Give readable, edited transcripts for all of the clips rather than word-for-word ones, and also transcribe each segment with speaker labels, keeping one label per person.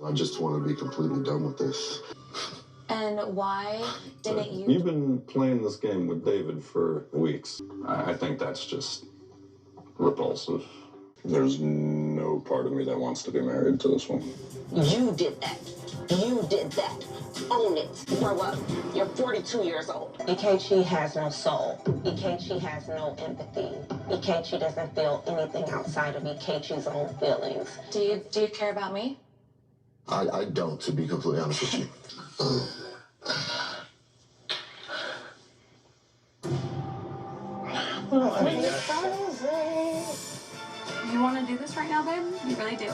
Speaker 1: I just want to be completely done with this.
Speaker 2: And why didn't you?
Speaker 3: You've been playing this game with David for weeks. I think that's just repulsive. There's no part of me that wants to be married to this one.
Speaker 2: You did that. You did that. Own it. Grow up. You're 42 years old. Ikechi has no soul. Ikechi has no empathy. Ikechi doesn't feel anything outside of Ikechi's own feelings. Do you care about me?
Speaker 1: I don't, to be completely honest with you.
Speaker 4: You want to do this right now, babe? You really do.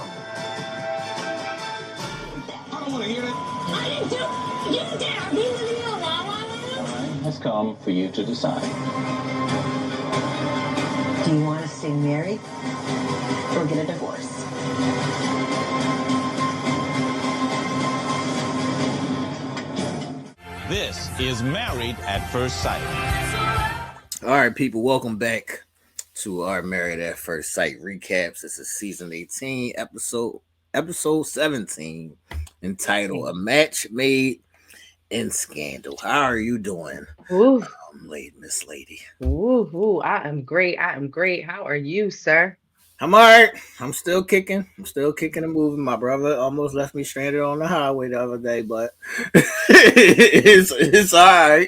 Speaker 5: I don't want to hear it.
Speaker 2: I didn't do it. You did. I'll be with you, Mama.
Speaker 5: Time has come for you to decide.
Speaker 6: Do you want to stay married or get a divorce?
Speaker 5: This is Married at First Sight.
Speaker 7: All right, people, welcome back to our Married at First Sight recaps. This is season 18, episode 17, entitled "A Match Made in Scandal." How are you doing, Miss Lady?
Speaker 8: I am great. How are you, sir?
Speaker 7: I'm all right. I'm still kicking and moving. My brother almost left me stranded on the highway the other day, but it's all right.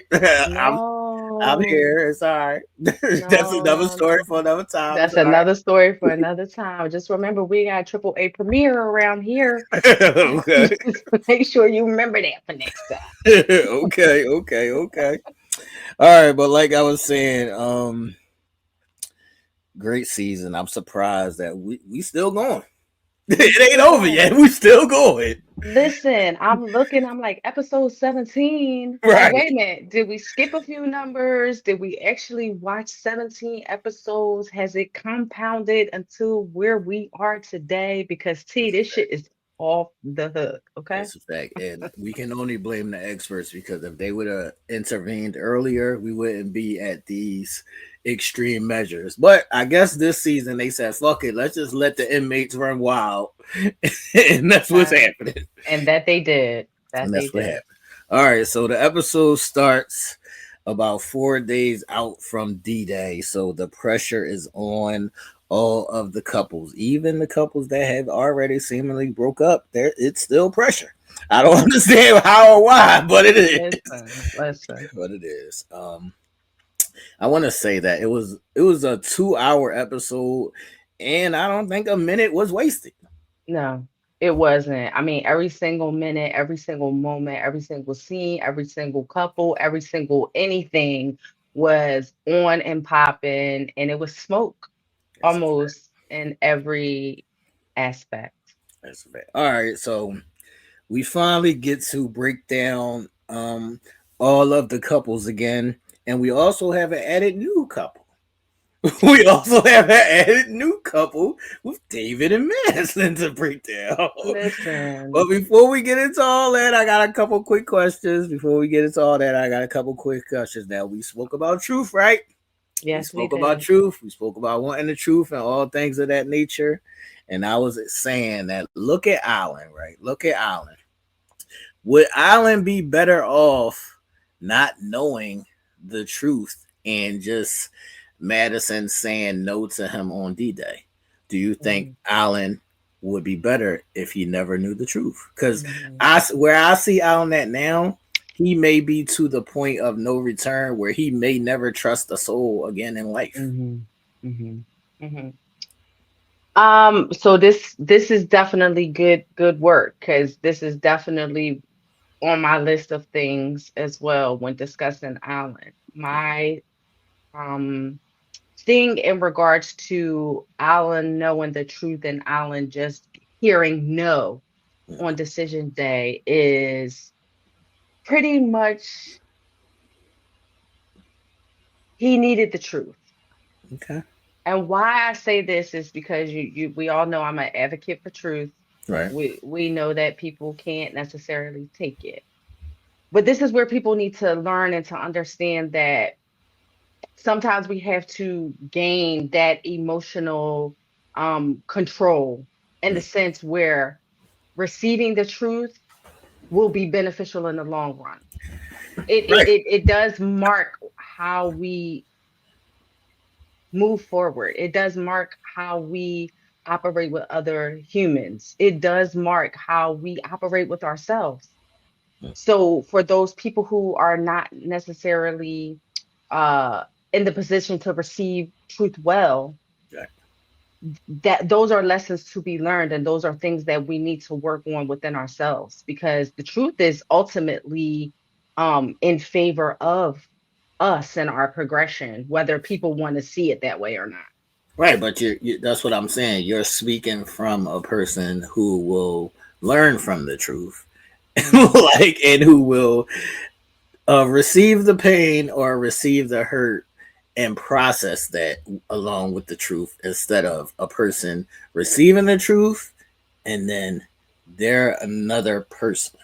Speaker 7: I'm here. It's all right. That's another story for another time.
Speaker 8: That's another story for another time. Just remember, we got AAA premiere around here.
Speaker 7: Okay.
Speaker 8: Make sure you remember that for next time.
Speaker 7: Okay. All right, but like I was saying, great season. I'm surprised that we still going. It ain't over yet. We still going.
Speaker 8: Listen, I'm like episode 17.
Speaker 7: Right.
Speaker 8: Like, wait a minute. Did we skip a few numbers? Did we actually watch 17 episodes? Has it compounded until where we are today? Because this shit is off the hook. Okay.
Speaker 7: That's a fact. And we can only blame the experts, because if they would have intervened earlier, we wouldn't be at these extreme measures. But I guess this season they said, fuck it, let's just let the inmates run wild. And that's what's happening.
Speaker 8: And that they did.
Speaker 7: That's what happened. All right, so the episode starts about 4 days out from D-Day. So the pressure is on all of the couples, even the couples that have already seemingly broke up. It's still pressure. I don't understand how or why, but it is.
Speaker 8: Listen.
Speaker 7: But it is. I want to say that it was a 2-hour episode, and I don't think a minute was wasted.
Speaker 8: No, it wasn't. I mean, every single minute, every single moment, every single scene, every single couple, every single anything was on and popping, and it was smoke almost in every aspect.
Speaker 7: That's fair. All right, so we finally get to break down all of the couples again. And we also have an added new couple. With David and Madison to break down.
Speaker 8: Listen.
Speaker 7: But before we get into all that, I got a couple quick questions. Now, we spoke about truth, right?
Speaker 8: Yes,
Speaker 7: we spoke about truth. We spoke about wanting the truth and all things of that nature. And I was saying that, look at Alan, right? Would Alan be better off not knowing the truth and just Madison saying no to him on D-Day? Do you think Alan would be better if he never knew the truth? Because where I see Alan at now, he may be to the point of no return where he may never trust a soul again in life.
Speaker 8: So this is definitely good work, because this is definitely on my list of things as well when discussing Alan. My thing in regards to Alan knowing the truth and Alan just hearing no on decision day is pretty much he needed the truth.
Speaker 7: Okay.
Speaker 8: And why I say this is because we all know I'm an advocate for truth.
Speaker 7: Right.
Speaker 8: We know that people can't necessarily take it. But this is where people need to learn and to understand that sometimes we have to gain that emotional control, in the sense where receiving the truth will be beneficial in the long run.
Speaker 7: Right.
Speaker 8: It does mark how we move forward. It does mark how we operate with other humans. It does mark how we operate with ourselves. So for those people who are not necessarily uh in the position to receive truth well,
Speaker 7: Right.
Speaker 8: that those are lessons to be learned, and those are things that we need to work on within ourselves, because the truth is ultimately in favor of us and our progression, whether people want to see it that way or not.
Speaker 7: Right, but that's what I'm saying. You're speaking from a person who will learn from the truth,
Speaker 8: Mhm.
Speaker 7: like, and who will receive the pain or receive the hurt and process that along with the truth, instead of a person receiving the truth and then they're another person.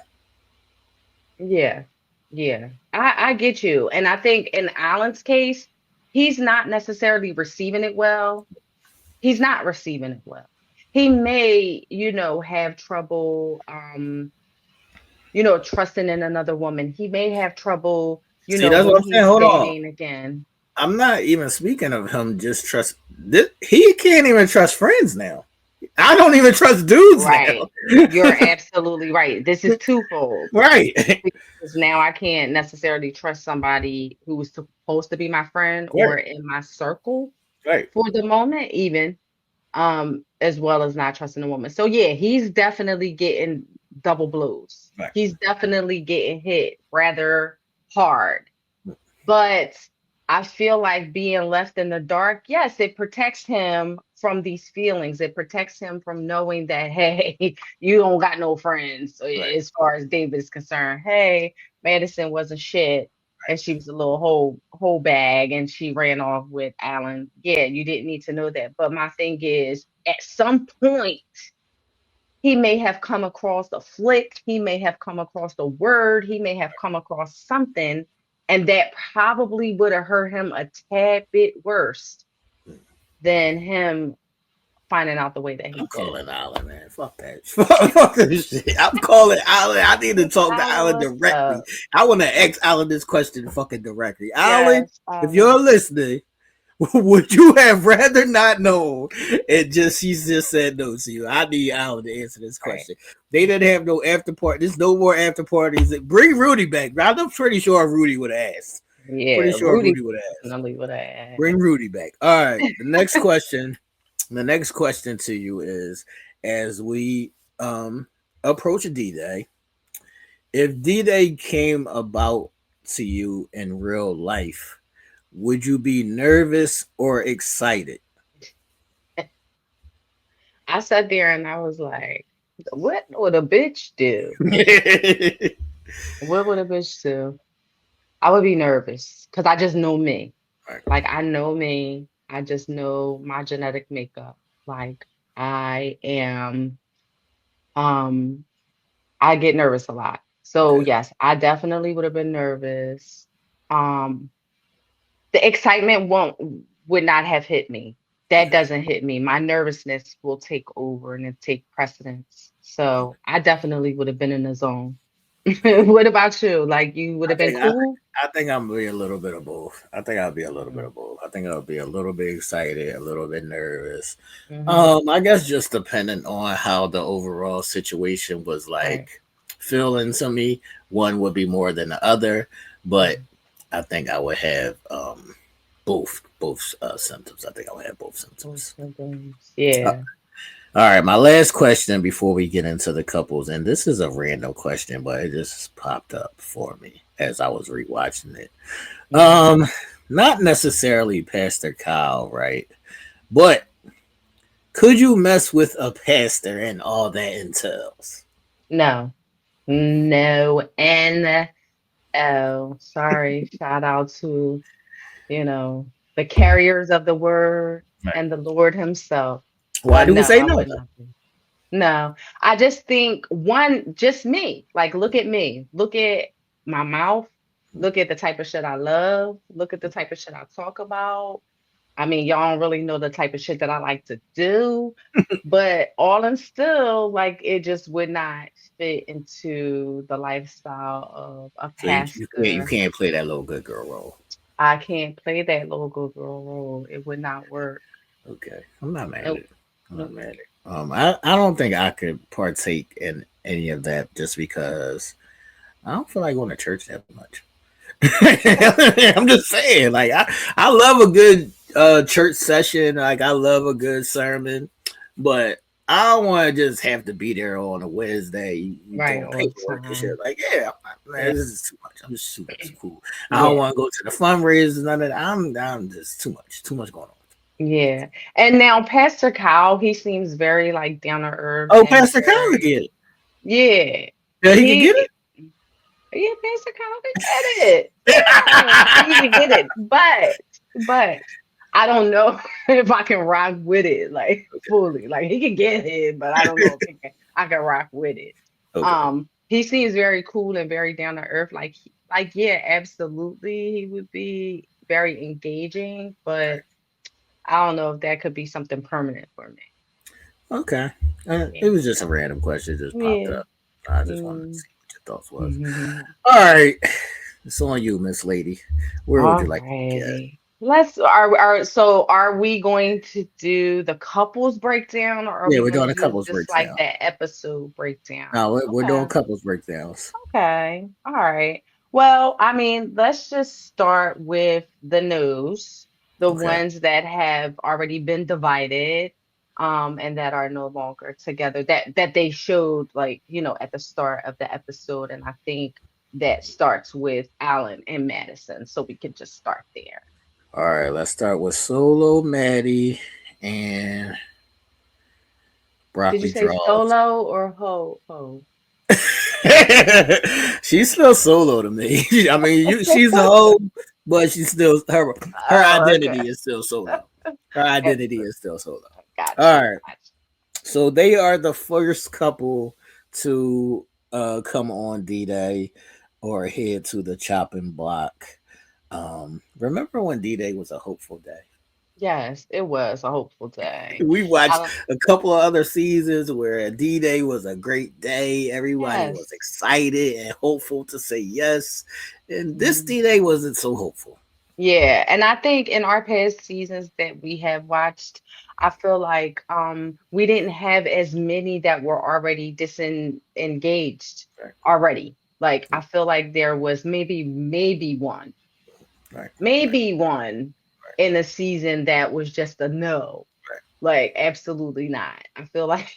Speaker 8: Yeah, yeah, I get you. And I think in Alan's case, he's not necessarily receiving it well. He's not receiving it well. He may, have trouble, trusting in another woman. He may have trouble,
Speaker 7: See, that's what
Speaker 8: when
Speaker 7: I'm saying.
Speaker 8: he's
Speaker 7: Hold on.
Speaker 8: dating again.
Speaker 7: I'm not even speaking of him just trust. He can't even trust friends now. I don't even trust dudes now.
Speaker 8: Right. You're absolutely right. This is twofold,
Speaker 7: Right.
Speaker 8: because now I can't necessarily trust somebody who was supposed to be my friend
Speaker 7: Right.
Speaker 8: or in my circle
Speaker 7: Right.
Speaker 8: for the moment, even, as well as not trusting a woman. So yeah, he's definitely getting double blows.
Speaker 7: Right.
Speaker 8: He's definitely getting hit rather hard. But I feel like being left in the dark, yes, it protects him from these feelings. It protects him from knowing that, hey, you don't got no friends,
Speaker 7: Right.
Speaker 8: as far as David is concerned. Hey, Madison wasn't shit, and she was a little whole bag, and she ran off with Alan. Yeah, you didn't need to know that. But my thing is, at some point, he may have come across a flick, he may have come across a word, he may have come across something, and that probably would have hurt him a tad bit worse than him finding out the way that
Speaker 7: I'm
Speaker 8: he did.
Speaker 7: calling Alan, man. Fuck that. Fuck this shit. I'm calling Alan. I need to talk to
Speaker 8: Alan,
Speaker 7: Alan
Speaker 8: what's
Speaker 7: directly.
Speaker 8: up?
Speaker 7: I want to ask Alan this question fucking directly. Alan,
Speaker 8: Yes,
Speaker 7: if you're
Speaker 8: Alan.
Speaker 7: listening, would you have rather not known? And she's just said no to you. I need Alan to answer this
Speaker 8: Right.
Speaker 7: question. They didn't have no after party. There's no more after parties. Bring Rudy back. I'm pretty sure Rudy would have asked. Pretty
Speaker 8: Yeah,
Speaker 7: sure
Speaker 8: Rudy
Speaker 7: Rudy would have asked.
Speaker 8: definitely would have.
Speaker 7: Bring Rudy back. All right. The next question. The next question to you is, as we approach D-Day, if D-Day came about to you in real life, would you be nervous or excited?
Speaker 8: I sat there and I was like, what would a bitch do?
Speaker 7: Right.
Speaker 8: What would a bitch do? I would be nervous because I just know me. Like, I know me. I just know my genetic makeup. Like, I am, um, I get nervous a lot. So
Speaker 7: Okay.
Speaker 8: yes, I definitely would have been nervous. Um, the excitement would not have hit me. That
Speaker 7: Okay.
Speaker 8: doesn't hit me. My nervousness will take over and it take precedence. So I definitely would have been in the zone. What about you? Like, you would
Speaker 7: I
Speaker 8: have been
Speaker 7: think I,
Speaker 8: cool?
Speaker 7: I think I'm gonna be a little bit of both. I think I'll be a little bit
Speaker 8: Mm-hmm.
Speaker 7: of both. I think I'll be a little bit excited, a little bit nervous.
Speaker 8: Mm-hmm.
Speaker 7: I guess just depending on how the overall situation was
Speaker 8: Right.
Speaker 7: like feeling to me, one would be more than the other, but
Speaker 8: Mhm.
Speaker 7: I think I would have both symptoms. I think I would have both
Speaker 8: Those
Speaker 7: symptoms.
Speaker 8: symptoms.
Speaker 7: Uh,
Speaker 8: Yeah.
Speaker 7: all right, my last question before we get into the couples, and this is a random question, but it just popped up for me as I was rewatching it.
Speaker 8: Hmm.
Speaker 7: Not necessarily Pastor Kyle, right? But could you mess with a pastor and all that entails?
Speaker 8: No. No. And oh, sorry. Shout out to, the carriers of the word
Speaker 7: Right.
Speaker 8: and the Lord Himself.
Speaker 7: Why do we
Speaker 8: No,
Speaker 7: say
Speaker 8: I
Speaker 7: no?
Speaker 8: would not be. No, I just think one, just me. Like, look at me. Look at my mouth. Look at the type of shit I love. Look at the type of shit I talk about. I mean, y'all don't really know the type of shit that I like to do, but all in still, like, it just would not fit into the lifestyle of a
Speaker 7: So you
Speaker 8: pastor.
Speaker 7: can't play that little good girl role.
Speaker 8: I can't play that local girl role. It would not work.
Speaker 7: Okay, I'm not mad at
Speaker 8: Nope.
Speaker 7: it. I'm not
Speaker 8: Nope.
Speaker 7: mad at it. I don't think I could partake in any of that just because I don't feel like going to church that much.
Speaker 8: Okay.
Speaker 7: I'm just saying, like I love a good church session. Like I love a good sermon, but I don't want to just have to be there on a Wednesday. You
Speaker 8: Right,
Speaker 7: doing
Speaker 8: all the
Speaker 7: paperwork and shit.
Speaker 8: time.
Speaker 7: Like, yeah,
Speaker 8: Yeah.
Speaker 7: man, this is too much. I'm just too cool. I don't
Speaker 8: Yeah.
Speaker 7: want to go to the fundraisers. None of that. I'm just too much going on.
Speaker 8: Yeah. And now Pastor Kyle, he seems very like down to earth
Speaker 7: Oh,
Speaker 8: and
Speaker 7: Pastor Kyle
Speaker 8: very,
Speaker 7: get it.
Speaker 8: yeah.
Speaker 7: Yeah, he can get
Speaker 8: He, yeah, Pastor Kyle can get it. Yeah, he can get
Speaker 7: it.
Speaker 8: it. But I don't know if I can rock with it like fully. Like he can get it, but I don't know if I can rock with it.
Speaker 7: Okay.
Speaker 8: He seems very cool and very down to earth. Like yeah, absolutely, he would be very engaging, but I don't know if that could be something permanent for me.
Speaker 7: Okay.
Speaker 8: Yeah.
Speaker 7: It was just a random question. It just popped
Speaker 8: Yeah.
Speaker 7: up. I just wanted to
Speaker 8: Mm.
Speaker 7: see what your thoughts was.
Speaker 8: Mhm.
Speaker 7: All right. It's on you, Miss Lady. Where would you like to get?
Speaker 8: Alrighty. Let's are so are we going to do the couples breakdown or are
Speaker 7: Yeah,
Speaker 8: we
Speaker 7: we're
Speaker 8: going
Speaker 7: doing
Speaker 8: to
Speaker 7: a
Speaker 8: do
Speaker 7: couples
Speaker 8: just like
Speaker 7: breakdown.
Speaker 8: that episode breakdown?
Speaker 7: No, we're doing
Speaker 8: Okay.
Speaker 7: couples breakdowns.
Speaker 8: Okay. All right. Well, I mean, let's just start with the news, the
Speaker 7: Okay.
Speaker 8: ones that have already been divided, and that are no longer together. That they showed like, at the start of the episode. And I think that starts with Alan and Madison. So we could just start there.
Speaker 7: All right, let's start with Solo, Maddie, and
Speaker 8: Did you
Speaker 7: Broccoli
Speaker 8: say
Speaker 7: Draws.
Speaker 8: solo or ho?
Speaker 7: She's still Solo to me. I mean, she's a hoe, but she's still her
Speaker 8: Oh, okay.
Speaker 7: identity is still Solo. Her identity
Speaker 8: Absolutely.
Speaker 7: is still Solo.
Speaker 8: Got
Speaker 7: All
Speaker 8: you.
Speaker 7: right.
Speaker 8: Got
Speaker 7: So they are the first couple to come on D-Day or head to the chopping block. Remember when D-Day was a hopeful day?
Speaker 8: Yes, it was a hopeful day.
Speaker 7: We watched
Speaker 8: I,
Speaker 7: a couple of other seasons where D-Day was a great day. Everybody was
Speaker 8: yes.
Speaker 7: excited and hopeful to say yes. And this
Speaker 8: Mhm.
Speaker 7: D-Day wasn't so hopeful.
Speaker 8: Yeah, and I think in our past seasons that we have watched, I feel like we didn't have as many that were already disengaged
Speaker 7: Right.
Speaker 8: already. Like I feel like there was maybe one,
Speaker 7: Right. Right.
Speaker 8: maybe one in a season that was just a no.
Speaker 7: Right.
Speaker 8: Like absolutely not. I feel like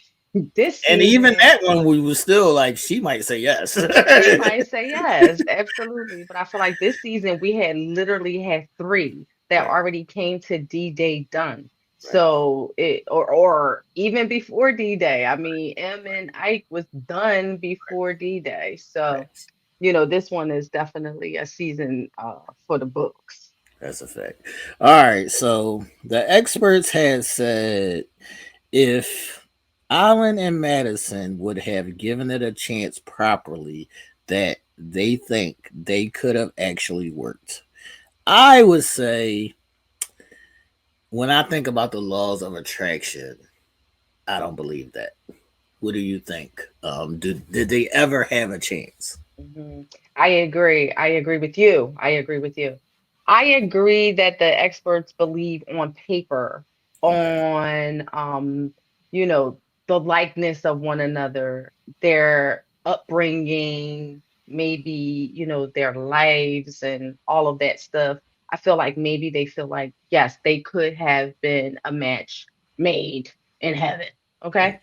Speaker 8: this
Speaker 7: And even
Speaker 8: season
Speaker 7: that one, we was still like, she might say yes.
Speaker 8: she might say yes, absolutely. But I feel like this season we had literally had three that
Speaker 7: Right.
Speaker 8: already came to D-Day done.
Speaker 7: Right.
Speaker 8: So it or even before D-Day. I mean, M and Ike was done before D-Day. So,
Speaker 7: Right.
Speaker 8: this one is definitely a season for the books.
Speaker 7: That's a fact. All right. So the experts had said if Allen and Madison would have given it a chance properly, that they think they could have actually worked. I would say, when I think about the laws of attraction, I don't believe that. What do you think? Did they ever have a chance?
Speaker 8: I agree. I agree with you. I agree with you. I agree that the experts believe on paper
Speaker 7: Okay.
Speaker 8: on you know, the likeness of one another, their upbringing, maybe, their lives and all of that stuff. I feel like maybe they feel like yes, they could have been a match made in heaven.
Speaker 7: Right.
Speaker 8: Okay?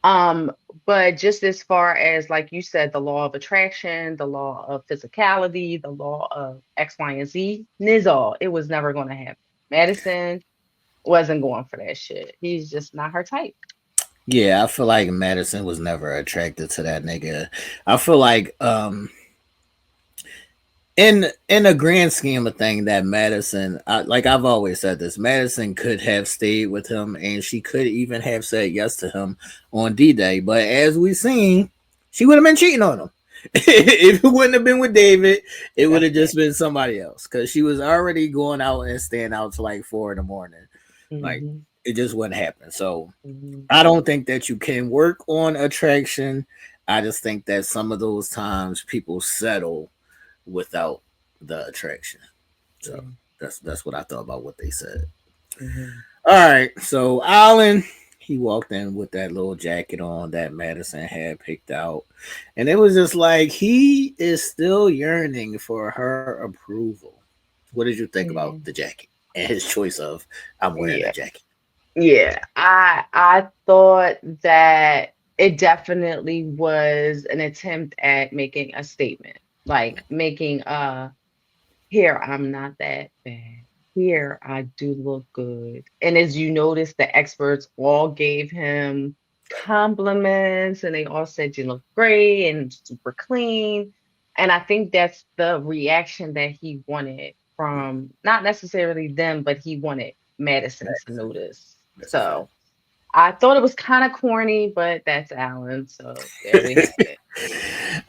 Speaker 8: Um, but just as far as, like you said, the law of attraction, the law of physicality, the law of X, Y, and Z, Nizzle, it was never going to happen. Madison wasn't going for that shit. He's just not her type.
Speaker 7: Yeah, I feel like Madison was never attracted to that nigga. I feel like in a grand scheme of thing that Madison, like I've always said this, Madison could have stayed with him and she could even have said yes to him on D-Day, but as we seen, she would have been cheating on him. If it wouldn't have been with David, it would
Speaker 8: That's
Speaker 7: have just been somebody else because she was already going out and staying out to like 4 in the morning. Like
Speaker 8: Mm-hmm.
Speaker 7: it just wouldn't happen. So
Speaker 8: Mm-hmm.
Speaker 7: I don't think that you can work on attraction. I just think that some of those times people settle without the attraction. So
Speaker 8: Yeah.
Speaker 7: that's what I thought about what they said.
Speaker 8: Mm-hmm.
Speaker 7: All right, so Alan, he walked in with that little jacket on that Madison had picked out, and it was just like he is still yearning for her approval. What did you think about
Speaker 8: Yeah.
Speaker 7: the jacket and his choice of I'm wearing a
Speaker 8: Yeah.
Speaker 7: jacket?
Speaker 8: Yeah. I thought that it definitely was an attempt at making a statement, like making here I'm not that bad. Here I do look good. And as you notice, the experts all gave him compliments and they all said you look great and super clean. And I think that's the reaction that he wanted from not necessarily them, but he wanted Madison to notice. So I thought it was kind of corny, but that's Alan. So there we have it.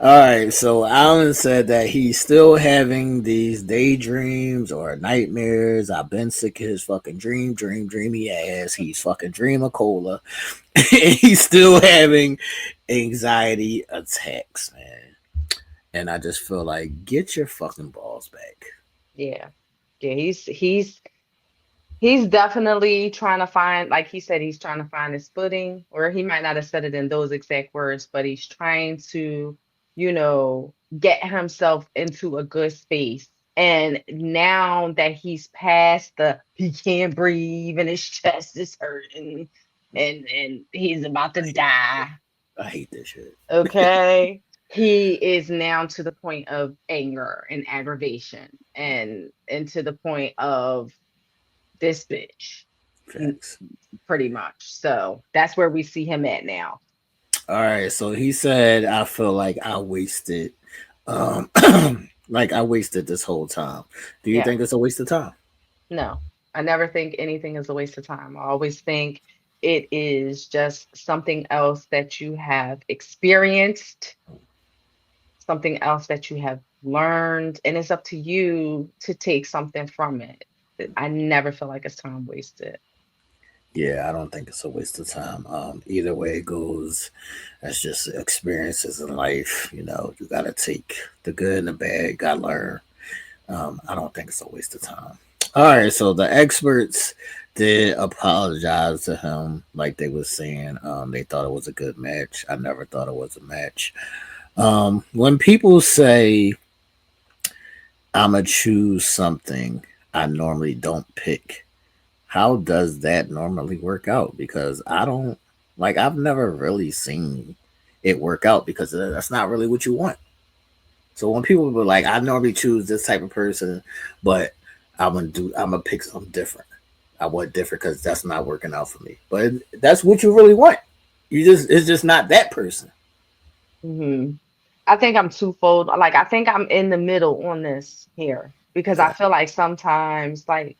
Speaker 7: All right, so Alan said that he's still having these daydreams or nightmares. I've been sick of his fucking dreamy ass. He's fucking dream of cola. He's still having anxiety attacks, man. And I just feel like get your fucking balls back.
Speaker 8: Yeah. Yeah, he's definitely trying to find, like he said, he's trying to find his footing, or he might not have said it in those exact words, but he's trying to, get himself into a good space. And now that he's past he can't breathe and his chest is hurting and he's about to die.
Speaker 7: I hate this shit.
Speaker 8: Okay. He is now to the point of anger and aggravation and to the point of this bitch, n-
Speaker 7: Facts.
Speaker 8: pretty much. So that's where we see him at now.
Speaker 7: All right, so he said I feel like I wasted um like I wasted this whole time. Do you
Speaker 8: Yeah.
Speaker 7: think it's a waste of time?
Speaker 8: No, I never think anything is a waste of time. I always think it is just something else that you have experienced, something else that you have learned, and it's up to you to take something from it. I never feel like it's time wasted.
Speaker 7: Yeah, I don't think it's a waste of time. Either way it goes, that's just experiences in life. You gotta take the good and the bad, gotta learn. I don't think it's a waste of time. All right, so the experts did apologize to him, like they was saying. They thought it was a good match. I never thought it was a match. When people say I'ma choose something I normally don't pick, how does that normally work out? Because I don't like I've never really seen it work out because that's not really what you want. So when people were like, I normally choose this type of person, but I'm gonna pick something different. I want different because that's not working out for me. But that's what you really want. It's just not that person.
Speaker 8: Hmm. I think I'm twofold. Like, I think I'm in the middle on this here because I
Speaker 7: Okay.
Speaker 8: feel like sometimes, like,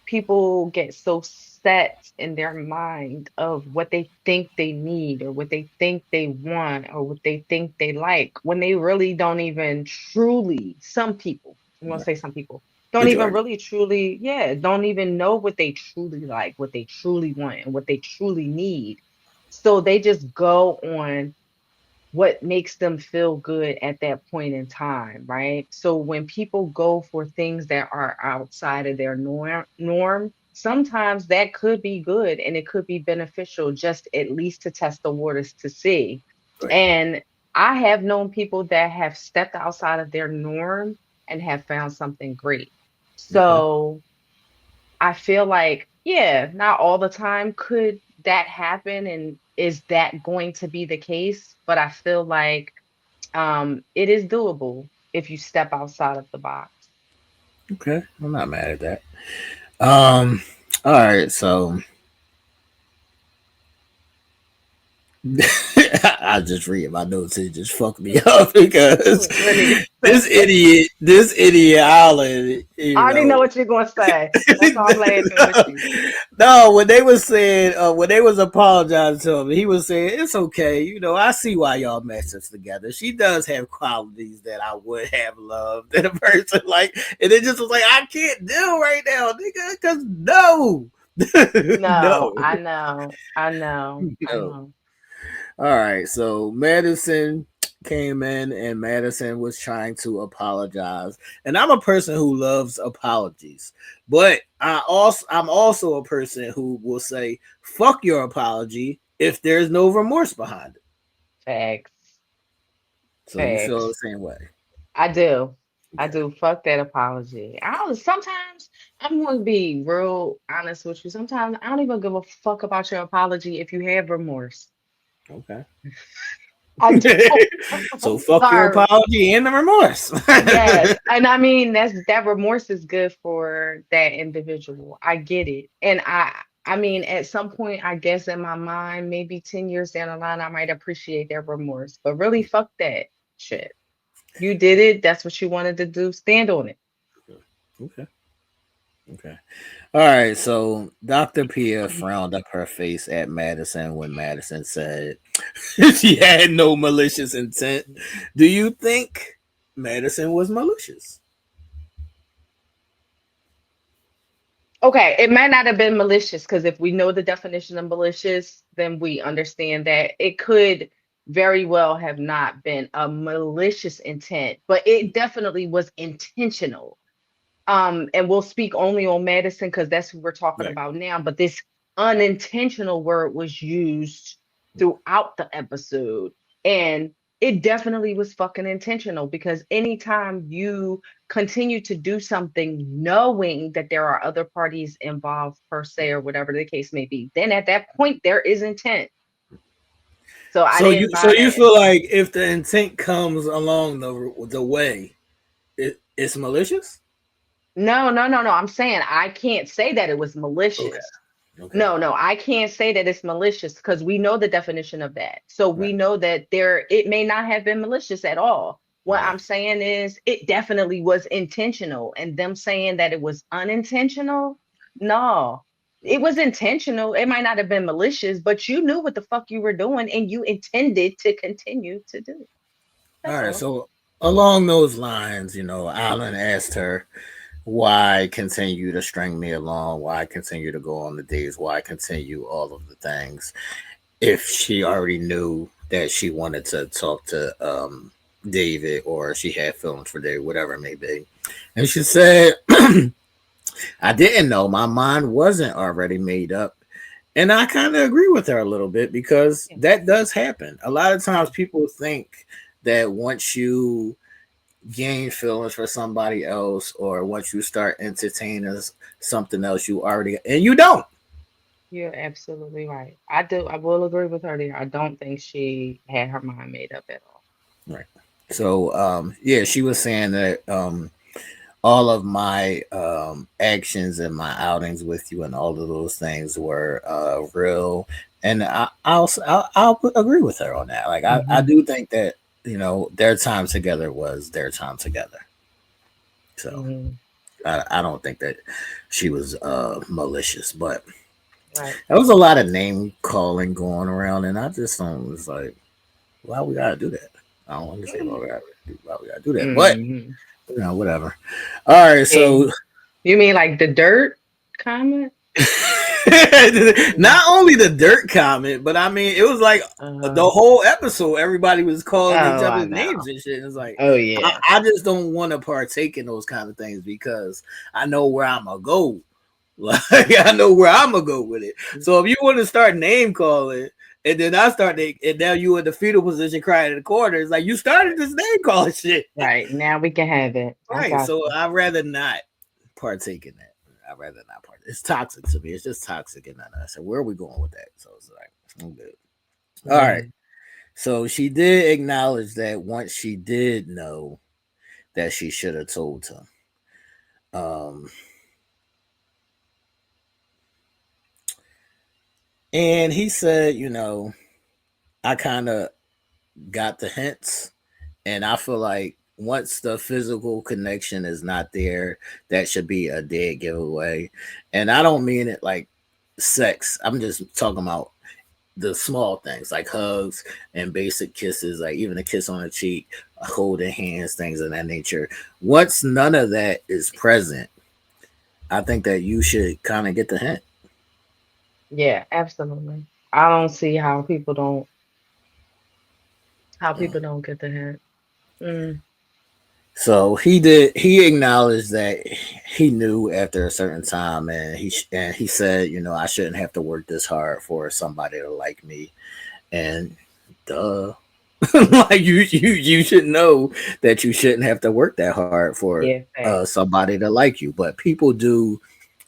Speaker 8: people get so set in their mind of what they think they need or what they think they want or what they think they like when they really don't even truly, some people, I'm gonna
Speaker 7: Right.
Speaker 8: say some people, don't even
Speaker 7: Majority.
Speaker 8: really truly, yeah, don't even know what they truly like, what they truly want, and what they truly need. So they just go on what makes them feel good at that point in time, right? So when people go for things that are outside of their norm, sometimes that could be good and it could be beneficial just at least to test the waters to see.
Speaker 7: Right.
Speaker 8: And I have known people that have stepped outside of their norm and have found something great.
Speaker 7: Okay.
Speaker 8: So I feel like, yeah, not all the time could that happen. And is that going to be the case? But I feel like it is doable if you step outside of the box.
Speaker 7: Okay. I'm not mad at that. Um. All right. So I just read my notes and it just fucked me up because
Speaker 8: Really,
Speaker 7: this idiot Alan,
Speaker 8: I
Speaker 7: you
Speaker 8: already know
Speaker 7: know.
Speaker 8: what you're gonna say. That's why I'm laughing with you.
Speaker 7: No, when they was saying, when they was apologizing to him, he was saying, it's okay. You know, I see why y'all messed together. She does have qualities that I would have loved in a person. Like, and it just was like, I can't deal right now, nigga, because no.
Speaker 8: No,
Speaker 7: No.
Speaker 8: I know, I know, I
Speaker 7: No.
Speaker 8: know.
Speaker 7: All right. So Madison came in and Madison was trying to apologize. And I'm a person who loves apologies. But I'm also a person who will say, fuck your apology if there's no remorse behind it.
Speaker 8: Facts,
Speaker 7: So you feel the
Speaker 8: facts.
Speaker 7: same way.
Speaker 8: I do. I
Speaker 7: Okay.
Speaker 8: do. Fuck that apology. Sometimes I'm gonna be real honest with you. Sometimes I don't even give a fuck about your apology if you have remorse.
Speaker 7: Okay.
Speaker 8: I don't.
Speaker 7: So
Speaker 8: I'm
Speaker 7: fuck your
Speaker 8: sorry.
Speaker 7: apology and the remorse.
Speaker 8: Yes, and I mean that remorse is good for that individual. I get it. And I mean at some point I guess in my mind maybe 10 years down the line I might appreciate that remorse. But really fuck that shit. You did it. That's what you wanted to do. Stand on it.
Speaker 7: Okay. Okay. All right, so Dr. Pia frowned up her face at Madison when Madison said she had no malicious intent. Do you think Madison was malicious?
Speaker 8: Okay, it might not have been malicious because if we know the definition of malicious, then we understand that it could very well have not been a malicious intent, but it definitely was intentional. And we'll speak only on Madison because that's who we're talking
Speaker 7: Right.
Speaker 8: about now. But this unintentional word was used throughout the episode, and it definitely was fucking intentional because anytime you continue to do something knowing that there are other parties involved per se or whatever the case may be, then at that point there is intent. So I didn't
Speaker 7: So
Speaker 8: buy
Speaker 7: you
Speaker 8: that.
Speaker 7: feel like if the intent comes along the way, it's malicious?
Speaker 8: No, no, no, no. I'm saying I can't say that it was
Speaker 7: Okay.
Speaker 8: malicious.
Speaker 7: Okay.
Speaker 8: No, no, I can't say that it's malicious because we know the definition of that. So
Speaker 7: Right.
Speaker 8: we know that it may not have been malicious at all. What
Speaker 7: Right.
Speaker 8: I'm saying is it definitely was intentional. And them saying that it was unintentional, no, it was intentional. It might not have been malicious, but you knew what the fuck you were doing and you intended to continue to do it.
Speaker 7: All
Speaker 8: That's
Speaker 7: right.
Speaker 8: all.
Speaker 7: So along those lines, Alan asked her, why continue to string me along? Why continue to go on the dates? Why continue all of the things if she already knew that she wanted to talk to David or she had feelings for David, whatever it may be? And she said, I didn't know. My mind wasn't already made up. And I kind of agree with her a little bit because
Speaker 8: Yeah.
Speaker 7: that does happen. A lot of times people think that once you gain feelings for somebody else or once you start entertaining something else you already and you don't.
Speaker 8: You're absolutely right. I do. I will agree with her there. I don't think she had her mind made up at all.
Speaker 7: Right. So yeah, she was saying that all of my actions and my outings with you and all of those things were real, and I'll agree with her on that. Like I
Speaker 8: Hmm.
Speaker 7: do think that their time together was their time together. So
Speaker 8: Hmm.
Speaker 7: I don't think that she was malicious, but
Speaker 8: Right.
Speaker 7: there was a lot of name calling going around, and I just was like, why we gotta do that? I don't understand why we gotta do that, but
Speaker 8: Hmm.
Speaker 7: whatever. All right,
Speaker 8: Hey,
Speaker 7: so
Speaker 8: you mean like the dirt comment?
Speaker 7: not only the dirt comment, but I mean, it was like
Speaker 8: Uh,
Speaker 7: the whole episode. Everybody was calling each
Speaker 8: oh, I
Speaker 7: other's names
Speaker 8: know.
Speaker 7: and shit. And it's like
Speaker 8: Oh
Speaker 7: I,
Speaker 8: yeah.
Speaker 7: I just don't want to partake in those kind of things because I know where I'm gonna go. Like I know where I'm gonna go with it. So if you want to start name calling, and then and now you in the fetal position crying in the corner, it's like you started this name calling shit.
Speaker 8: Right. Now we can have it. I
Speaker 7: Right.
Speaker 8: got
Speaker 7: So
Speaker 8: you.
Speaker 7: I'd rather not partake in that. I'd rather not partake. It's toxic to me. It's just toxic and I said, where are we going with that? So it's like, I'm good. All right.
Speaker 8: Yeah.
Speaker 7: So she did acknowledge that once she did know that she should have told him. Um, and he said, I kind of got the hints, and I feel like once the physical connection is not there, that should be a dead giveaway. And I don't mean it like sex. I'm just talking about the small things like hugs and basic kisses, like even a kiss on the cheek, holding hands, things of that nature. Once none of that is present, I think that you should kind of get the hint.
Speaker 8: Yeah, absolutely. I don't see how
Speaker 7: Mm.
Speaker 8: people don't get the hint. Mm,
Speaker 7: So he did. He acknowledged that he knew after a certain time, and he said, I shouldn't have to work this hard for somebody to like me. And duh, like you should know that you shouldn't have to work that hard for
Speaker 8: yeah, facts.
Speaker 7: somebody to like you. But people do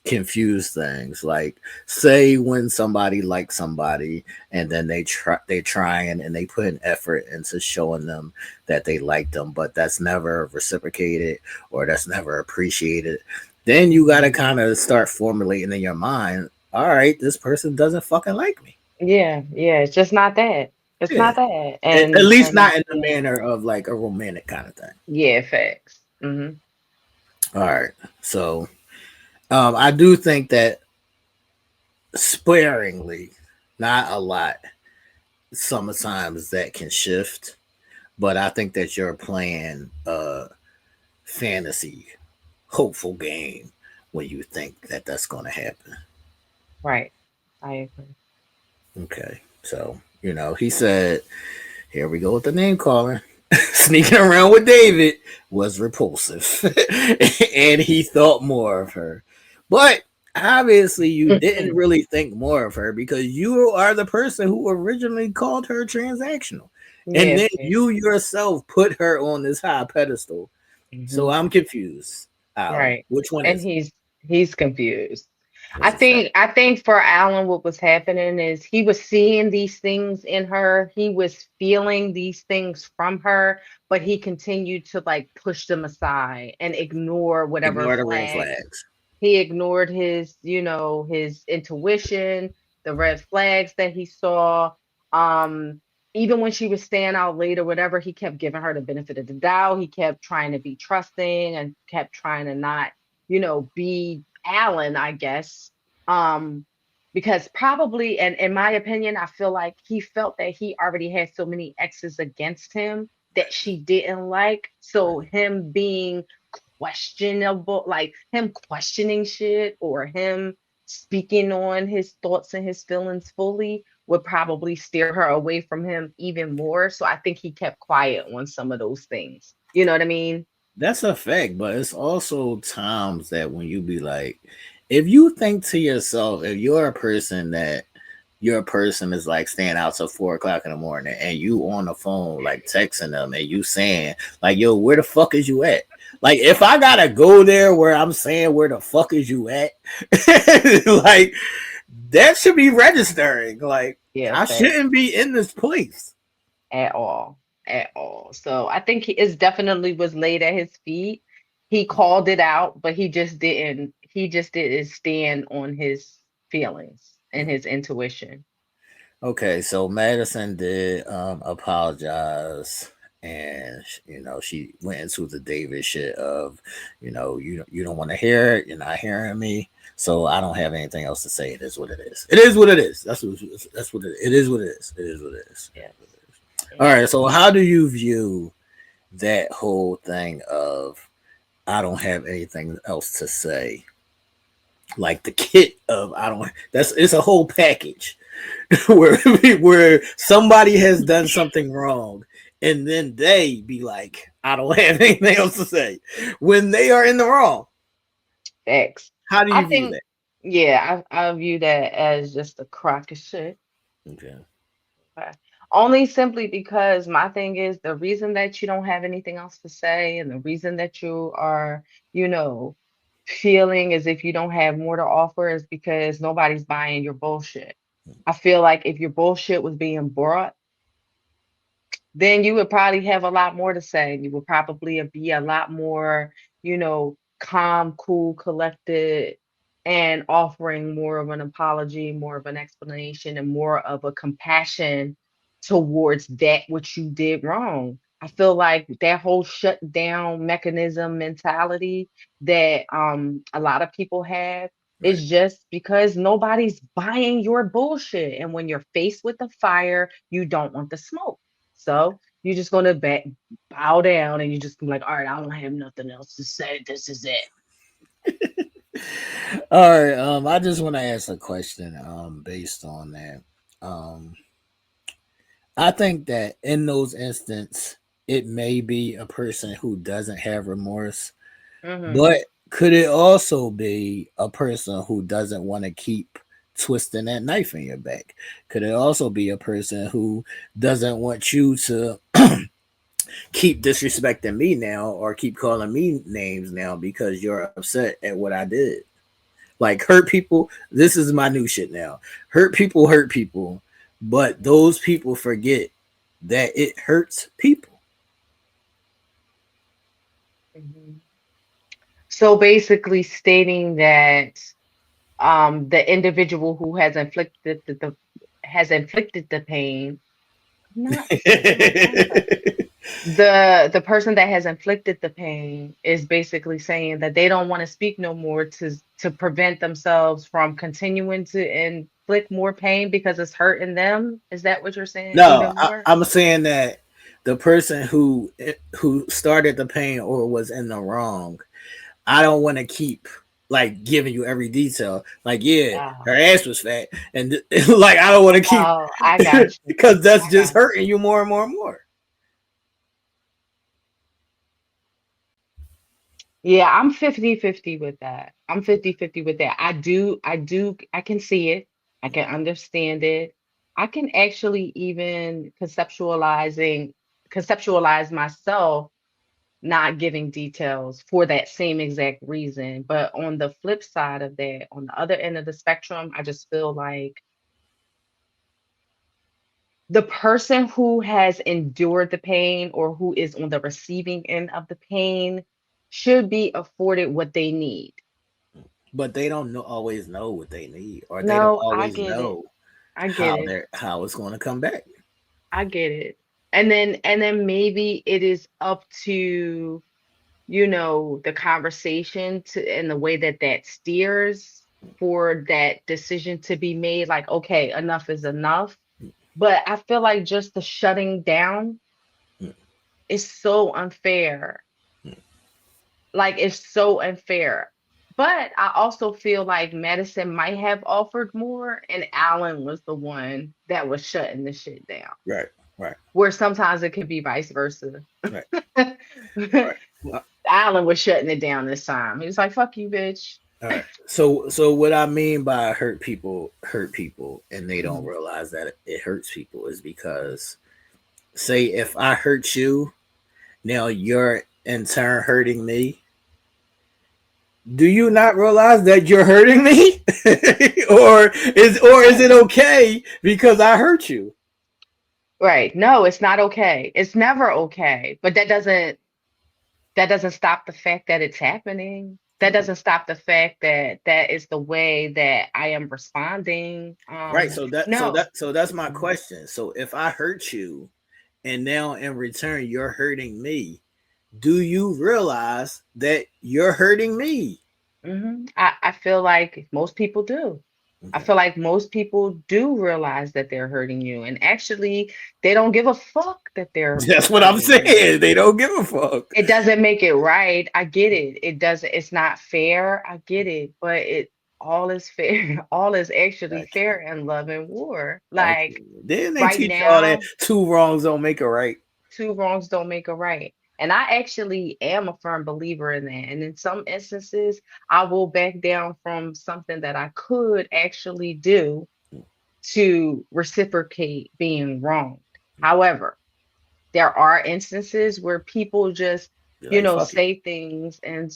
Speaker 7: confuse things. Like say when somebody likes somebody and then they trying and they put an effort into showing them that they like them, but that's never reciprocated or that's never appreciated. Then you gotta
Speaker 8: Mhm.
Speaker 7: kind of start formulating in your mind, all right, this person doesn't fucking like me.
Speaker 8: Yeah, yeah, it's just not that. It's
Speaker 7: Yeah.
Speaker 8: not that.
Speaker 7: At least
Speaker 8: And
Speaker 7: not in the
Speaker 8: yeah,
Speaker 7: manner of like a romantic kind of thing.
Speaker 8: yeah, facts.
Speaker 7: All right. So I do think that sparingly, not a lot, sometimes that can shift. But I think that you're playing a fantasy, hopeful game when you think that that's going to happen.
Speaker 8: Right. I agree.
Speaker 7: Okay. So, he said, here we go with the name calling. Sneaking around with David was repulsive. And he thought more of her. But obviously, you didn't really think more of her because you are the person who originally called her transactional. And
Speaker 8: Yeah,
Speaker 7: then
Speaker 8: fair.
Speaker 7: you yourself put her on this high pedestal. So
Speaker 8: Hmm.
Speaker 7: I'm confused, Alan.
Speaker 8: Right.
Speaker 7: Which one
Speaker 8: And
Speaker 7: is it?
Speaker 8: he's confused.
Speaker 7: Is it fact?
Speaker 8: I think for Alan what was happening is he was seeing these things in her. He was feeling these things from her, but he continued to like push them aside and ignore whatever
Speaker 7: Ignore the red
Speaker 8: flags.
Speaker 7: flags.
Speaker 8: He ignored his, his intuition, the red flags that he saw. Um, Even when she was staying out late or whatever, he kept giving her the benefit of the doubt. He kept trying to be trusting and kept trying to not, be Alan, I guess. Um, because probably, and in my opinion, I feel like he felt that he already had so many exes against him that she didn't like. So him being questionable, like him questioning shit or him speaking on his thoughts and his feelings fully would probably steer her away from him even more. So I think he kept quiet on some of those things. You know what I mean?
Speaker 7: That's a fact, but it's also times that when you be like, if you think to yourself, if you're a person that your person is like staying out till 4 o'clock in the morning and you on the phone like texting them and you saying like, yo, where the fuck is you at? Like if I gotta go there where I'm saying where the fuck is you at, like that should be registering. Like
Speaker 8: Yeah,
Speaker 7: I
Speaker 8: fact.
Speaker 7: shouldn't be in this place.
Speaker 8: At all. At all. So I think it definitely was laid at his feet. He called it out, but he just didn't stand on his feelings and his intuition.
Speaker 7: Okay, so Madison did apologize, and she went into the David shit of, you don't want to hear it, you're not hearing me, so I don't have anything else to say. It is what it is. It is what it is. That's what it is what it is. It is what it is.
Speaker 8: Yes.
Speaker 7: All
Speaker 8: Yeah.
Speaker 7: right. So how do you view that whole thing of I don't have anything else to say? Like the kit of I don't. That's it's a whole package where where somebody has done something wrong and then they be like, I don't have anything else to say when they are in the wrong.
Speaker 8: Facts.
Speaker 7: How do
Speaker 8: I
Speaker 7: you view
Speaker 8: think,
Speaker 7: that?
Speaker 8: yeah, I view that as just a crock of shit.
Speaker 7: Okay.
Speaker 8: Okay. Only simply because my thing is the reason that you don't have anything else to say and the reason that you are, you know, feeling as if you don't have more to offer is because nobody's buying your bullshit. I feel like if your bullshit was being brought, then you would probably have a lot more to say. You would probably be a lot more, calm, cool, collected, and offering more of an apology, more of an explanation, and more of a compassion towards that which you did wrong. I feel like that whole shut down mechanism mentality that a lot of people have
Speaker 7: Right.
Speaker 8: is just because nobody's buying your bullshit. And when you're faced with the fire, you don't want the smoke. So you're just gonna bow down and you just be like, all right, I don't have nothing else to say. This is it.
Speaker 7: All right. I just want to ask a question. Based on that. Um, I think that in those instances, it may be a person who doesn't have remorse,
Speaker 8: Hmm.
Speaker 7: but could it also be a person who doesn't want to keep twisting that knife in your back? Could it also be a person who doesn't want you to keep disrespecting me now or keep calling me names now because you're upset at what I did? Like hurt people, this is my new shit now. Hurt people, but those people forget that it hurts people.
Speaker 8: Hmm. So basically stating that the individual who has inflicted the pain, not speaking my concept. The person that has inflicted the pain is basically saying that they don't want to speak no more to prevent themselves from continuing to inflict more pain because it's hurting them. Is that what you're saying?
Speaker 7: No,
Speaker 8: Even more?
Speaker 7: I'm saying that the person who started the pain or was in the wrong, I don't want to keep like giving you every detail. Like, yeah,
Speaker 8: Oh,
Speaker 7: her ass was fat, and like I don't want to keep
Speaker 8: oh, I got you.
Speaker 7: because that's
Speaker 8: I
Speaker 7: just
Speaker 8: got
Speaker 7: hurting you more and more and more.
Speaker 8: Yeah, I'm 50-50 with that. I'm 50-50 with that. I can see it. I can understand it. I can actually even conceptualize myself not giving details for that same exact reason. But on the flip side of that, on the other end of the spectrum, I just feel like the person who has endured the pain or who is on the receiving end of the pain should be afforded what they need.
Speaker 7: But they don't always know what they need, or they don't
Speaker 8: No, I
Speaker 7: always
Speaker 8: get it.
Speaker 7: know
Speaker 8: I get it.
Speaker 7: how it's going to come back.
Speaker 8: I get it. And then maybe it is up to, the conversation to and the way that that steers for that decision to be made like, okay, enough is enough. But I feel like just the shutting down is so unfair. Like it's so unfair. But I also feel like Madison might have offered more, and Alan was the one that was shutting the shit down.
Speaker 7: Right, right,
Speaker 8: Where sometimes it could be vice versa.
Speaker 7: right, right.
Speaker 8: Alan was shutting it down this time. He was like, "Fuck you, bitch."
Speaker 7: All right. So what I mean by hurt people, and they don't
Speaker 8: Mhm.
Speaker 7: realize that it hurts people is because, say, if I hurt you, now you're in turn hurting me. Do you not realize that you're hurting me, or is
Speaker 8: Right.
Speaker 7: it okay because I hurt you?
Speaker 8: Right. No, it's not okay. It's never okay. But that doesn't stop the fact that it's happening. That doesn't stop the fact that that is the way that I am responding.
Speaker 7: Right. So that's my
Speaker 8: Mhm.
Speaker 7: question. So if I hurt you, and now in return you're hurting me, do you realize that you're hurting me?
Speaker 8: I feel like most people do. I
Speaker 7: Okay.
Speaker 8: feel like most people do realize that they're hurting you, and actually, they don't give a fuck that they're
Speaker 7: That's what I'm
Speaker 8: hurting you.
Speaker 7: saying. They don't give a fuck.
Speaker 8: It doesn't make it right. I get it. It doesn't, it's not fair. I get it. But it all is fair. All is actually
Speaker 7: Thank you.
Speaker 8: fair in love and war.
Speaker 7: Thank
Speaker 8: Like
Speaker 7: you. Didn't they
Speaker 8: right
Speaker 7: teach y'all that
Speaker 8: now,
Speaker 7: two wrongs don't make a right?
Speaker 8: two wrongs don't make a right. And I actually am a firm believer in that. And in some instances, I will back down from something that I could actually do to reciprocate being wronged. However, there are instances where people just,
Speaker 7: Be like, fuck it.
Speaker 8: say things and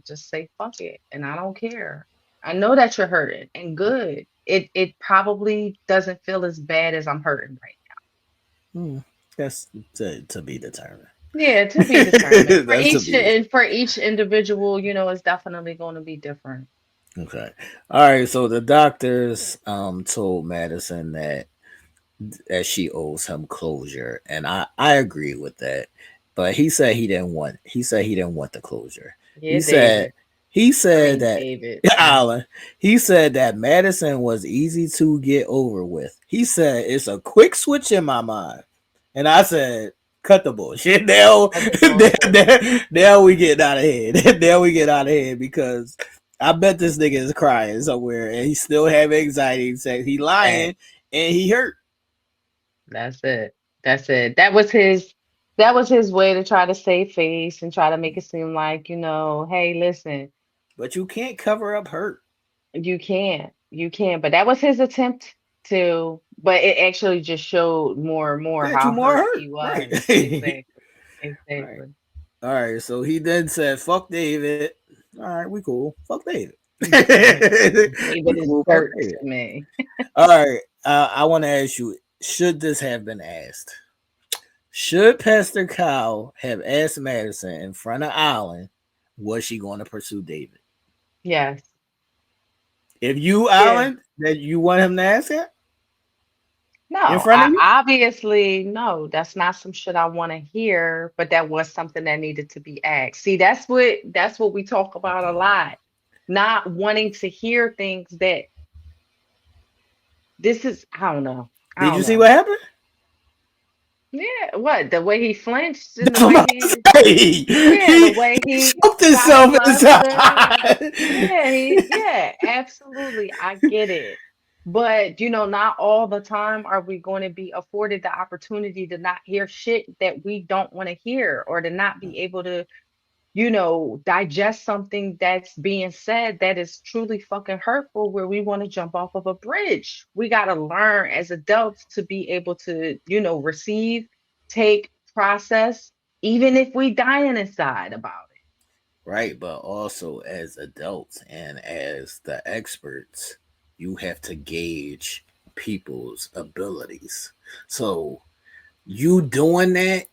Speaker 8: just say fuck it, and I don't care. I know that you're hurting, and good. It probably doesn't feel as bad as I'm hurting right
Speaker 7: Hmm. That's to be determined.
Speaker 8: now. Yeah, to be determined. For
Speaker 7: That's to
Speaker 8: each
Speaker 7: be
Speaker 8: and for each individual, it's definitely going to be different.
Speaker 7: okay. All right. So the doctors told Madison that that she owes him closure, and I agree with that. But he said he didn't want the closure.
Speaker 8: Yeah,
Speaker 7: He said
Speaker 8: David.
Speaker 7: he
Speaker 8: I
Speaker 7: said
Speaker 8: mean,
Speaker 7: that
Speaker 8: David.
Speaker 7: Alan, he said that Madison was easy to get over with. He said it's a quick switch in my mind. And I said, cut the bullshit. Now,
Speaker 8: At the bullshit.
Speaker 7: now we get out of hand. Now we get out of hand because I bet this nigga is crying somewhere and he still have anxiety. Saying he lying
Speaker 8: Facts.
Speaker 7: and he hurt.
Speaker 8: That's it. That's it. That was his way to try to save face and try to make it seem like, hey, listen,
Speaker 7: But you can't cover up hurt.
Speaker 8: you can't. You can't. But that was his attempt to, but it actually just showed more and more
Speaker 7: That you
Speaker 8: how
Speaker 7: more
Speaker 8: hurt
Speaker 7: hurt.
Speaker 8: he
Speaker 7: Right.
Speaker 8: was. Exactly.
Speaker 7: Right.
Speaker 8: Exactly.
Speaker 7: All right. So he then said, fuck David. All right, we cool. Fuck David.
Speaker 8: Right.
Speaker 7: We
Speaker 8: David is
Speaker 7: cool. Fuck
Speaker 8: dirt
Speaker 7: David.
Speaker 8: to me.
Speaker 7: All right. I want to ask you, should this have been asked? Should Pastor Kyle have asked Madison in front of Allen, was she going to pursue David?
Speaker 8: Yes.
Speaker 7: If you,
Speaker 8: Yeah.
Speaker 7: Allen, that you want him to ask it in
Speaker 8: No,
Speaker 7: front of
Speaker 8: I
Speaker 7: you?
Speaker 8: obviously no, that's not some shit I want to hear, but that was something that needed to be asked. See, that's what we talk about a lot. Not wanting to hear things that this is, I don't know. I
Speaker 7: Did you
Speaker 8: don't
Speaker 7: see
Speaker 8: know.
Speaker 7: what happened?
Speaker 8: Yeah, what? The way he flinched and
Speaker 7: That's
Speaker 8: the
Speaker 7: what I'm
Speaker 8: way
Speaker 7: about to
Speaker 8: he,
Speaker 7: say.
Speaker 8: yeah, the
Speaker 7: He
Speaker 8: way he
Speaker 7: choked
Speaker 8: got
Speaker 7: himself
Speaker 8: flustered.
Speaker 7: inside.
Speaker 8: Yeah, absolutely. I get it. But, not all the time are we going to be afforded the opportunity to not hear shit that we don't want to hear or to not be able to, digest something that's being said that is truly fucking hurtful where we want to jump off of a bridge. We got to learn as adults to be able to, receive, take, process, even if we dying inside about it.
Speaker 7: Right, but also as adults and as the experts, you have to gauge people's abilities. So you doing that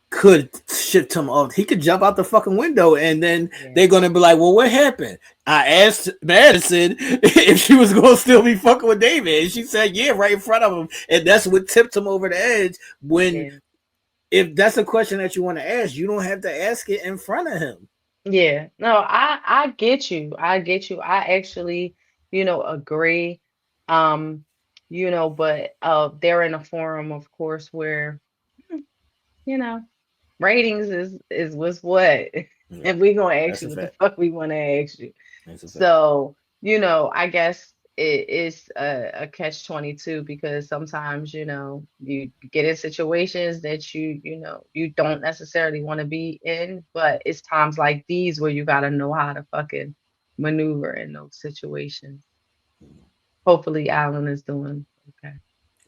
Speaker 7: could shift him off. He could jump out the fucking window, and then
Speaker 8: Yeah.
Speaker 7: they're gonna be like, "Well, what happened?" I asked Madison if she was gonna still be fucking with David, and she said, "Yeah," right in front of him, and that's what tipped him over the edge. When
Speaker 8: Yeah.
Speaker 7: if that's a question that you want to ask, you don't have to ask it in front of him.
Speaker 8: Yeah, no, I get you. I get you. I actually, agree. Um, but they're in a forum, of course, where, you know, ratings is what's what.
Speaker 7: Yeah,
Speaker 8: And we gonna ask
Speaker 7: that's
Speaker 8: you
Speaker 7: a
Speaker 8: what the
Speaker 7: fact.
Speaker 8: fuck we want to ask you.
Speaker 7: That's a fact.
Speaker 8: So, I guess it is a catch 22 because sometimes, you get in situations that you don't necessarily want to be in, but it's times like these where you gotta know how to fucking maneuver in those situations. Hopefully Alan is doing okay.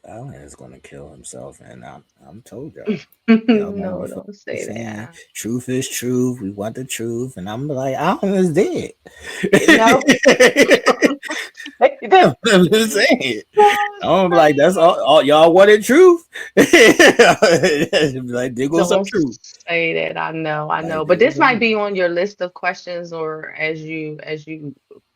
Speaker 7: Alan is gonna kill himself, and I'm told y'all. Y'all gonna be
Speaker 8: No,
Speaker 7: fucking
Speaker 8: don't say
Speaker 7: saying
Speaker 8: that.
Speaker 7: truth is truth. We want the truth, and I'm like, Alan is dead.
Speaker 8: No, don't say that.
Speaker 7: I'm just saying.
Speaker 8: Don't
Speaker 7: I'm like,
Speaker 8: say
Speaker 7: that's
Speaker 8: that.
Speaker 7: all y'all wanted truth. Like, there goes some
Speaker 8: Don't
Speaker 7: truth.
Speaker 8: say that. I
Speaker 7: Like,
Speaker 8: know.
Speaker 7: there
Speaker 8: But
Speaker 7: goes
Speaker 8: this
Speaker 7: some
Speaker 8: might
Speaker 7: truth.
Speaker 8: be on your list of questions or as you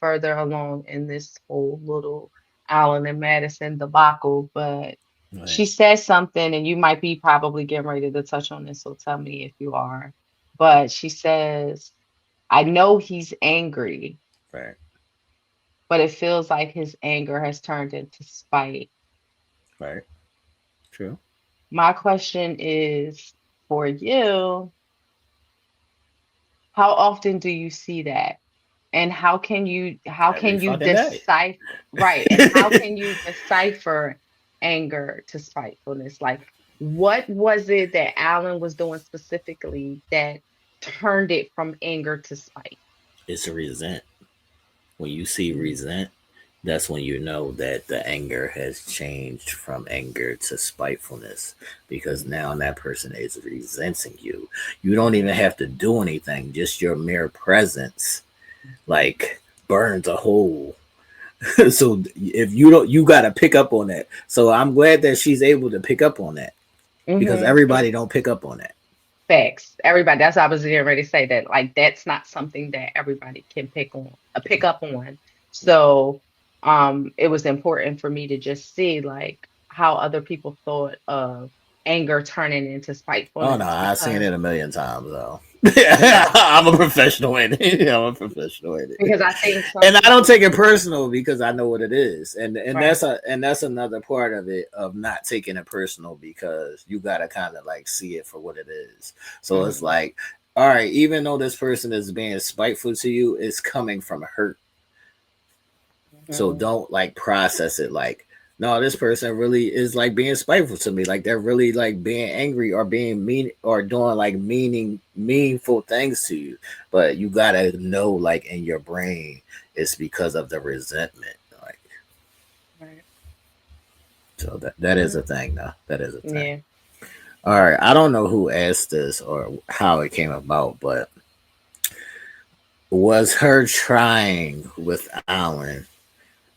Speaker 8: further along in this whole little Allen and Madison debacle. But
Speaker 7: Right,
Speaker 8: she says something, and you might be probably getting ready to touch on this, so tell me if you are. But she says, I know he's angry,
Speaker 7: right,
Speaker 8: but it feels like his anger has turned into spite.
Speaker 7: right. True.
Speaker 8: My question is for you, how often do you see that? And how
Speaker 7: Every
Speaker 8: can you
Speaker 7: fucking day.
Speaker 8: decipher, right, and how can you decipher anger to spitefulness? Like, what was it that Alan was doing specifically that turned it from anger to spite?
Speaker 7: It's a resent. When you see
Speaker 8: Mm.
Speaker 7: resent, that's when you know that the anger has changed from anger to spitefulness because now that person is resenting you. You don't even have to do anything, just your mere presence like burns a hole. So if you don't, you got to pick up on that. So I'm glad that she's able to pick up on that because
Speaker 8: Mm-hmm.
Speaker 7: everybody don't pick up on that.
Speaker 8: Facts. Everybody, that's what I was getting ready to say, that like that's not something that everybody can pick up on. So it was important for me to just see like, how other people thought of anger turning into
Speaker 7: Oh no,
Speaker 8: spitefulness
Speaker 7: I've seen
Speaker 8: because
Speaker 7: it a million times though.
Speaker 8: yeah,
Speaker 7: I'm a professional in it. I'm a professional in it.
Speaker 8: because I think some
Speaker 7: And I don't
Speaker 8: people
Speaker 7: take it personal because I know what it is. And
Speaker 8: right.
Speaker 7: that's another part of it, of not taking it personal, because you gotta kind of like see it for what it is. So it's
Speaker 8: Mhm,
Speaker 7: like, all right, even though this person is being spiteful to you, it's coming from hurt. So
Speaker 8: mhm,
Speaker 7: don't like process it like, no, this person really is like being spiteful to me. Like they're really like being angry or being mean or doing like meaningful things to you. But you gotta know, like in your brain, it's because of the resentment. Like,
Speaker 8: right.
Speaker 7: so that is a
Speaker 8: Mm,
Speaker 7: thing though. That is a thing.
Speaker 8: yeah.
Speaker 7: All right. I don't know who asked this or how it came about, but was her trying with Alan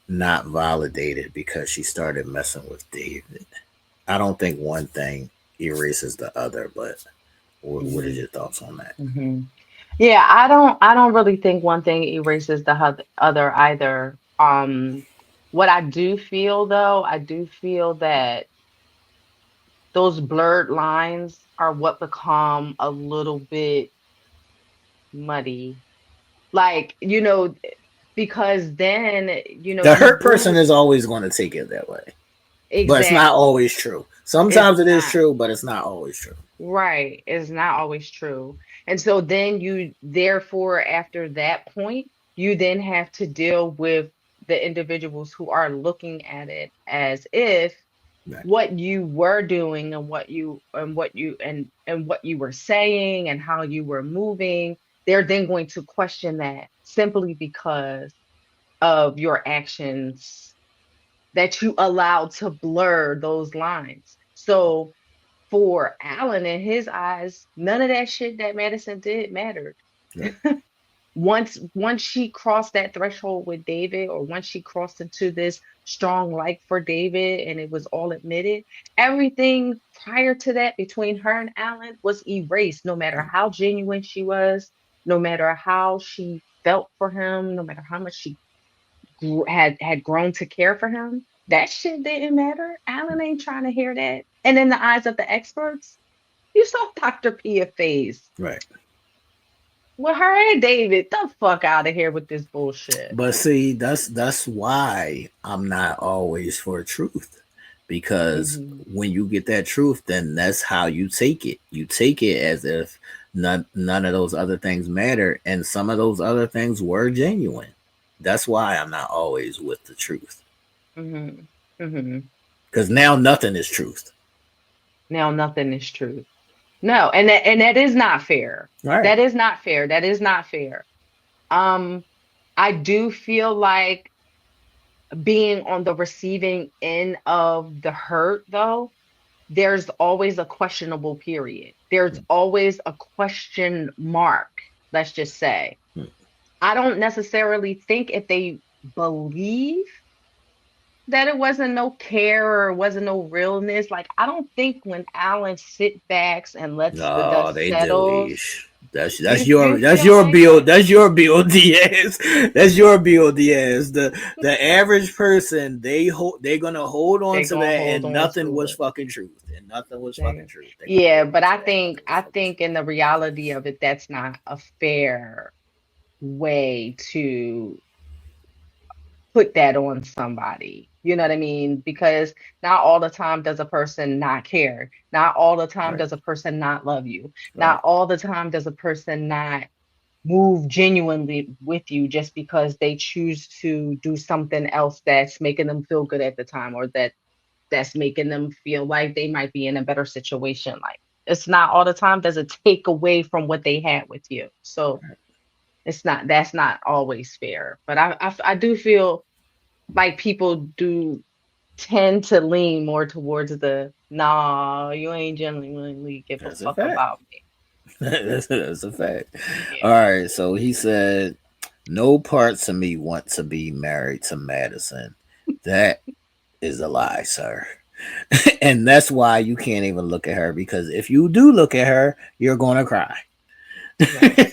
Speaker 7: not validated because she started messing with David? I don't think one thing erases the other, but what is
Speaker 8: Hmm.
Speaker 7: your thoughts on that?
Speaker 8: Hmm. Yeah, I don't really think one thing erases the other either. What I do feel though, I do feel that those blurred lines are what become a little bit muddy. Like, because then,
Speaker 7: The
Speaker 8: you
Speaker 7: hurt person
Speaker 8: lose
Speaker 7: is always going to take it that way, but it's not
Speaker 8: exactly.
Speaker 7: always true.
Speaker 8: It's
Speaker 7: Sometimes it is
Speaker 8: not.
Speaker 7: true, but it's not always true.
Speaker 8: Right, is not always true. And so then therefore, after that point, you then have to deal with the individuals who are looking at it as if
Speaker 7: Right.
Speaker 8: what you were doing and what you were saying and how you were moving, they're then going to question that simply because of your actions that you allowed to blur those lines. So for Alan in his eyes, none of that shit that Madison did mattered.
Speaker 7: Right.
Speaker 8: Once she crossed that threshold with David, or once she crossed into this strong like for David and it was all admitted, everything prior to that between her and Alan was erased, no matter how genuine she was, no matter how she felt for him, no matter how much she had grown to care for him. That shit didn't matter. Alan ain't trying to hear that. And in the eyes of the experts, you saw Dr. Pia face.
Speaker 7: Right.
Speaker 8: Well, her and David, the fuck out of here with this bullshit.
Speaker 7: But see, that's why I'm not always for truth. Because
Speaker 8: Hmm.
Speaker 7: when you get that truth, then that's how you take it. You take it as if none of those other things matter, and some of those other things were genuine. That's why I'm not always with the truth.
Speaker 8: Hmm. Hmm.
Speaker 7: Because now nothing is truth.
Speaker 8: Now nothing is true. No, and that is not fair.
Speaker 7: Right.
Speaker 8: That is not fair. That is not fair. Um, I do feel like being on the receiving end of the hurt, though, there's always a questionable period. There's always a question mark, let's just say. I don't necessarily think if they believe that it wasn't no care or it wasn't no realness. Like, I don't think when Alan sit backs and lets the
Speaker 7: Oh,
Speaker 8: dust
Speaker 7: they do,
Speaker 8: settles,
Speaker 7: Ish. That's
Speaker 8: you
Speaker 7: that's
Speaker 8: you
Speaker 7: your that's
Speaker 8: feel
Speaker 7: your
Speaker 8: like
Speaker 7: build
Speaker 8: that?
Speaker 7: that's your build Diaz. That's your build Diaz. The average person, they're gonna hold on
Speaker 8: They're
Speaker 7: to
Speaker 8: gonna
Speaker 7: that,
Speaker 8: hold
Speaker 7: and
Speaker 8: on
Speaker 7: nothing
Speaker 8: to
Speaker 7: was
Speaker 8: it.
Speaker 7: fucking truth. And nothing was fucking
Speaker 8: They-
Speaker 7: truth. They're gonna
Speaker 8: Yeah,
Speaker 7: hold
Speaker 8: but
Speaker 7: on
Speaker 8: I
Speaker 7: to that, and
Speaker 8: think
Speaker 7: nothing was
Speaker 8: I
Speaker 7: fucking
Speaker 8: think
Speaker 7: truth.
Speaker 8: in the reality of it, that's not a fair way to put that on somebody. You know what I mean? Because not all the time does a person not care. Not all the time
Speaker 7: Right.
Speaker 8: does a person not love you.
Speaker 7: Right.
Speaker 8: Not all the time does a person not move genuinely with you just because they choose to do something else that's making them feel good at the time, or that's making them feel like they might be in a better situation. Like, it's not all the time does it take away from what they had with you. So that's not always fair. But I do feel like people do tend to lean more towards the nah, you ain't genuinely give a
Speaker 7: That's a
Speaker 8: fuck
Speaker 7: fact.
Speaker 8: about me.
Speaker 7: That's a fact. All
Speaker 8: Yeah.
Speaker 7: right. So he said, no parts of me want to be married to Madison. That is a lie, sir. And that's why you can't even look at her, because if you do look at her, you're gonna cry.
Speaker 8: Right.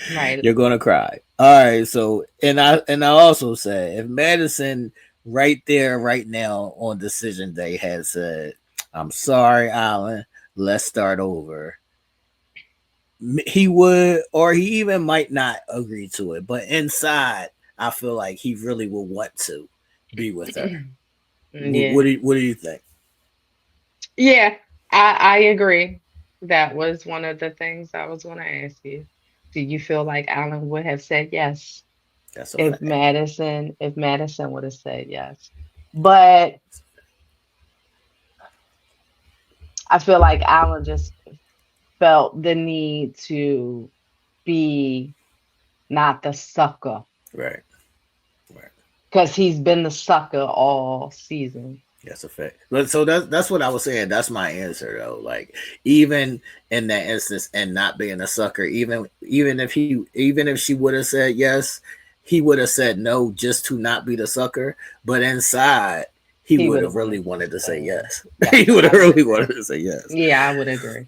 Speaker 8: Right.
Speaker 7: You're gonna cry. All right. So, and I also said, if Madison right there, right now on decision day had said, "I'm sorry, Alan. Let's start over." He would, or he even might not agree to it, but inside, I feel like he really will want to be with her.
Speaker 8: Yeah.
Speaker 7: What do you think?
Speaker 8: Yeah, I agree. That was one of the things I was going to ask you. Do you feel like Alan would have said yes
Speaker 7: That's a fact.
Speaker 8: If Madison would have said yes? But I feel like Alan just felt the need to be not the sucker
Speaker 7: Right, right.
Speaker 8: because he's been the sucker all season.
Speaker 7: That's a fact. But so that's what I was saying. That's my answer though. Like even in that instance, and not being a sucker, even if she would have said yes, he would have said no just to not be the sucker. But inside, he
Speaker 8: He
Speaker 7: would
Speaker 8: would
Speaker 7: have
Speaker 8: have
Speaker 7: really
Speaker 8: wanted
Speaker 7: wanted
Speaker 8: to
Speaker 7: to say
Speaker 8: say
Speaker 7: yes.
Speaker 8: yes.
Speaker 7: He would have
Speaker 8: I would
Speaker 7: really
Speaker 8: agree.
Speaker 7: wanted to say yes.
Speaker 8: Yeah, I would agree.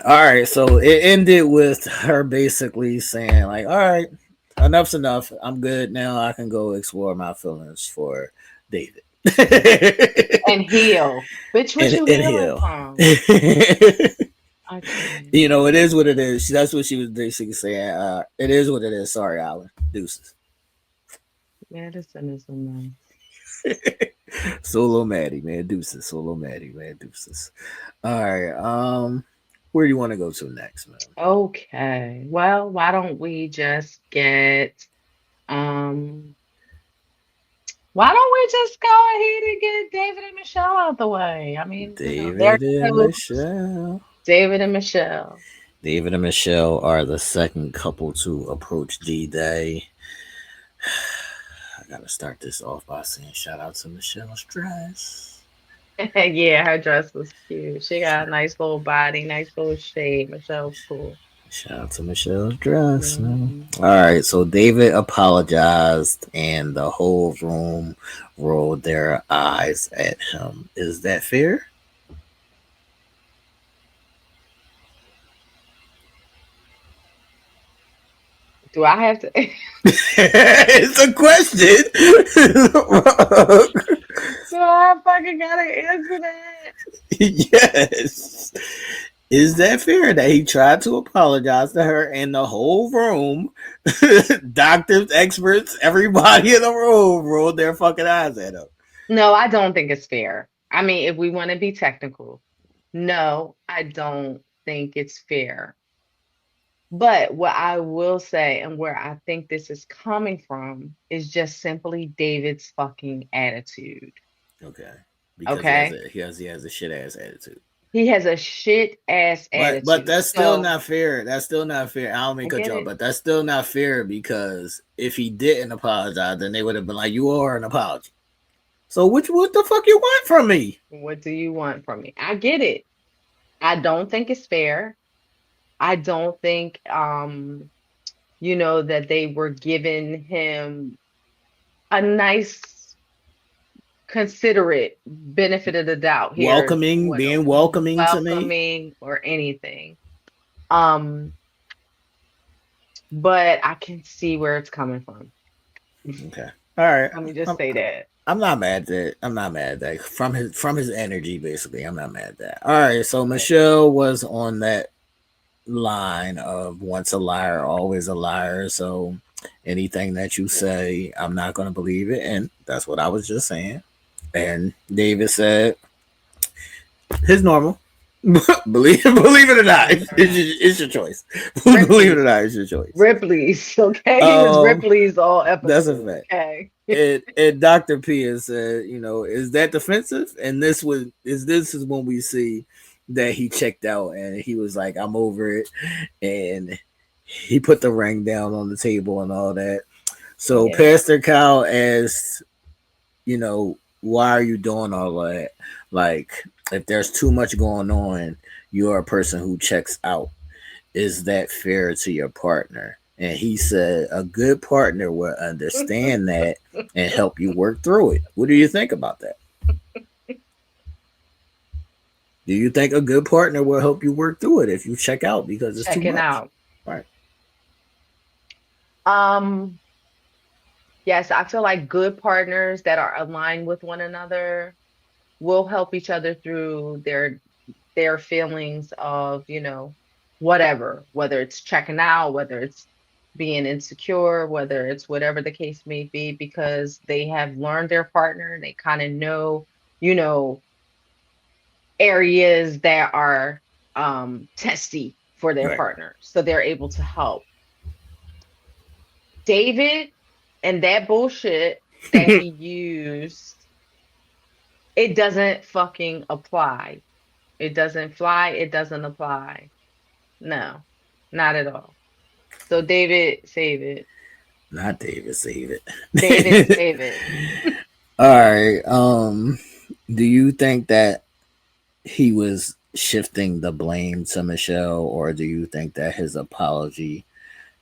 Speaker 7: All right, so it ended with her basically saying like, "All right, enough's enough. I'm good now. I can go explore my feelings for David."
Speaker 8: And heal. Bitch, what you
Speaker 7: And
Speaker 8: healing
Speaker 7: heal.
Speaker 8: from? I can't.
Speaker 7: You know, it is what it is. That's what she was basically saying. It is what it is. Sorry, Alan. Deuces.
Speaker 8: Madison is a mess.
Speaker 7: Solo Maddie, man. Deuces. Solo Maddie, man. Deuces. All right. Where do you want to go to next, man?
Speaker 8: Okay. Well, why don't we just get um why don't we just go ahead and get David and Michelle out the way? I mean, they're
Speaker 7: David and
Speaker 8: close.
Speaker 7: Michelle.
Speaker 8: David and Michelle.
Speaker 7: David and Michelle are the second couple to approach D-Day. I gotta start this off by saying shout out to Michelle's dress.
Speaker 8: Yeah, her dress was cute. She got a nice little body, nice little shape. Michelle's cool.
Speaker 7: Shout out to Michelle's dress, man.
Speaker 8: Mhm.
Speaker 7: All right, so David apologized, and the whole room rolled their eyes at him. Is that fair?
Speaker 8: Do I have to?
Speaker 7: It's a question.
Speaker 8: Do I fucking gotta answer that?
Speaker 7: Yes. Is that fair that he tried to apologize to her and the whole room, doctors, experts, everybody in the room rolled their fucking eyes at him?
Speaker 8: No, I don't think it's fair. I mean, if we want to be technical, no, I don't think it's fair. But what I will say and where I think this is coming from is just simply David's fucking attitude.
Speaker 7: Okay. Because
Speaker 8: Okay?
Speaker 7: he has a shit ass attitude.
Speaker 8: He has a shit ass
Speaker 7: But
Speaker 8: attitude.
Speaker 7: that's still
Speaker 8: So
Speaker 7: not fair. That's still not fair. I don't mean
Speaker 8: I
Speaker 7: cut
Speaker 8: get
Speaker 7: you off,
Speaker 8: it.
Speaker 7: but that's still not fair because if he didn't apologize, then they would have been like, "You are an apology." So what the fuck you want from me?
Speaker 8: What do you want from me? I get it. I don't think it's fair. I don't think that they were giving him a nice considerate benefit of the doubt. Here's what
Speaker 7: Being welcoming to me.
Speaker 8: welcoming or anything. Um, but I can see where it's coming from.
Speaker 7: Okay. All right.
Speaker 8: Let me just say that.
Speaker 7: I'm not mad at that. I'm not mad at that. From his energy, basically. I'm not mad at that. All right. So
Speaker 8: Right.
Speaker 7: Michelle was on that line of once a liar, always a liar. So anything that you say, I'm not gonna believe it. And that's what I was just saying. And David said his normal. Believe it or not, it's your choice. Believe it or
Speaker 8: Ripley's.
Speaker 7: not, it's your choice.
Speaker 8: Ripley's, okay? He was Ripley's all
Speaker 7: That's a
Speaker 8: episode,
Speaker 7: fact.
Speaker 8: okay?
Speaker 7: And Dr. P has said, is that defensive? And this is when we see that he checked out and he was like, I'm over it. And he put the ring down on the table and all that. So
Speaker 8: Yeah.
Speaker 7: Pastor Kyle asked, why are you doing all that? Like, if there's too much going on, you're a person who checks out. Is that fair to your partner? And he said, a good partner will understand that and help you work through it. What do you think about that? Do you think a good partner will help you work through it if you check out because it's too
Speaker 8: Checking
Speaker 7: much?
Speaker 8: out.
Speaker 7: Right.
Speaker 8: Um, Yes, I feel like good partners that are aligned with one another will help each other through their feelings of, whatever, whether it's checking out, whether it's being insecure, whether it's whatever the case may be, because they have learned their partner and they kind of know, you know, areas that are testy for their
Speaker 7: Right.
Speaker 8: partner. So they're able to help. David and that bullshit that he used, it doesn't fucking apply. It doesn't fly. It doesn't apply. No, not at all. So David, save it.
Speaker 7: Not David, save
Speaker 8: David,
Speaker 7: it.
Speaker 8: save it.
Speaker 7: All right. Do you think that he was shifting the blame to Michelle, or do you think that his apology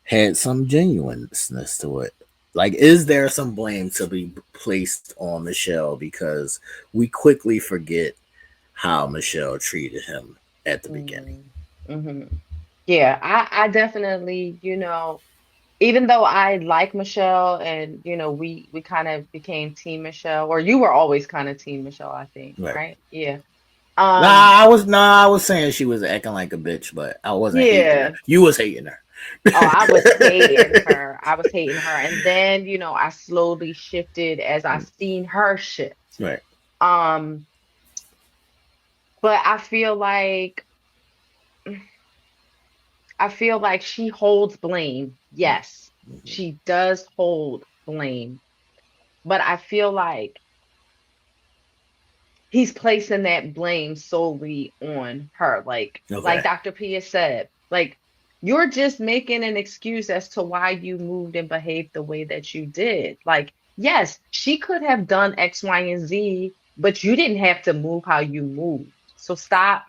Speaker 7: had some genuineness to it? Like, is there some blame to be placed on Michelle because we quickly forget how Michelle treated him at the beginning?
Speaker 8: Hmm. Yeah, I definitely, even though I like Michelle and we kind of became Team Michelle, or you were always kind of Team Michelle, I think,
Speaker 7: Right.
Speaker 8: right? Yeah.
Speaker 7: Nah,
Speaker 8: Um,
Speaker 7: I was saying she was acting like a bitch, but I wasn't hating her.
Speaker 8: yeah.
Speaker 7: You was hating her.
Speaker 8: Oh, I was hating her. I was hating her. And then, I slowly shifted as I seen her shift.
Speaker 7: Right.
Speaker 8: Um, but I feel like she holds blame. Yes,
Speaker 7: Mhm.
Speaker 8: she does hold blame. But I feel like he's placing that blame solely on her. Like
Speaker 7: Okay.
Speaker 8: Dr. P has said, like you're just making an excuse as to why you moved and behaved the way that you did. Like, yes, she could have done X, Y, and Z, but you didn't have to move how you moved. So stop,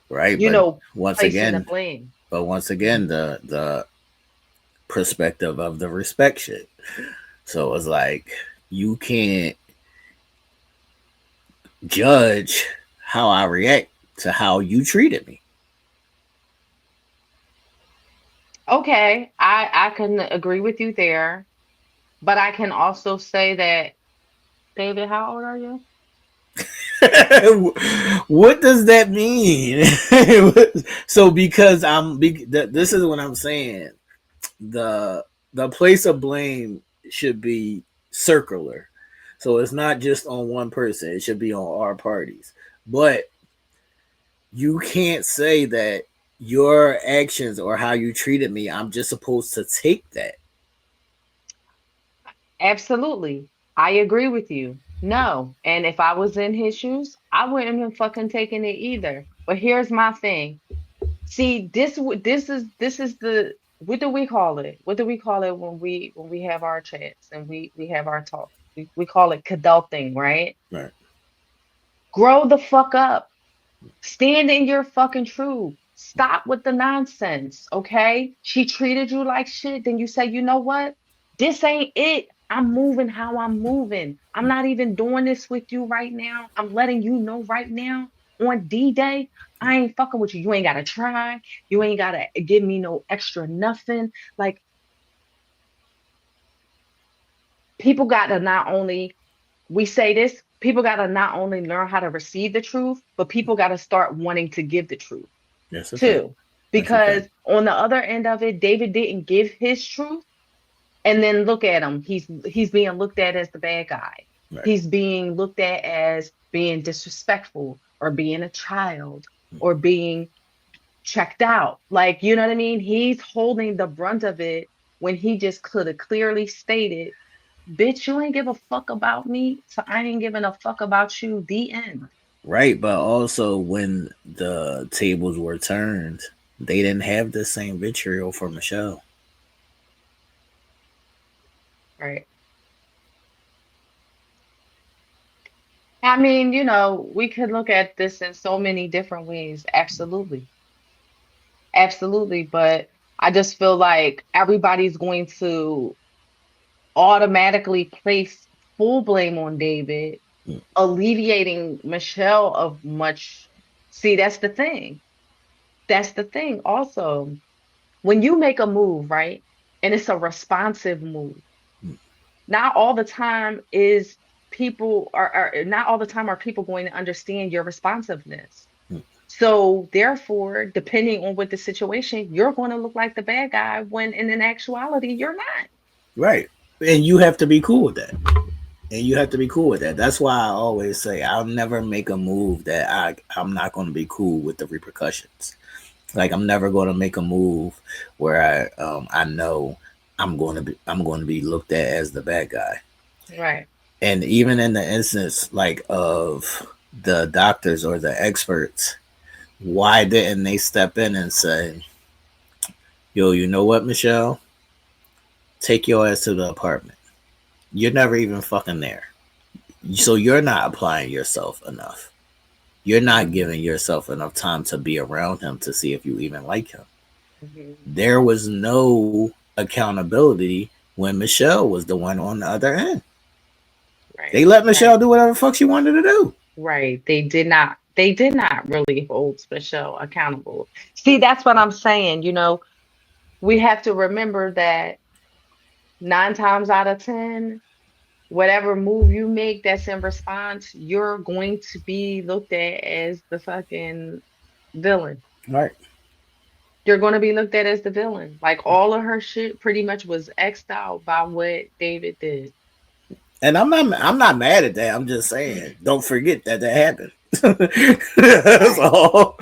Speaker 7: Right.
Speaker 8: you know,
Speaker 7: Once
Speaker 8: placing the
Speaker 7: again,
Speaker 8: blame.
Speaker 7: once again, the perspective of the respect shit. So it's like you can't judge how I react to how you treated me.
Speaker 8: Okay, I can agree with you there, but I can also say that, David, how old are you?
Speaker 7: What does that mean? So because this is what I'm saying. The the place of blame should be circular. So it's not just on one person. It should be on all parties. But you can't say that your actions or how you treated me, I'm just supposed to take that.
Speaker 8: Absolutely. I agree with you. No. And if I was in his shoes, I wouldn't have fucking taken it either. But here's my thing. See, this is the what do we call it? What do we call it when we have our chats and we have our talk? We call it cadulting, right?
Speaker 7: Right.
Speaker 8: Grow the fuck up. Stand in your fucking truth. Stop with the nonsense, okay? She treated you like shit. Then you say, you know what? This ain't it. I'm moving how I'm moving. I'm not even doing this with you right now. I'm letting you know right now on D-Day, I ain't fucking with you. You ain't gotta try. You ain't gotta give me no extra nothing. Like, people gotta not only, we say this, people gotta not only learn how to receive the truth, but people gotta start wanting to give the truth
Speaker 7: That's a fact.
Speaker 8: too.
Speaker 7: That's a
Speaker 8: Because
Speaker 7: fact.
Speaker 8: on the other end of it, David didn't give his truth. And then look at him. He's being looked at as the bad guy.
Speaker 7: Right.
Speaker 8: He's being looked at as being disrespectful or being a child or being checked out. Like, you know what I mean? He's holding the brunt of it when he just could have clearly stated, bitch, you ain't give a fuck about me, so I ain't giving a fuck about you. The end.
Speaker 7: Right. But also, when the tables were turned, they didn't have the same vitriol for Michelle.
Speaker 8: Right. I mean, we could look at this in so many different ways. Absolutely. Absolutely. But I just feel like everybody's going to automatically place full blame on David,
Speaker 7: Mm.
Speaker 8: alleviating Michelle of much. See, that's the thing. That's the thing. Also, when you make a move, right? And it's a responsive move, not all the time is people are not all the time are people going to understand your responsiveness.
Speaker 7: Hmm.
Speaker 8: So therefore, depending on what the situation, you're going to look like the bad guy when in actuality you're not.
Speaker 7: Right. And you have to be cool with that. And you have to be cool with that. That's why I always say I'll never make a move that I'm not going to be cool with the repercussions. Like I'm never going to make a move where I know I'm going to be looked at as the bad guy.
Speaker 8: Right.
Speaker 7: And even in the instance like of the doctors or the experts, why didn't they step in and say, "Yo, you know what, Michelle? Take your ass to the apartment. You're never even fucking there. So you're not applying yourself enough. You're not giving yourself enough time to be around him to see if you even like him."
Speaker 8: Mhm.
Speaker 7: There was no accountability when Michelle was the one on the other end. They
Speaker 8: Right.
Speaker 7: let Michelle
Speaker 8: Right.
Speaker 7: do whatever the fuck she wanted to do.
Speaker 8: Right. They did not really hold Michelle accountable. See, that's what I'm saying. We have to remember that 9 times out of 10, whatever move you make that's in response, you're going to be looked at as the fucking villain.
Speaker 7: Right.
Speaker 8: You're going to be looked at as the villain. Like all of her shit pretty much was X'd out by what David did.
Speaker 7: And I'm not mad at that. I'm just saying, don't forget that happened. That's
Speaker 8: Right.
Speaker 7: all.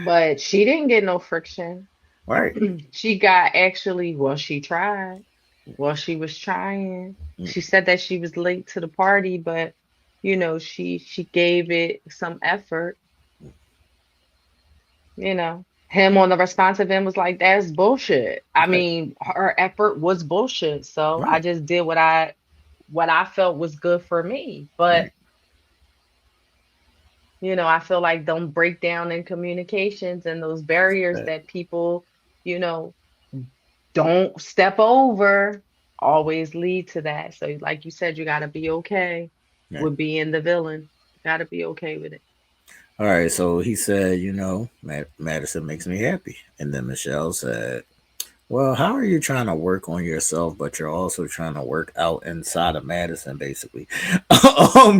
Speaker 8: But she didn't get no friction.
Speaker 7: Right.
Speaker 8: She got actually, well, she tried. Well, she was trying. She said that she was late to the party, but she gave it some effort. Him on the responsive end was like, "That's bullshit." I
Speaker 7: Right.
Speaker 8: mean, her effort was bullshit. So I
Speaker 7: Right.
Speaker 8: just did what I felt was good for me. But
Speaker 7: Right.
Speaker 8: I feel like don't break down in communications and those barriers
Speaker 7: Right.
Speaker 8: that people, you know, don't step over always lead to that. So like you said, you gotta be okay
Speaker 7: Right.
Speaker 8: with being the villain. Gotta be okay with it.
Speaker 7: All right. So he said, Madison makes me happy. And then Michelle said, "Well, how are you trying to work on yourself, but you're also trying to work out inside of Madison, basically?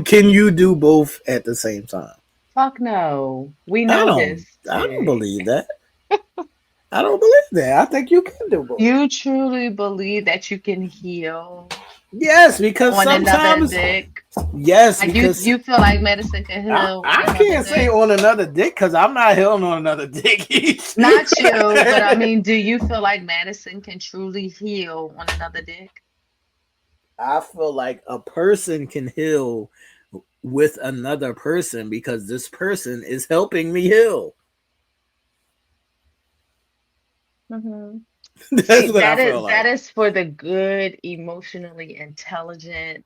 Speaker 7: Can you do both at the same time?"
Speaker 8: Fuck no. We
Speaker 7: I
Speaker 8: know
Speaker 7: don't.
Speaker 8: this.
Speaker 7: I don't believe that. I don't believe that. I think you can do both.
Speaker 8: You truly believe that you can heal
Speaker 7: Yes, because
Speaker 8: on another
Speaker 7: sometimes.
Speaker 8: dick?
Speaker 7: Yes,
Speaker 8: Like you
Speaker 7: because
Speaker 8: you feel like medicine can heal on
Speaker 7: I
Speaker 8: another
Speaker 7: can't say
Speaker 8: dick?
Speaker 7: on another dick because I'm not healing on another dick.
Speaker 8: Not you, but I mean, do you feel like medicine can truly heal on another dick?
Speaker 7: I feel like a person can heal with another person because this person is helping me heal.
Speaker 8: Hmm.
Speaker 7: That's
Speaker 8: See,
Speaker 7: what I
Speaker 8: that
Speaker 7: feel
Speaker 8: is
Speaker 7: like.
Speaker 8: that is for the good, emotionally intelligent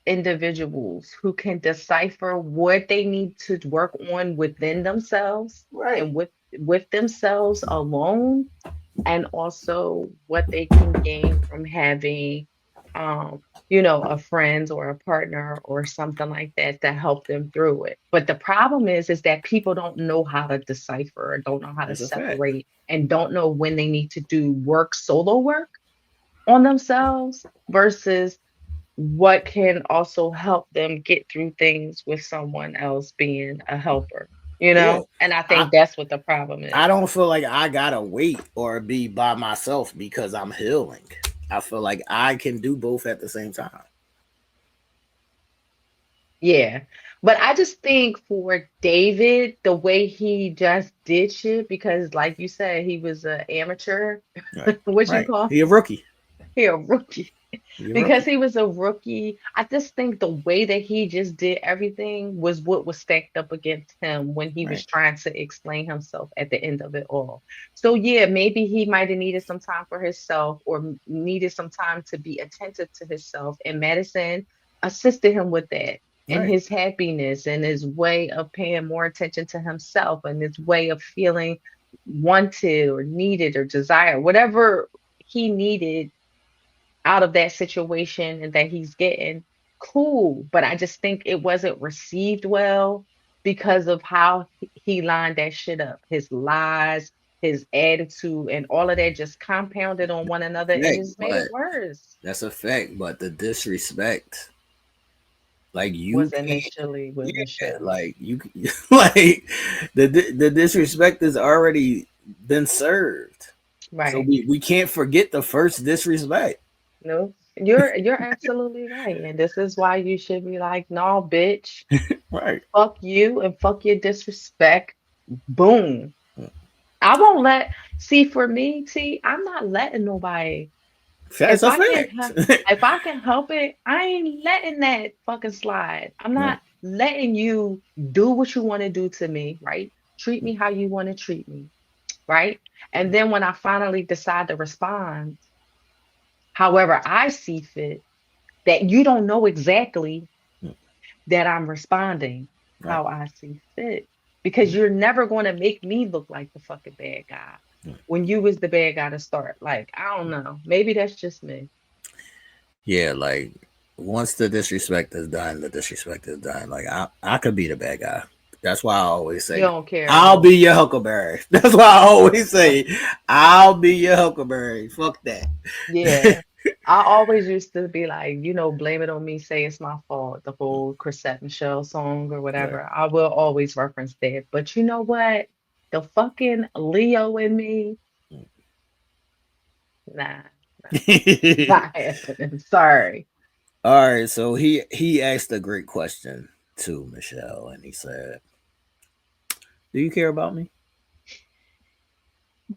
Speaker 8: individuals who can decipher what they need to work on within themselves
Speaker 7: Right.
Speaker 8: and with themselves alone, and also what they can gain from having a friend or a partner or something like that to help them through it. But the problem is that people don't know how to decipher or don't know how to
Speaker 7: That's a fact.
Speaker 8: separate and don't know when they need to do solo work on themselves versus what can also help them get through things with someone else being a helper,
Speaker 7: Yeah.
Speaker 8: and I
Speaker 7: I
Speaker 8: think that's what the problem
Speaker 7: I
Speaker 8: is.
Speaker 7: don't feel like I gotta wait or be by myself because I'm healing. I feel like I can do both at the same time.
Speaker 8: Yeah. But I just think for David, the way he just did shit, because like you said, he was an amateur,
Speaker 7: Right.
Speaker 8: what you
Speaker 7: Right.
Speaker 8: call
Speaker 7: He a rookie.
Speaker 8: he a rookie.
Speaker 7: He a
Speaker 8: Because
Speaker 7: rookie.
Speaker 8: he was a rookie, I just think the way that he just did everything was what was stacked up against him when he was
Speaker 7: Right.
Speaker 8: trying to explain himself at the end of it all. So yeah, maybe he might have needed some time for himself or needed some time to be attentive to himself. And Madison assisted him with that and
Speaker 7: Right.
Speaker 8: his happiness and his way of paying more attention to himself and his way of feeling wanted or needed or desired, whatever he needed out of that situation and that he's getting, cool. But I just think it wasn't received well because of how he lined that shit up. His lies, his attitude, and all of that just compounded on one another and
Speaker 7: Fact,
Speaker 8: just made
Speaker 7: but
Speaker 8: it worse.
Speaker 7: that's a fact. But the disrespect, like you
Speaker 8: Was
Speaker 7: can't,
Speaker 8: initially with
Speaker 7: yeah,
Speaker 8: Michelle.
Speaker 7: like you, like the disrespect has already been served. So
Speaker 8: Right.
Speaker 7: we can't forget the first disrespect.
Speaker 8: No, you're absolutely right. And this is why you should be like, no, bitch,
Speaker 7: Right.
Speaker 8: fuck you and fuck your disrespect. Boom. I won't let see for me, T, I'm not letting nobody.
Speaker 7: That's
Speaker 8: If
Speaker 7: a
Speaker 8: I can
Speaker 7: fact.
Speaker 8: if I can help it, I ain't letting that fucking slide. I'm
Speaker 7: Right.
Speaker 8: not letting you do what you want to do to me, right? Treat me how you want to treat me, right? And then when I finally decide to respond, however I see fit, that you don't know exactly that I'm responding
Speaker 7: Right.
Speaker 8: how I see fit. Because you're never going to make me look like the fucking bad guy when you was the bad guy to start. Like, I don't know. Maybe that's just me.
Speaker 7: Yeah, like once the disrespect is done, the disrespect is done. Like I could be the bad guy. That's why I always
Speaker 8: You
Speaker 7: say
Speaker 8: don't care
Speaker 7: I'll
Speaker 8: no
Speaker 7: be your huckleberry. That's why I always say I'll be your huckleberry. Fuck that.
Speaker 8: Yeah. I always used to be like, blame it on me, say it's my fault, the whole Chrisette Michelle song or
Speaker 7: Right.
Speaker 8: whatever. I will always reference that. But you know what? The fucking Leo in me, nah, not happening. Sorry.
Speaker 7: All right, so he asked a great question to Michelle, and he said, "Do you care about me?"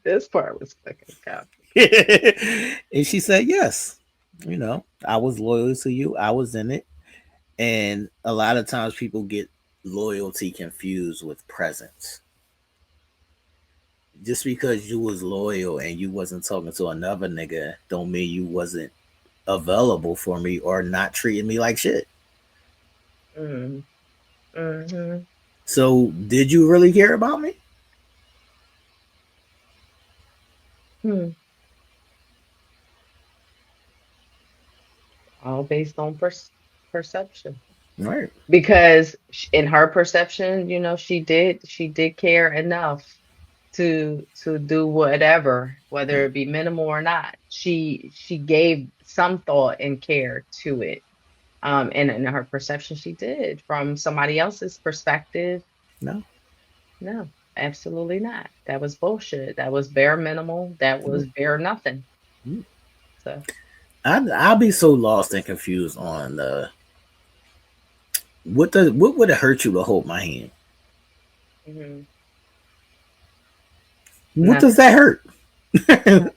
Speaker 8: This part was fucking complicated.
Speaker 7: And she said, "Yes." You know, I was loyal to you. I was in it, and a lot of times people get loyalty confused with presence. Just because you was loyal and you wasn't talking to another nigga, don't mean you wasn't available for me or not treating me like shit.
Speaker 8: Mm, hmm
Speaker 7: So, did you really care about me?
Speaker 8: Hmm. All based on perception.
Speaker 7: Right.
Speaker 8: Because in her perception, she did care enough to do whatever, whether it be minimal or not. She gave some thought and care to it. And in her perception, she did. From somebody else's perspective,
Speaker 7: No.
Speaker 8: no, absolutely not. That was bullshit. That was bare minimal. That was bare nothing. So,
Speaker 7: I'll be so lost and confused on what would it hurt you to hold my hand?
Speaker 8: mhm,
Speaker 7: What does
Speaker 8: nothing.
Speaker 7: that hurt?
Speaker 8: Nothing.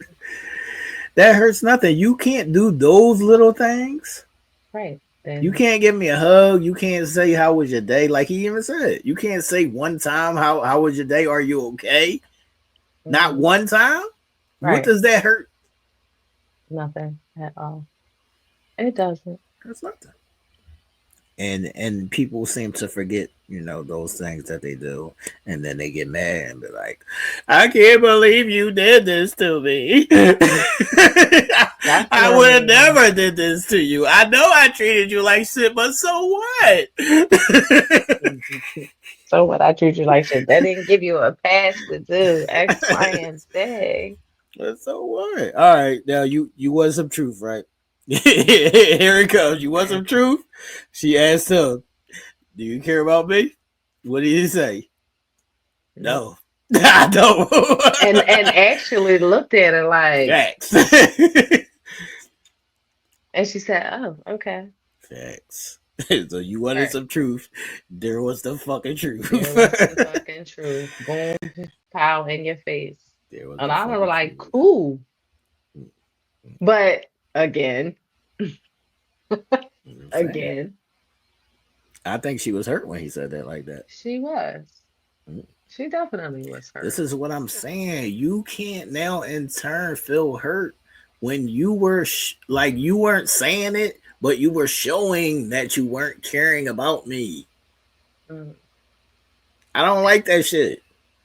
Speaker 7: That hurts nothing. You can't do those little things.
Speaker 8: Right.
Speaker 7: You
Speaker 8: Then.
Speaker 7: can't give me a hug. You can't say how was your day, like he even said. You can't say one time how was your day? Are you okay? Not
Speaker 8: Mhm.
Speaker 7: one time. What
Speaker 8: Right.
Speaker 7: does that hurt?
Speaker 8: Nothing at all. It doesn't.
Speaker 7: That's nothing. And people seem to forget, those things that they do, and then they get mad and be like, "I can't believe you did this to me. I would have
Speaker 8: Definitely.
Speaker 7: never did this to you. I know I treated you like shit, but so what?"
Speaker 8: So what? I treat you like shit. That didn't give you a pass to do X, Y, and Z.
Speaker 7: But so what? All right, now you want some truth, right? Here it comes. You want some truth? She asked him, "Do you care about me?" What did he say?
Speaker 8: Nope.
Speaker 7: No, I don't.
Speaker 8: And actually looked at her like,
Speaker 7: Facts.
Speaker 8: and she said, "Oh, okay."
Speaker 7: Facts. So you
Speaker 8: All
Speaker 7: wanted
Speaker 8: right.
Speaker 7: some truth. There was the fucking truth.
Speaker 8: There was the fucking truth. Boom, pow in your face.
Speaker 7: There was
Speaker 8: And
Speaker 7: the
Speaker 8: I was
Speaker 7: fucking
Speaker 8: like,
Speaker 7: truth.
Speaker 8: cool. But again,
Speaker 7: You know what I'm saying?
Speaker 8: again,
Speaker 7: I think she was hurt when he said that like that.
Speaker 8: she was.
Speaker 7: Mm.
Speaker 8: She definitely was
Speaker 7: This
Speaker 8: hurt.
Speaker 7: is what I'm saying. You can't now in turn feel hurt when you were like you weren't saying it, but you were showing that you weren't caring about me.
Speaker 8: Mm.
Speaker 7: I don't like that shit.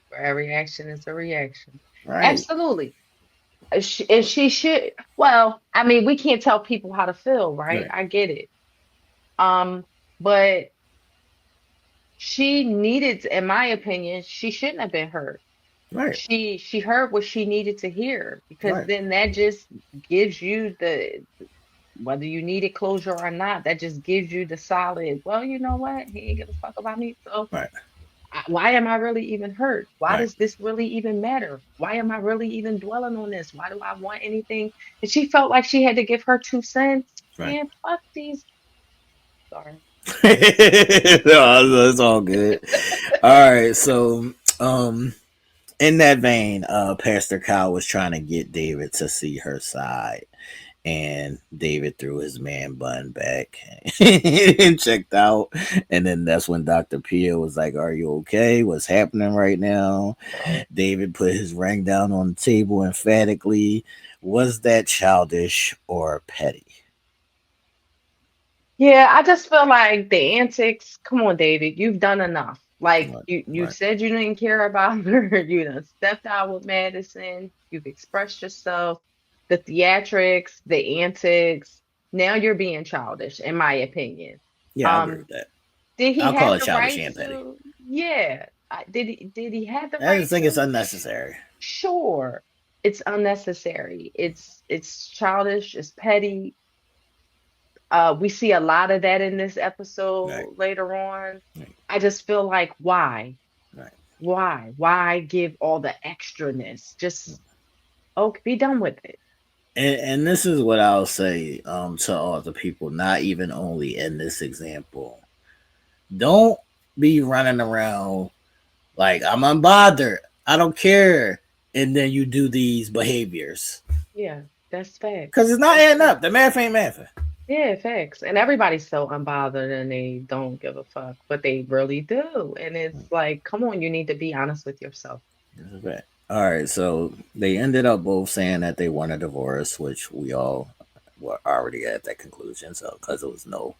Speaker 8: For every action is a reaction.
Speaker 7: Right.
Speaker 8: Absolutely. And she should, well, I mean, we can't tell people how to feel, right?
Speaker 7: Right.
Speaker 8: I get it. Um, but she needed, in my opinion, she shouldn't have been hurt.
Speaker 7: Right.
Speaker 8: She heard what she needed to hear, because
Speaker 7: Right.
Speaker 8: then that just gives you the, whether you needed closure or not, that just gives you the solid, well, you know what? He ain't give a fuck about me. So
Speaker 7: Right.
Speaker 8: why am I really even hurt? Why
Speaker 7: Right.
Speaker 8: does this really even matter? Why am I really even dwelling on this? Why do I want anything? And she felt like she had to give her 2 cents.
Speaker 7: Right.
Speaker 8: Man, fuck these. Sorry.
Speaker 7: No, it's all good. All right. So, in that vein, Pastor Kyle was trying to get David to see her side, and David threw his man bun back and checked out. And then that's when Dr. Pia was like, "Are you okay? What's happening right now?" David put his ring down on the table emphatically. Was that childish or petty?
Speaker 8: Yeah, I just feel like the antics. Come on, David, you've done enough. Like
Speaker 7: Right.
Speaker 8: you
Speaker 7: Right.
Speaker 8: said you didn't care about her. You done stepped out with Madison. You've expressed yourself. The theatrics, the antics. Now you're being childish, in my opinion.
Speaker 7: Yeah, I agree
Speaker 8: Um,
Speaker 7: with that.
Speaker 8: did he
Speaker 7: I'll call
Speaker 8: have
Speaker 7: it
Speaker 8: the
Speaker 7: childish
Speaker 8: right
Speaker 7: and petty.
Speaker 8: to? Yeah. Did he have the
Speaker 7: I just
Speaker 8: right
Speaker 7: think it's
Speaker 8: to?
Speaker 7: unnecessary.
Speaker 8: Sure. It's unnecessary. It's childish. It's petty. We see a lot of that in this
Speaker 7: Right.
Speaker 8: episode later on.
Speaker 7: Right.
Speaker 8: I just feel like, why?
Speaker 7: Right.
Speaker 8: Why give all the extraness? Just, okay, be done with it.
Speaker 7: And this is what I'll say to all the people, not even only in this example. Don't be running around like I'm unbothered. I don't care. And then you do these behaviors.
Speaker 8: Yeah, that's
Speaker 7: Because
Speaker 8: facts.
Speaker 7: it's not
Speaker 8: That's
Speaker 7: adding up.
Speaker 8: facts.
Speaker 7: The math ain't mathing.
Speaker 8: Yeah, facts. And everybody's so unbothered and they don't give a fuck, but they really do. And it's like, come on, you need to be honest with yourself.
Speaker 7: This is bad. All right, so they ended up both saying that they want a divorce, which we all were already at that conclusion. So, because there was no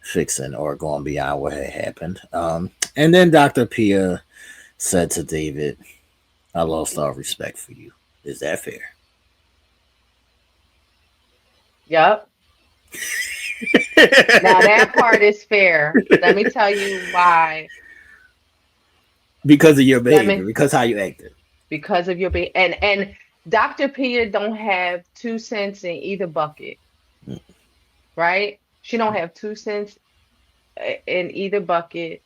Speaker 7: fixing or going beyond what had happened. And then Dr. Pia said to David, "I lost all respect for you. Is that fair?"
Speaker 8: Yup. Now that part is fair. Let me tell you why.
Speaker 7: Because of your
Speaker 8: Let
Speaker 7: behavior,
Speaker 8: me
Speaker 7: because how you acted.
Speaker 8: because of your and Dr. Pia don't have 2 cents in either bucket, right? She don't have 2 cents in either bucket.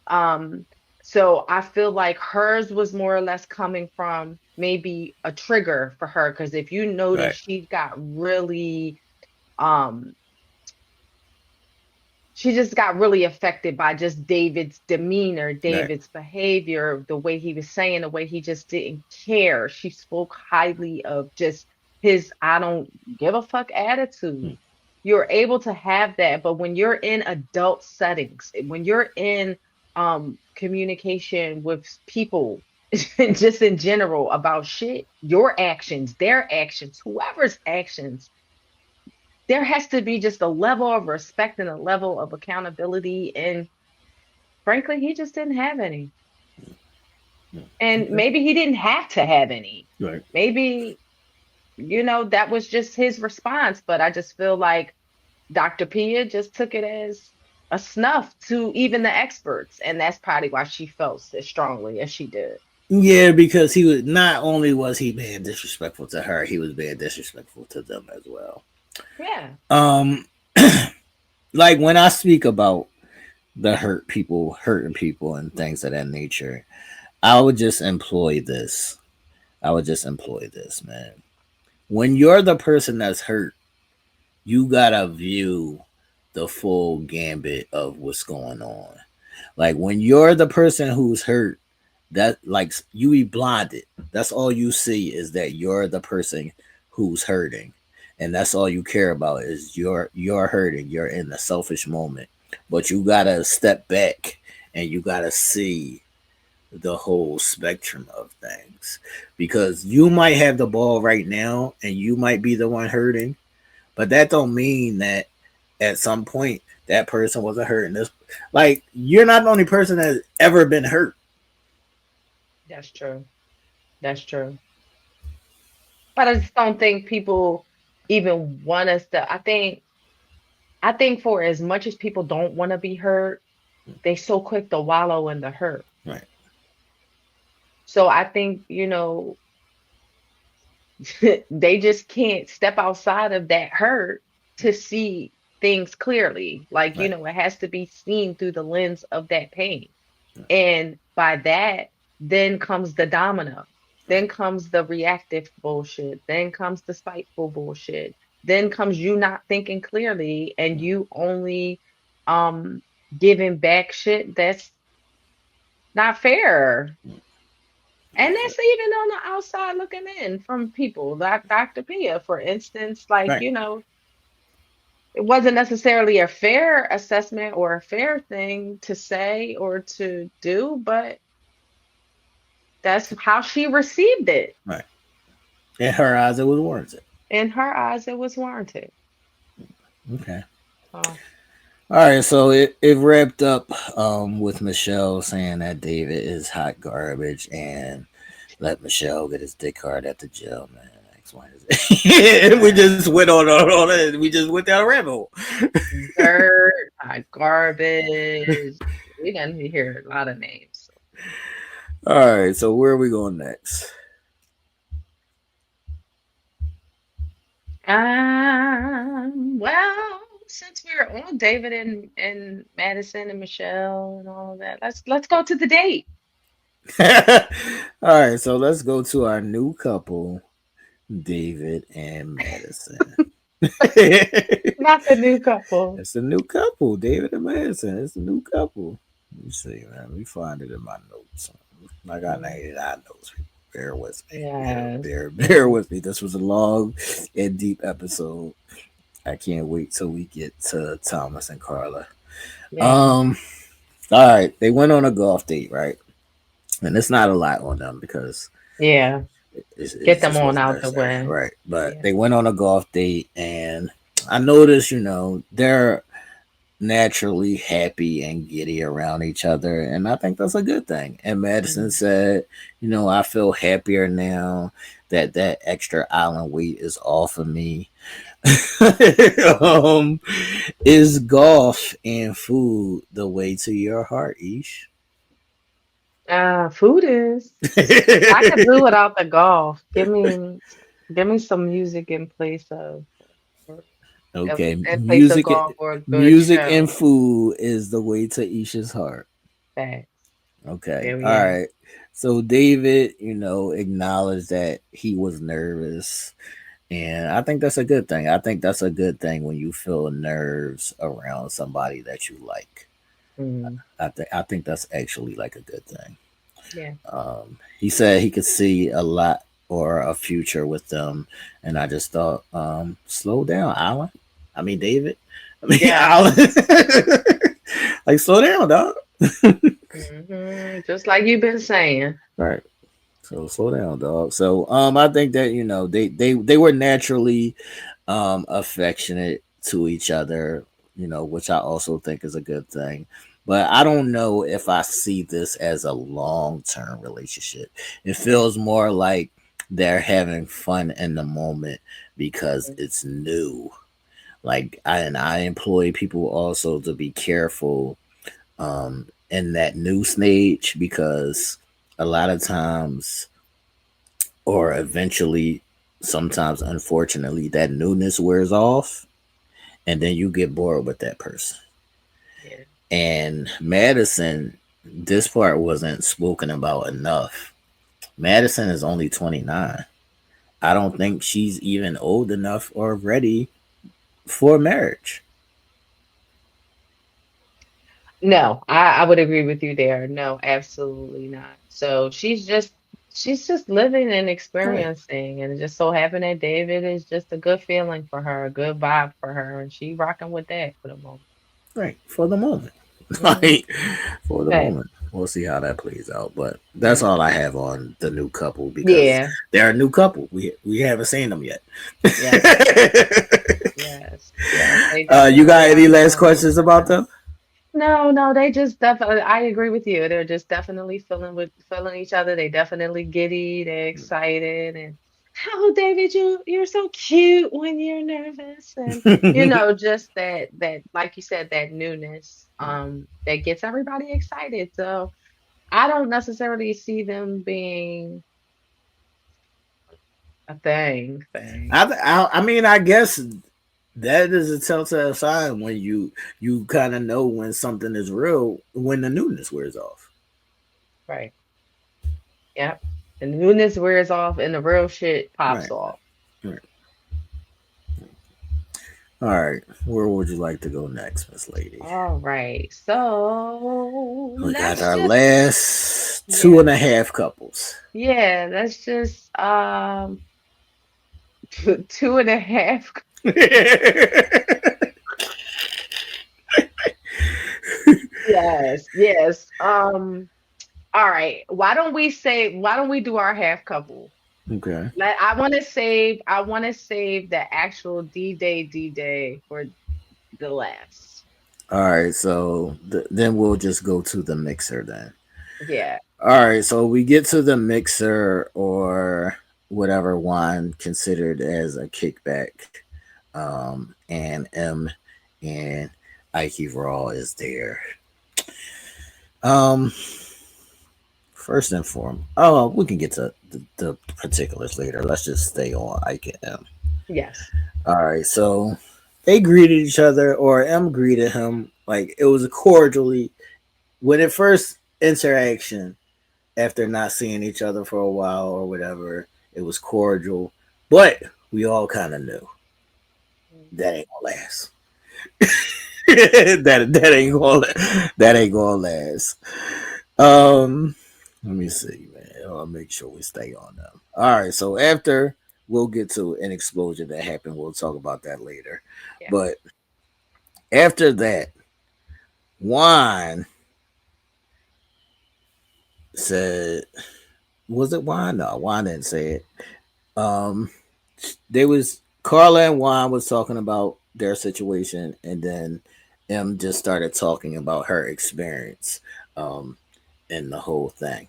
Speaker 8: Um, so I feel like hers was more or less coming from maybe a trigger for her, because if you notice,
Speaker 7: Right,
Speaker 8: um she just got really affected by just David's demeanor,
Speaker 7: right,
Speaker 8: David's behavior, the way he was saying, the way he just didn't care. She spoke highly of just his I don't give a fuck attitude. You're able to have that, but when you're in adult settings, when you're in communication with people, just in general about shit, your actions, their actions, whoever's actions, there has to be just a level of respect and a level of accountability. And frankly, he just didn't have any. And
Speaker 7: okay,
Speaker 8: maybe he didn't have to have any.
Speaker 7: right.
Speaker 8: Maybe, that was just his response. But I just feel like Dr. Pia just took it as a snuff to even the experts. And that's probably why she felt as strongly as she did.
Speaker 7: Yeah, because he was not only was he being disrespectful to her, he was being disrespectful to them as well.
Speaker 8: Yeah.
Speaker 7: Um, like when I speak about the hurting people, and things of that nature, I would just employ this. I would just employ this, man. When you're the person that's hurt, you gotta view the full gambit of what's going on. Like when you're the person who's hurt, that like you be blinded. That's all you see is that you're the person who's hurting. And that's all you care about is you're hurting. You're in a selfish moment. But you gotta step back and you gotta see the whole spectrum of things. Because you might have the ball right now and you might be the one hurting, but that don't mean that at some point that person wasn't hurting. This like you're not the only person that's ever been hurt.
Speaker 8: That's true. That's true. But I just don't think people even want us to. I think for as much as people don't want to be hurt, they so quick to wallow in the hurt.
Speaker 7: Right.
Speaker 8: So I think, they just can't step outside of that hurt to see things clearly. Like,
Speaker 7: Right.
Speaker 8: it has to be seen through the lens of that pain. And by that, then comes the domino.
Speaker 7: Right.
Speaker 8: Then comes the reactive bullshit. Then comes the spiteful bullshit. Then comes you not thinking clearly and you only um giving back shit that's not fair. And that's even on the outside looking in from people like Dr. Pia, for instance, like,
Speaker 7: Right.
Speaker 8: it wasn't necessarily a fair assessment or a fair thing to say or to do, but that's how she received it.
Speaker 7: Right. In her eyes, it was warranted.
Speaker 8: In her eyes, it was warranted.
Speaker 7: Okay.
Speaker 8: Oh,
Speaker 7: All right, so it wrapped up with Michelle saying that David is hot garbage and let Michelle get his dick hard at the gym, man. X, Y, and Z. We just went on it. We just went down a rabbit hole.
Speaker 8: dirt, garbage. We didn't hear a lot of names.
Speaker 7: All right, so where are we going next?
Speaker 8: Well, since we're on David and Madison and Michelle and all of that, let's go to the date.
Speaker 7: All right, so let's go to our new couple, David and Madison.
Speaker 8: Not the new couple.
Speaker 7: It's a new couple, David and Madison. It's a new couple. Let me see, man. Let me find it in my notes. I got 99 notes. Bear with me.
Speaker 8: Yes.
Speaker 7: Bear with me. This was a long and deep episode. I can't wait till we get to Thomas and Carla.
Speaker 8: Yeah.
Speaker 7: All right. They went on a golf date, right? And it's not a lot on them because
Speaker 8: Yeah. Get them
Speaker 7: just
Speaker 8: on
Speaker 7: wasn't
Speaker 8: out the
Speaker 7: necessary,
Speaker 8: way.
Speaker 7: right? But
Speaker 8: Yeah.
Speaker 7: they went on a golf date, and I noticed, they're naturally happy and giddy around each other, and I think that's a good thing. And Madison said, I feel happier now that extra island weight is off of me. um, is golf and food the way to your heart, Ish?
Speaker 8: Food is. I could do without the golf. Give me some music in place of
Speaker 7: Okay,
Speaker 8: in place of golf or a good
Speaker 7: music and
Speaker 8: show.
Speaker 7: food is the way to Isha's heart.
Speaker 8: Facts.
Speaker 7: Okay,
Speaker 8: There we
Speaker 7: all
Speaker 8: go.
Speaker 7: right. So David, acknowledged that he was nervous, and I think that's a good thing. I think that's a good thing when you feel nerves around somebody that you like.
Speaker 8: Mm,
Speaker 7: I think that's actually like a good thing.
Speaker 8: yeah.
Speaker 7: He said he could see a lot or a future with them, and I just thought, slow down, Alan. I mean, David. I mean,
Speaker 8: Yeah.
Speaker 7: Alan. Like, slow down, dog.
Speaker 8: Just like you've been saying.
Speaker 7: Right. So slow down, dog. So I think that they were naturally affectionate to each other, which I also think is a good thing. But I don't know if I see this as a long-term relationship. It feels more like they're having fun in the moment because it's new. Like I employ people also to be careful in that new stage because a lot of times or eventually sometimes unfortunately that newness wears off and then you get bored with that person.
Speaker 8: Yeah.
Speaker 7: And Madison, this part wasn't spoken about enough. Madison is only 29. I don't think she's even old enough or ready for marriage.
Speaker 8: No, I would agree with you there. No, absolutely not. So she's just living and
Speaker 7: Right.
Speaker 8: experiencing, and it just so happened that David is just a good feeling for her, a good vibe for her, and she rocking with that for the moment.
Speaker 7: Right. For the moment.
Speaker 8: Mm,
Speaker 7: Like for the
Speaker 8: okay.
Speaker 7: moment. We'll see how that plays out. But that's
Speaker 8: Mm,
Speaker 7: all I have on the new couple because
Speaker 8: yeah.
Speaker 7: they're a new couple. We haven't seen them yet.
Speaker 8: Yes. Yes. Yes. They
Speaker 7: You got
Speaker 8: definitely
Speaker 7: any
Speaker 8: are
Speaker 7: last
Speaker 8: growing.
Speaker 7: questions about them?
Speaker 8: No, no, they just definitely, I agree with you. They're just definitely feeling each other. They definitely giddy, they're excited and oh David, you're so cute when you're nervous and just that like you said, that newness that gets everybody excited. So I don't necessarily see them being a thing.
Speaker 7: I mean, I guess that is a telltale sign when you kind of know when something is real when the newness wears off.
Speaker 8: Right. Yep. The newness wears off and the real shit pops
Speaker 7: Right.
Speaker 8: off.
Speaker 7: Right. All right. Where would you like to go next, Miss Lady?
Speaker 8: All right. So
Speaker 7: We got
Speaker 8: let's
Speaker 7: our
Speaker 8: just
Speaker 7: last two
Speaker 8: yeah.
Speaker 7: and a half couples.
Speaker 8: Yeah, let's just two and a half. Yes, yes. All right. Why don't we do our half couple?
Speaker 7: Okay.
Speaker 8: I want to save the actual D Day for the last.
Speaker 7: All right. So then we'll just go to the mixer then.
Speaker 8: Yeah.
Speaker 7: All right. So we get to the mixer or whatever wine considered as a kickback. And M and Ike Raw is there. Um, First and foremost, oh, we can get to the particulars later. Let's just stay on Ike and M.
Speaker 8: Yes.
Speaker 7: All right, so they greeted each other, or M greeted him like it was a cordially when it first interaction after not seeing each other for a while or whatever. It was cordial, but we all kind of knew that ain't gonna last. That ain't gonna last. Let me see, man. I'll make sure we stay on them. All right, so after we'll get to an explosion that happened. We'll talk about that later.
Speaker 8: Yeah.
Speaker 7: But after that, Juan said, "Was it Juan? No, Juan didn't say it. Um, they was Carla and Juan was talking about their situation, and then M just started talking about her experience, and the whole thing.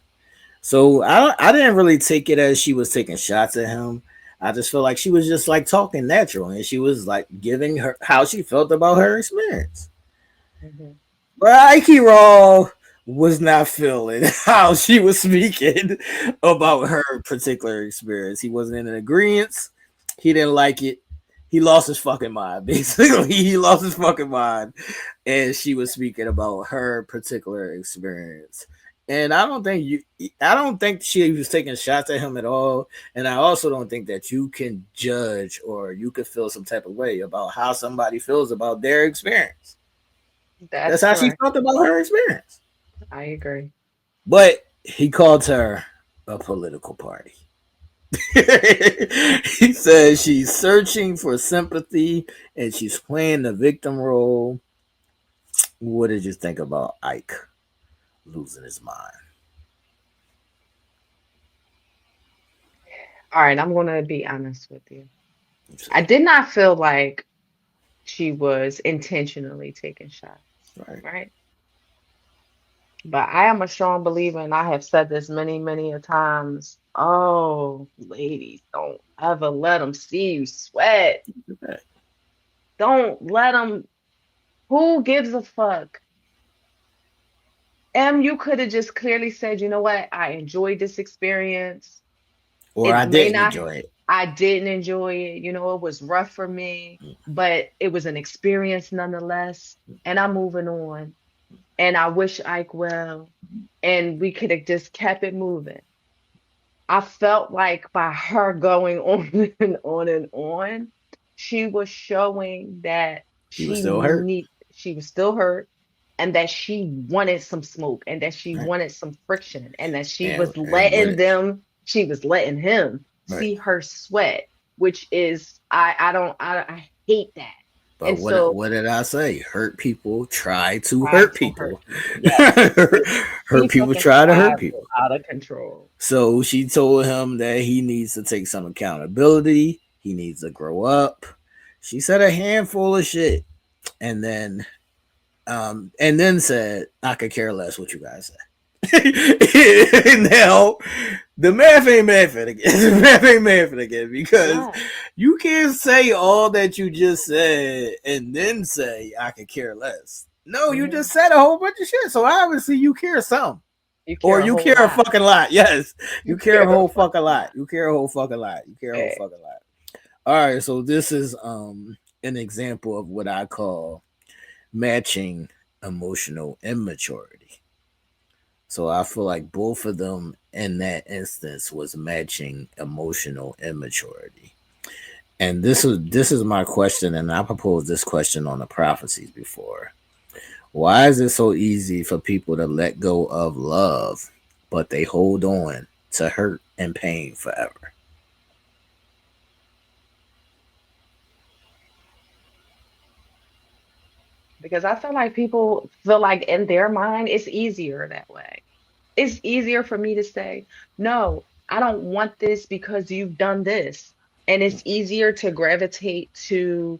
Speaker 7: So I didn't really take it as she was taking shots at him. I just feel like she was just like talking natural, and she was like giving her how she felt about her experience.
Speaker 8: Mhm.
Speaker 7: But Ike Raw was not feeling how she was speaking about her particular experience. He wasn't in agreement. He didn't like it. He lost his fucking mind. Basically, he lost his fucking mind, and she was speaking about her particular experience. And I don't think she was taking shots at him at all. And I also don't think that you can judge or you could feel some type of way about how somebody feels about their experience. That's
Speaker 8: That's
Speaker 7: how she
Speaker 8: correct.
Speaker 7: felt about her experience.
Speaker 8: I agree.
Speaker 7: But he called her a political party. He says she's searching for sympathy and she's playing the victim role. What did you think about Ike losing his mind?
Speaker 8: All right, I'm gonna be honest with you. I did not feel like she was intentionally taking shots,
Speaker 7: Right.
Speaker 8: right? But I am a strong believer, and I have said this many, many a times. Oh, ladies, don't ever let them see you sweat. Don't let them. Who gives a fuck? You could have just clearly said, you know what? I enjoyed this experience.
Speaker 7: Or
Speaker 8: It
Speaker 7: I
Speaker 8: may
Speaker 7: didn't
Speaker 8: not,
Speaker 7: enjoy it.
Speaker 8: I didn't enjoy it. You know, it was rough for me, but it was an experience nonetheless. And I'm moving on. And I wish Ike well. And we could have just kept it moving. I felt like by her going on and on and on, she was showing that
Speaker 7: She was still hurt.
Speaker 8: she was still hurt and that she wanted some smoke and that she
Speaker 7: Right.
Speaker 8: wanted some friction and that
Speaker 7: And what it,
Speaker 8: she was letting him
Speaker 7: right.
Speaker 8: see her sweat, which is I hate that.
Speaker 7: But
Speaker 8: And so
Speaker 7: what did I say? Hurt people try to
Speaker 8: try
Speaker 7: hurt
Speaker 8: to hurt
Speaker 7: people.
Speaker 8: people. Yes. He
Speaker 7: Hurt people
Speaker 8: fucking
Speaker 7: try to hurt
Speaker 8: spiraled
Speaker 7: people.
Speaker 8: out of control.
Speaker 7: So she told him that he needs to take some accountability. He needs to grow up. She said a handful of shit. And then said, I could care less what you guys say. Now, the math ain't mathing again. The math ain't mathing again because
Speaker 8: Yeah.
Speaker 7: you can't say all that you just said and then say, I could care less. No, you
Speaker 8: Mhm.
Speaker 7: just said a whole bunch of shit. So obviously you care some.
Speaker 8: You
Speaker 7: Or
Speaker 8: care a
Speaker 7: you
Speaker 8: whole
Speaker 7: care a
Speaker 8: lot.
Speaker 7: fucking lot. Yes.
Speaker 8: You
Speaker 7: You care a
Speaker 8: care a
Speaker 7: whole fucking
Speaker 8: fucking
Speaker 7: lot.
Speaker 8: lot.
Speaker 7: You care a whole fucking lot. You care a whole
Speaker 8: Hey,
Speaker 7: fucking lot. All right, so this is an example of what I call matching emotional immaturity. So I feel like both of them in that instance was matching emotional immaturity. And this is my question, and I proposed this question on the prophecies before. Why is it so easy for people to let go of love, but they hold on to hurt and pain forever?
Speaker 8: because I feel like people feel like in their mind it's easier that way. It's easier for me to say, no, I don't want this because you've done this. And it's easier to gravitate to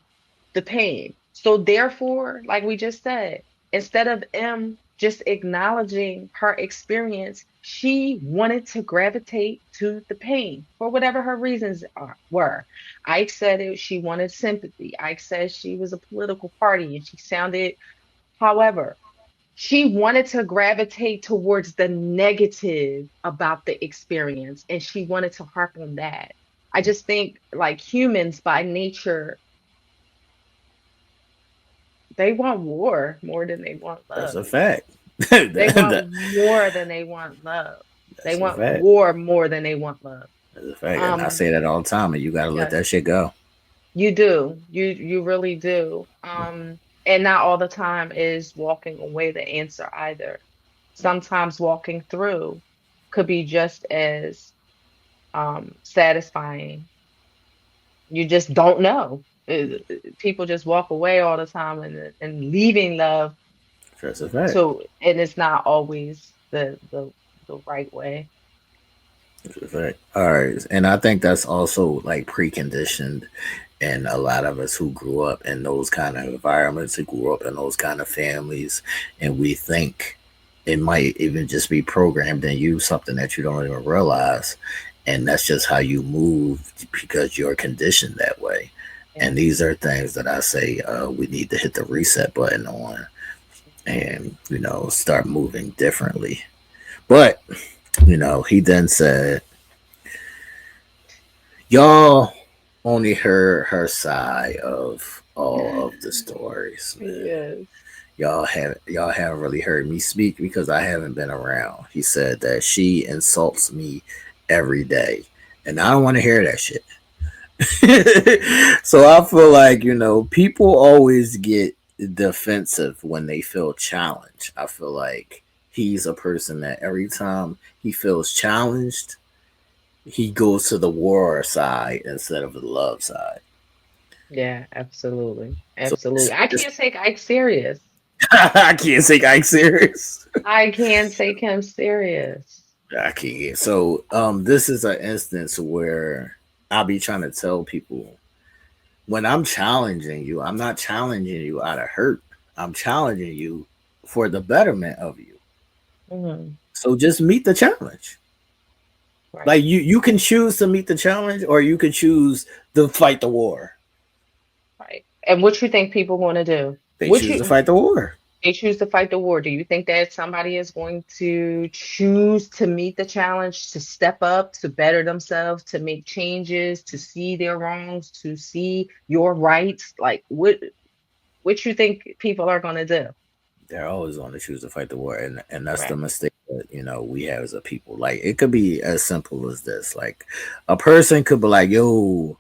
Speaker 8: the pain. So therefore, like we just said, instead of M just acknowledging her experience, she wanted to gravitate to the pain for whatever her reasons were. Ike said it, she wanted sympathy. Ike said she was a political party and she sounded, however, she wanted to gravitate towards the negative about the experience and she wanted to harp on that. I just think like humans by nature, they want war more than they want
Speaker 7: That's
Speaker 8: love.
Speaker 7: a fact.
Speaker 8: They want
Speaker 7: That-
Speaker 8: more than they want love. They
Speaker 7: that's a
Speaker 8: want
Speaker 7: fact.
Speaker 8: war more than they want love.
Speaker 7: That's a fact. And I
Speaker 8: Um,
Speaker 7: say that all the time, and you got to let
Speaker 8: yes,
Speaker 7: that shit go.
Speaker 8: you do. You really do. And not all the time is walking away the answer either. Sometimes walking through could be just as satisfying. You just don't know. People just walk away all the time and leaving love.
Speaker 7: That's a fact.
Speaker 8: So, and it's not always the right way.
Speaker 7: That's a fact. All right. And I think that's also like preconditioned in a lot of us who grew up in those kind of environments, who grew up in those kind of families. And we think it might even just be programmed in you, something that you don't even realize. And that's just how you move because you're conditioned that way.
Speaker 8: Yeah.
Speaker 7: And these are things that I say we need to hit the reset button on and, start moving differently. But, he then said, y'all only heard her side of all of the stories, man.
Speaker 8: Yes.
Speaker 7: Y'all haven't really heard me speak because I haven't been around. He said that she insults me every day. And I don't want to hear that shit. So I feel like, people always get defensive when they feel challenged. I feel like he's a person that every time he feels challenged, he goes to the war side instead of the love side.
Speaker 8: Yeah, absolutely.
Speaker 7: So
Speaker 8: Absolutely. I can't take Ike serious.
Speaker 7: I can't take Ike serious.
Speaker 8: I can't take him serious.
Speaker 7: I can't. So this is an instance where I'll be trying to tell people when I'm challenging you, I'm not challenging you out of hurt. I'm challenging you for the betterment of you.
Speaker 8: Mhm.
Speaker 7: So just meet the challenge.
Speaker 8: Right.
Speaker 7: Like you can choose to meet the challenge or you can choose to fight the war.
Speaker 8: Right. And what you think people want to do?
Speaker 7: They
Speaker 8: What
Speaker 7: choose to
Speaker 8: you
Speaker 7: fight the war.
Speaker 8: They choose to fight the war. Do you think that somebody is going to choose to meet the challenge, to step up, to better themselves, to make changes, to see their wrongs, to see your rights? Like what you think people are going to do?
Speaker 7: They're always going to choose to fight the war, and that's the
Speaker 8: Right.
Speaker 7: mistake that we have as a people. Like it could be as simple as this. Like a person could be like, "Yo,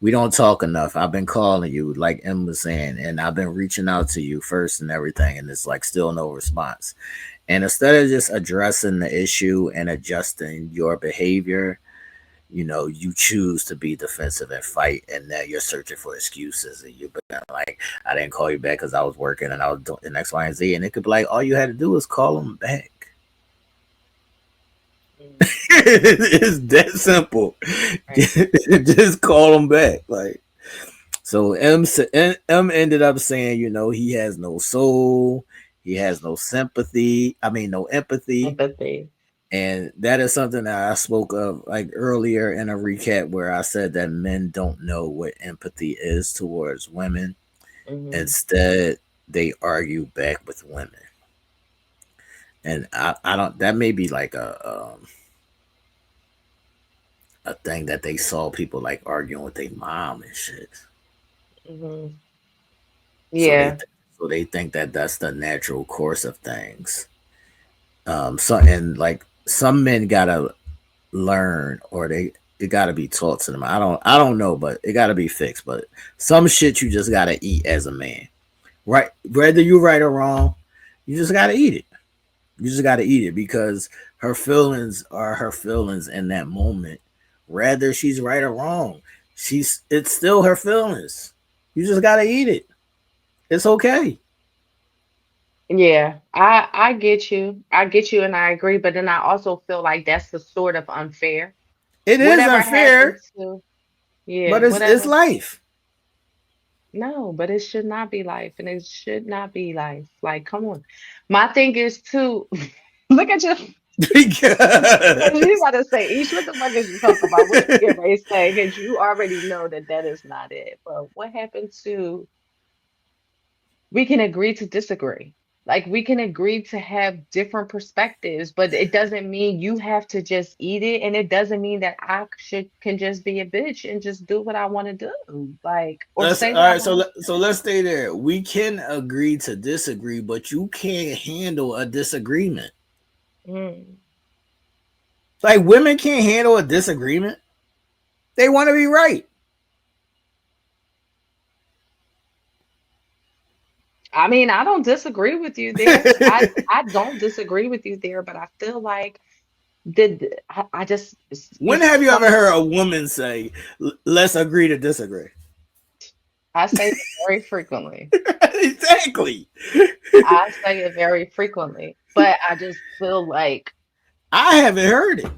Speaker 7: we don't talk enough. I've been calling you, like Em was saying, and I've been reaching out to you first and everything, and it's like still no response." And instead of just addressing the issue and adjusting your behavior, you choose to be defensive and fight, and now you're searching for excuses, and you've been like, I didn't call you back because I was working and I was doing X, Y, and Z, and it could be like all you had to do was call them back.
Speaker 8: Mm,
Speaker 7: It's that simple.
Speaker 8: right.
Speaker 7: Just call them back, like. So M ended up saying, he has no soul, he has no sympathy. I mean, no empathy.
Speaker 8: Empathy.
Speaker 7: And that is something that I spoke of like earlier in a recap where I said that men don't know what empathy is towards women.
Speaker 8: Hmm.
Speaker 7: Instead, they argue back with women. And I don't. That may be like a thing that they saw people like arguing with their mom and shit.
Speaker 8: Hmm.
Speaker 7: So
Speaker 8: Yeah.
Speaker 7: they think that that's the natural course of things. So and like some men gotta learn, or they it gotta be taught to them. I don't know, but it gotta be fixed. But some shit you just gotta eat as a man, right? Whether you right or wrong, you just gotta eat it. You just gotta eat it because her feelings are her feelings in that moment. Whether she's right or wrong, it's still her feelings. You just gotta eat it. It's okay.
Speaker 8: Yeah, I get you. I get you and I agree, but then I also feel like that's the sort of unfair.
Speaker 7: It is
Speaker 8: Whatever
Speaker 7: unfair,
Speaker 8: happens to,
Speaker 7: but
Speaker 8: yeah,
Speaker 7: it's
Speaker 8: whatever.
Speaker 7: life.
Speaker 8: No, but it should not be life, and it should not be life. Like, come on. My thing is too, look at you. Because you
Speaker 7: Because
Speaker 8: about to say, Ish, what the fuck is you talking about? What you get ready to say? Because you already know that that is not it. But what happened to, we can agree to disagree. Like we can agree to have different perspectives, but it doesn't mean you have to just eat it, and it doesn't mean that I should can just be a bitch and just do what I want to do, like or
Speaker 7: let's
Speaker 8: say
Speaker 7: all
Speaker 8: what I
Speaker 7: right.
Speaker 8: want to
Speaker 7: So
Speaker 8: say.
Speaker 7: let's stay there. We can agree to disagree, but you can't handle a disagreement.
Speaker 8: Mm.
Speaker 7: Like women can't handle a disagreement. They want to be right.
Speaker 8: I mean, I don't disagree with you there. I don't disagree with you there, but I feel like I just you
Speaker 7: When have you ever
Speaker 8: come
Speaker 7: heard a woman say, "Let's agree to disagree"?
Speaker 8: I say it very frequently.
Speaker 7: Exactly.
Speaker 8: I say it very frequently, but I just feel like
Speaker 7: I haven't heard it.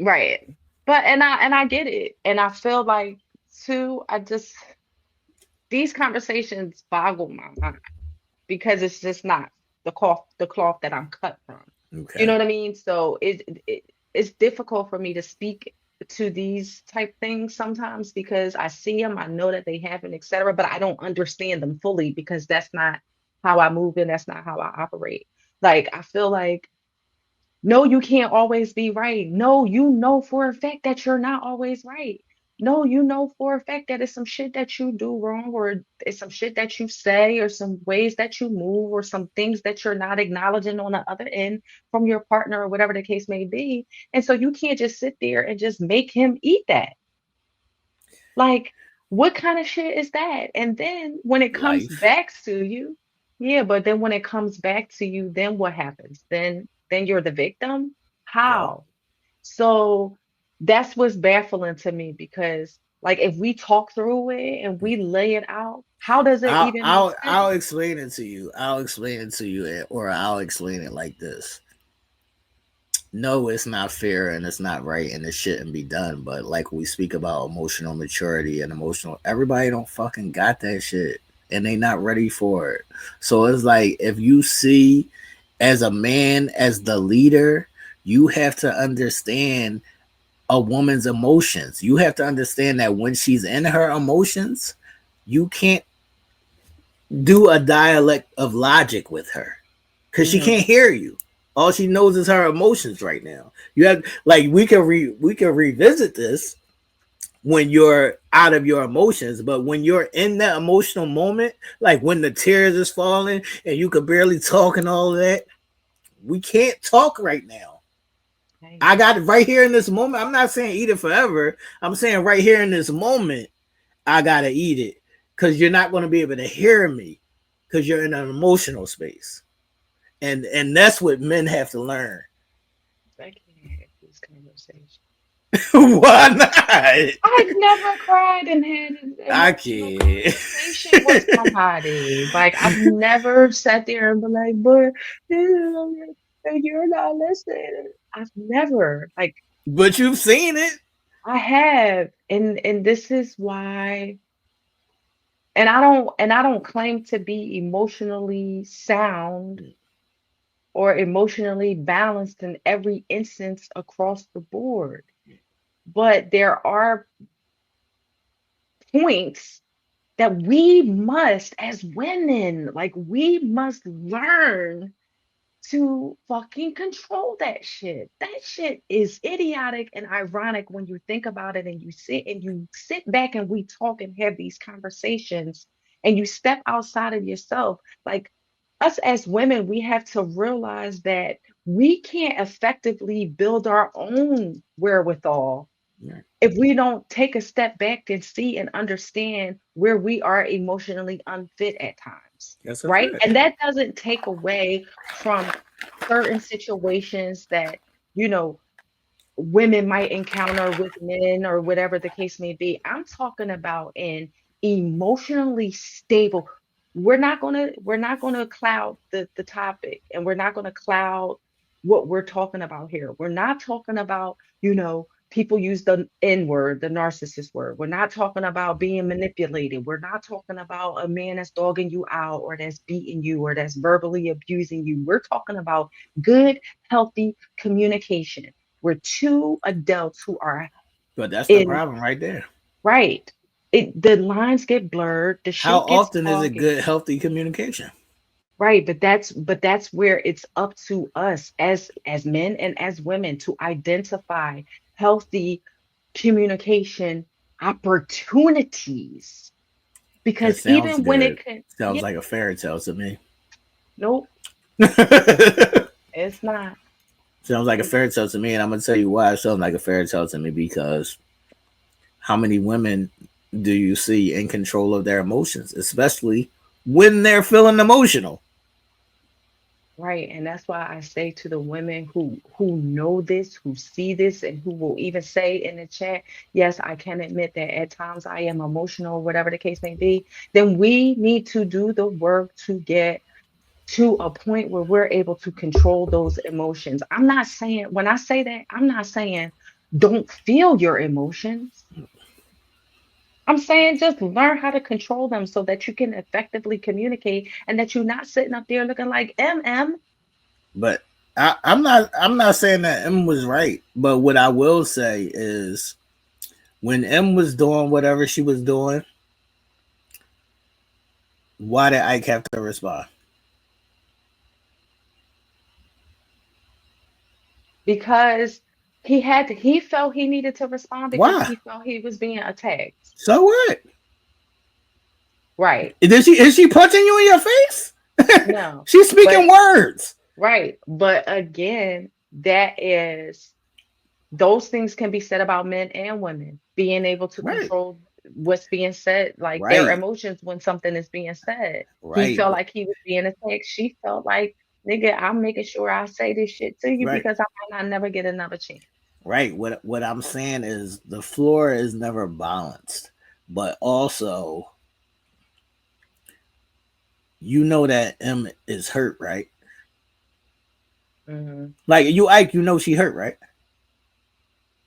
Speaker 8: right. But and I get it. And I feel like too, I just these conversations boggle my mind because it's just not the cloth that I'm cut from. You know
Speaker 7: Okay.
Speaker 8: what I mean? So it's difficult for me to speak to these type things sometimes because I see them, I know that they happen, etc., but I don't understand them fully because that's not how I move and that's not how I operate. Like I feel like no, you can't always be right. No, you know for a fact that you're not always right. No, you know for a fact that it's some shit that you do wrong, or it's some shit that you say, or some ways that you move, or some things that you're not acknowledging on the other end from your partner, or whatever the case may be. And so you can't just sit there and just make him eat that. Like, what kind of shit is that? And then when it comes
Speaker 7: Life.
Speaker 8: back to you, yeah, but then when it comes back to you, then what happens? Then you're the victim?
Speaker 7: Yep.
Speaker 8: How? So that's what's baffling to me because like if we talk through it and we lay it out, how does it even make
Speaker 7: I'll
Speaker 8: sense?
Speaker 7: explain it to you. I'll explain it to you, or I'll explain it like this. No, it's not fair and it's not right and it shouldn't be done. But like we speak about emotional maturity and emotional, everybody don't fucking got that shit and they not ready for it. So it's like if you see as a man, as the leader, you have to understand a woman's emotions. You have to understand that when she's in her emotions, you can't do a dialect of logic with her because she
Speaker 8: Hmm.
Speaker 7: can't hear you. All she knows is her emotions right now. You have like we can revisit this when you're out of your emotions, but when you're in that emotional moment, like when the tears is falling and you could barely talk and all of that, we can't talk right now. I
Speaker 8: Hey,
Speaker 7: got it right here in this moment. I'm not saying eat it forever. I'm saying right here in this moment, I gotta eat it because you're not going to be able to hear me because you're in an emotional space, and that's what men have to learn.
Speaker 8: I can't have this conversation.
Speaker 7: Why not?
Speaker 8: I've never cried and had an
Speaker 7: I
Speaker 8: emotional
Speaker 7: can't.
Speaker 8: conversation with somebody. Like I've never sat there and been like, but you're not listening. I've never. Like
Speaker 7: But you've seen it.
Speaker 8: I have. And this is why and I don't claim to be emotionally sound or emotionally balanced in every instance across the board. But there are points that we must, as women, like we must learn to fucking control that shit. That shit is idiotic and ironic when you think about it and you sit back and we talk and have these conversations and you step outside of yourself. Like us as women, we have to realize that we can't effectively build our own wherewithal
Speaker 7: Yeah,
Speaker 8: if we don't take a step back and see and understand where we are emotionally unfit at times,
Speaker 7: that's a
Speaker 8: right?
Speaker 7: fact.
Speaker 8: And that doesn't take away from certain situations that, you know, women might encounter with men or whatever the case may be. I'm talking about an emotionally stable. We're not gonna cloud the topic, and we're not gonna cloud what we're talking about here. We're not talking about, people use the N word, the narcissist word. We're not talking about being manipulated. We're not talking about a man that's dogging you out or that's beating you or that's verbally abusing you. We're talking about good, healthy communication. We're two adults who are
Speaker 7: But that's the
Speaker 8: in
Speaker 7: problem right there.
Speaker 8: right. The lines get blurred, the
Speaker 7: How
Speaker 8: shit gets
Speaker 7: often is it
Speaker 8: foggy.
Speaker 7: good, healthy communication?
Speaker 8: Right, but that's where it's up to us as men and as women to identify healthy communication opportunities.
Speaker 7: That
Speaker 8: Because
Speaker 7: sounds
Speaker 8: even when
Speaker 7: good.
Speaker 8: it can,
Speaker 7: Sounds
Speaker 8: yeah,
Speaker 7: like a fairy tale to me.
Speaker 8: nope, it's not.
Speaker 7: Sounds like a
Speaker 8: It's
Speaker 7: fairy tale to me, and I'm gonna tell you why it sounds like a fairy tale to me, because how many women do you see in control of their emotions, especially when they're feeling emotional?
Speaker 8: right, and that's why I say to the women who know this, who see this, and who will even say in the chat, yes, I can admit that at times I am emotional, whatever the case may be, then we need to do the work to get to a point where we're able to control those emotions. I'm not saying, when I say that, I'm not saying don't feel your emotions. I'm saying just learn how to control them so that you can effectively communicate and that you're not sitting up there looking like MM.
Speaker 7: But I'm not saying that M was right. But what I will say is when M was doing whatever she was doing, why did Ike have to respond?
Speaker 8: Because he felt he needed to respond because
Speaker 7: Why?
Speaker 8: he felt he was being attacked.
Speaker 7: So what?
Speaker 8: Right.
Speaker 7: Is she punching you in your face?
Speaker 8: No.
Speaker 7: She's speaking
Speaker 8: But
Speaker 7: words.
Speaker 8: right. But again, that is those things can be said about men and women, being able to
Speaker 7: Right.
Speaker 8: control what's being said, like their
Speaker 7: Right.
Speaker 8: emotions when something is being said. He
Speaker 7: Right.
Speaker 8: felt like he was being attacked. She felt like, nigga, I'm making sure I say this shit to you
Speaker 7: Right.
Speaker 8: because I might not never get another chance.
Speaker 7: Right. What I'm saying is the floor is never balanced. But also, you know that M is hurt, right?
Speaker 8: Mhm.
Speaker 7: Like you Ike, you know she hurt, right?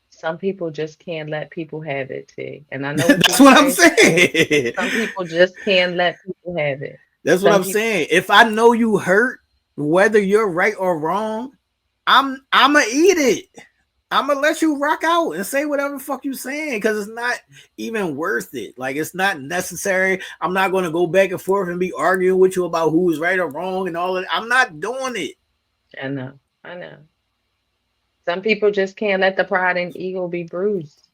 Speaker 8: Some people just can't let people have it, T. And I know what you're
Speaker 7: That's what
Speaker 8: getting
Speaker 7: I'm
Speaker 8: ready to say.
Speaker 7: saying.
Speaker 8: Some people just can't let people have it.
Speaker 7: That's what
Speaker 8: Some
Speaker 7: I'm
Speaker 8: people,
Speaker 7: saying. If I know you hurt, whether you're right or wrong, I'ma eat it. I'm gonna let you rock out and say whatever the fuck you saying because it's not even worth it. Like it's not necessary. I'm not gonna go back and forth and be arguing with you about who's right or wrong and all that. I'm not doing it.
Speaker 8: I know, I know. Some people just can't let the pride and ego be bruised.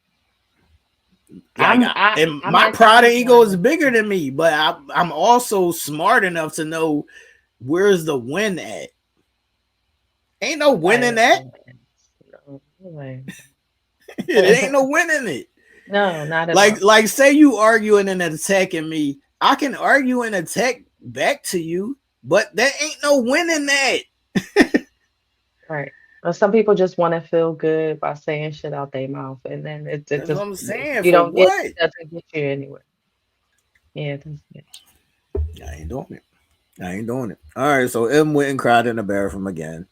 Speaker 7: Like, and
Speaker 8: I
Speaker 7: my
Speaker 8: might
Speaker 7: pride and
Speaker 8: sometimes
Speaker 7: ego is
Speaker 8: wonder.
Speaker 7: bigger than me, but I'm also smart enough to know where's the win at. Ain't no win
Speaker 8: Nobody
Speaker 7: in
Speaker 8: has
Speaker 7: that.
Speaker 8: no wins. No, nobody
Speaker 7: It ain't
Speaker 8: has-
Speaker 7: no win in it.
Speaker 8: no, not at
Speaker 7: Like,
Speaker 8: all.
Speaker 7: like, say you arguing and attacking me, I can argue and attack back to you, but there ain't no winning that.
Speaker 8: Right. Well, some people just want to feel good by saying shit out their mouth, and then it
Speaker 7: That's what
Speaker 8: just
Speaker 7: I'm
Speaker 8: if
Speaker 7: saying.
Speaker 8: you
Speaker 7: For
Speaker 8: don't get
Speaker 7: what?
Speaker 8: it, doesn't get you anywhere. Yeah, that's it.
Speaker 7: I ain't doing it. I ain't doing it. All right, so M went and cried in the bathroom again.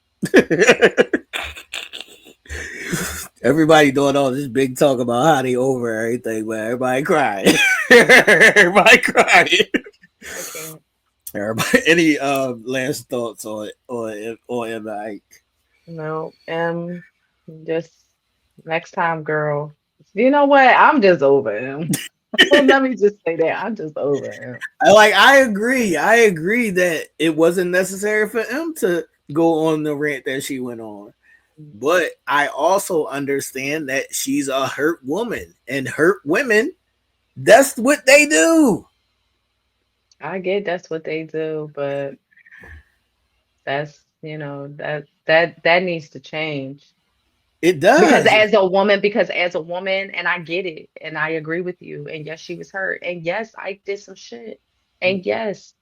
Speaker 7: Everybody doing all this big talk about how they over everything, but everybody crying. Everybody crying.
Speaker 8: I can't.
Speaker 7: Everybody, any last thoughts on M Ike?
Speaker 8: No, just next time, girl. You know what? I'm just over him. Let me just say that I'm just over him.
Speaker 7: I agree. I agree that it wasn't necessary for him to go on the rant that she went on. But I also understand that she's a hurt woman, and hurt women, that's what they do.
Speaker 8: I get that's what they do, but that's, that needs to change.
Speaker 7: It
Speaker 8: Because
Speaker 7: does.
Speaker 8: as a woman, and I get it, and I agree with you, and yes, she was hurt, and yes, I did some shit, and yes,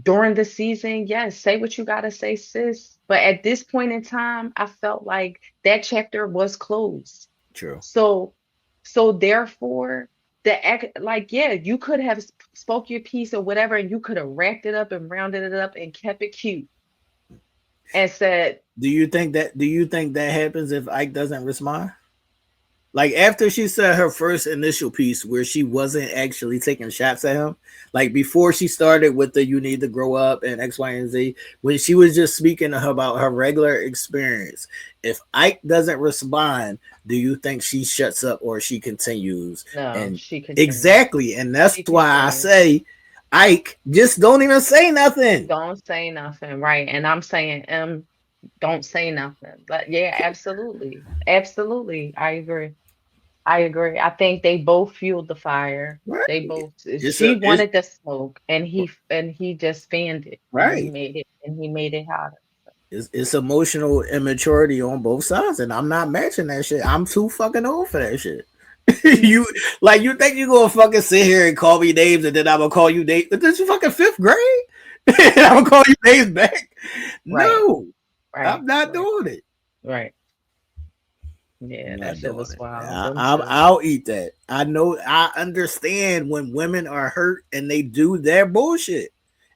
Speaker 8: during the season, yes, say what you gotta say, sis. But at this point in time, I felt like that chapter was closed.
Speaker 7: True.
Speaker 8: So, so therefore, like, yeah, you could have spoke your piece or whatever, and you could have wrapped it up and rounded it up and kept it cute and said,
Speaker 7: Do you think that happens if Ike doesn't respond? Like after she said her first initial piece where she wasn't actually taking shots at him, like before she started with the "you need to grow up" and X, Y, and Z, when she was just speaking to her about her regular experience, if Ike doesn't respond, do you think she shuts up or she continues?
Speaker 8: no,
Speaker 7: And
Speaker 8: she continued.
Speaker 7: exactly, and that's
Speaker 8: She
Speaker 7: why I
Speaker 8: continued.
Speaker 7: say, Ike, just don't even say nothing.
Speaker 8: Don't say nothing, right? And I'm saying, don't say nothing. But yeah, absolutely. Absolutely. I agree. I agree. I think they both fueled the fire.
Speaker 7: Right?
Speaker 8: They both,
Speaker 7: It's
Speaker 8: she
Speaker 7: a it's
Speaker 8: wanted the smoke and he just fanned it and
Speaker 7: right.
Speaker 8: he made it hotter.
Speaker 7: It's emotional immaturity on both sides, and I'm not matching that shit. I'm too fucking old for that shit.
Speaker 8: Mhm.
Speaker 7: You think you gonna fucking sit here and call me names, and then I'm gonna call you names? This is fucking fifth grade. I'm gonna call you names back.
Speaker 8: Right,
Speaker 7: No,
Speaker 8: right,
Speaker 7: I'm not
Speaker 8: right,
Speaker 7: doing it.
Speaker 8: right.
Speaker 7: I'm
Speaker 8: Yeah, that
Speaker 7: not
Speaker 8: shit
Speaker 7: doing
Speaker 8: was
Speaker 7: it.
Speaker 8: wild. Them two.
Speaker 7: I'll eat that. I know. I understand when women are hurt and they do their bullshit.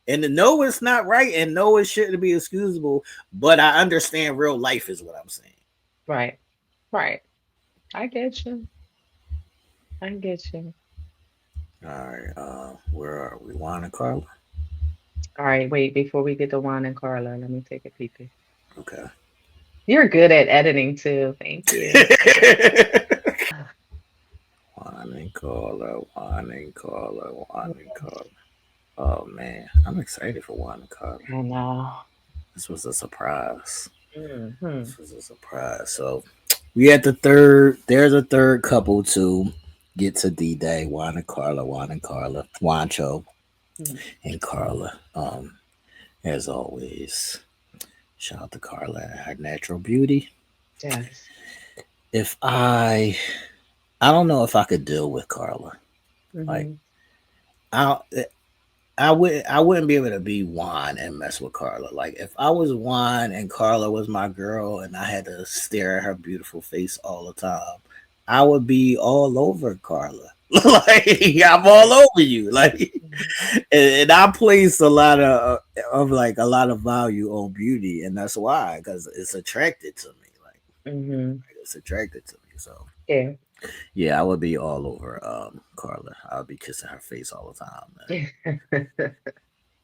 Speaker 7: And no, it's not right, and no, it shouldn't be excusable. But I understand real life is what I'm saying.
Speaker 8: Right, right. I get you. I get you.
Speaker 7: All right, where are we? Juan and Carla.
Speaker 8: All right, wait, before we get to Juan and Carla, let me take a peek.
Speaker 7: Okay.
Speaker 8: You're good at editing too. Thank you.
Speaker 7: Juan and Carla, Juan and Carla, Juan and Carla. Oh man, I'm excited for Juan and Carla.
Speaker 8: I know.
Speaker 7: This was a surprise.
Speaker 8: Hmm.
Speaker 7: This was a surprise. So we had the third. There's a third couple to get to D-Day. Juan and Carla, Juan and Carla, Juancho and Carla. As always, shout out to Carla and her natural beauty.
Speaker 8: Yes.
Speaker 7: If I don't know if I could deal with Carla. Like
Speaker 8: Hmm.
Speaker 7: I I wouldn't be able to be Juan and mess with Carla. Like if I was Juan and Carla was my girl and I had to stare at her beautiful face all the time, I would be all over Carla. Like I'm all
Speaker 8: Right.
Speaker 7: over you. Like
Speaker 8: Hmm.
Speaker 7: and I place a like a lot of value on beauty, and that's why because it's attracted to me. Like
Speaker 8: Hmm.
Speaker 7: it's attracted to me. So
Speaker 8: Yeah.
Speaker 7: yeah, I would be all over Carla. I would be kissing her face all the time, man.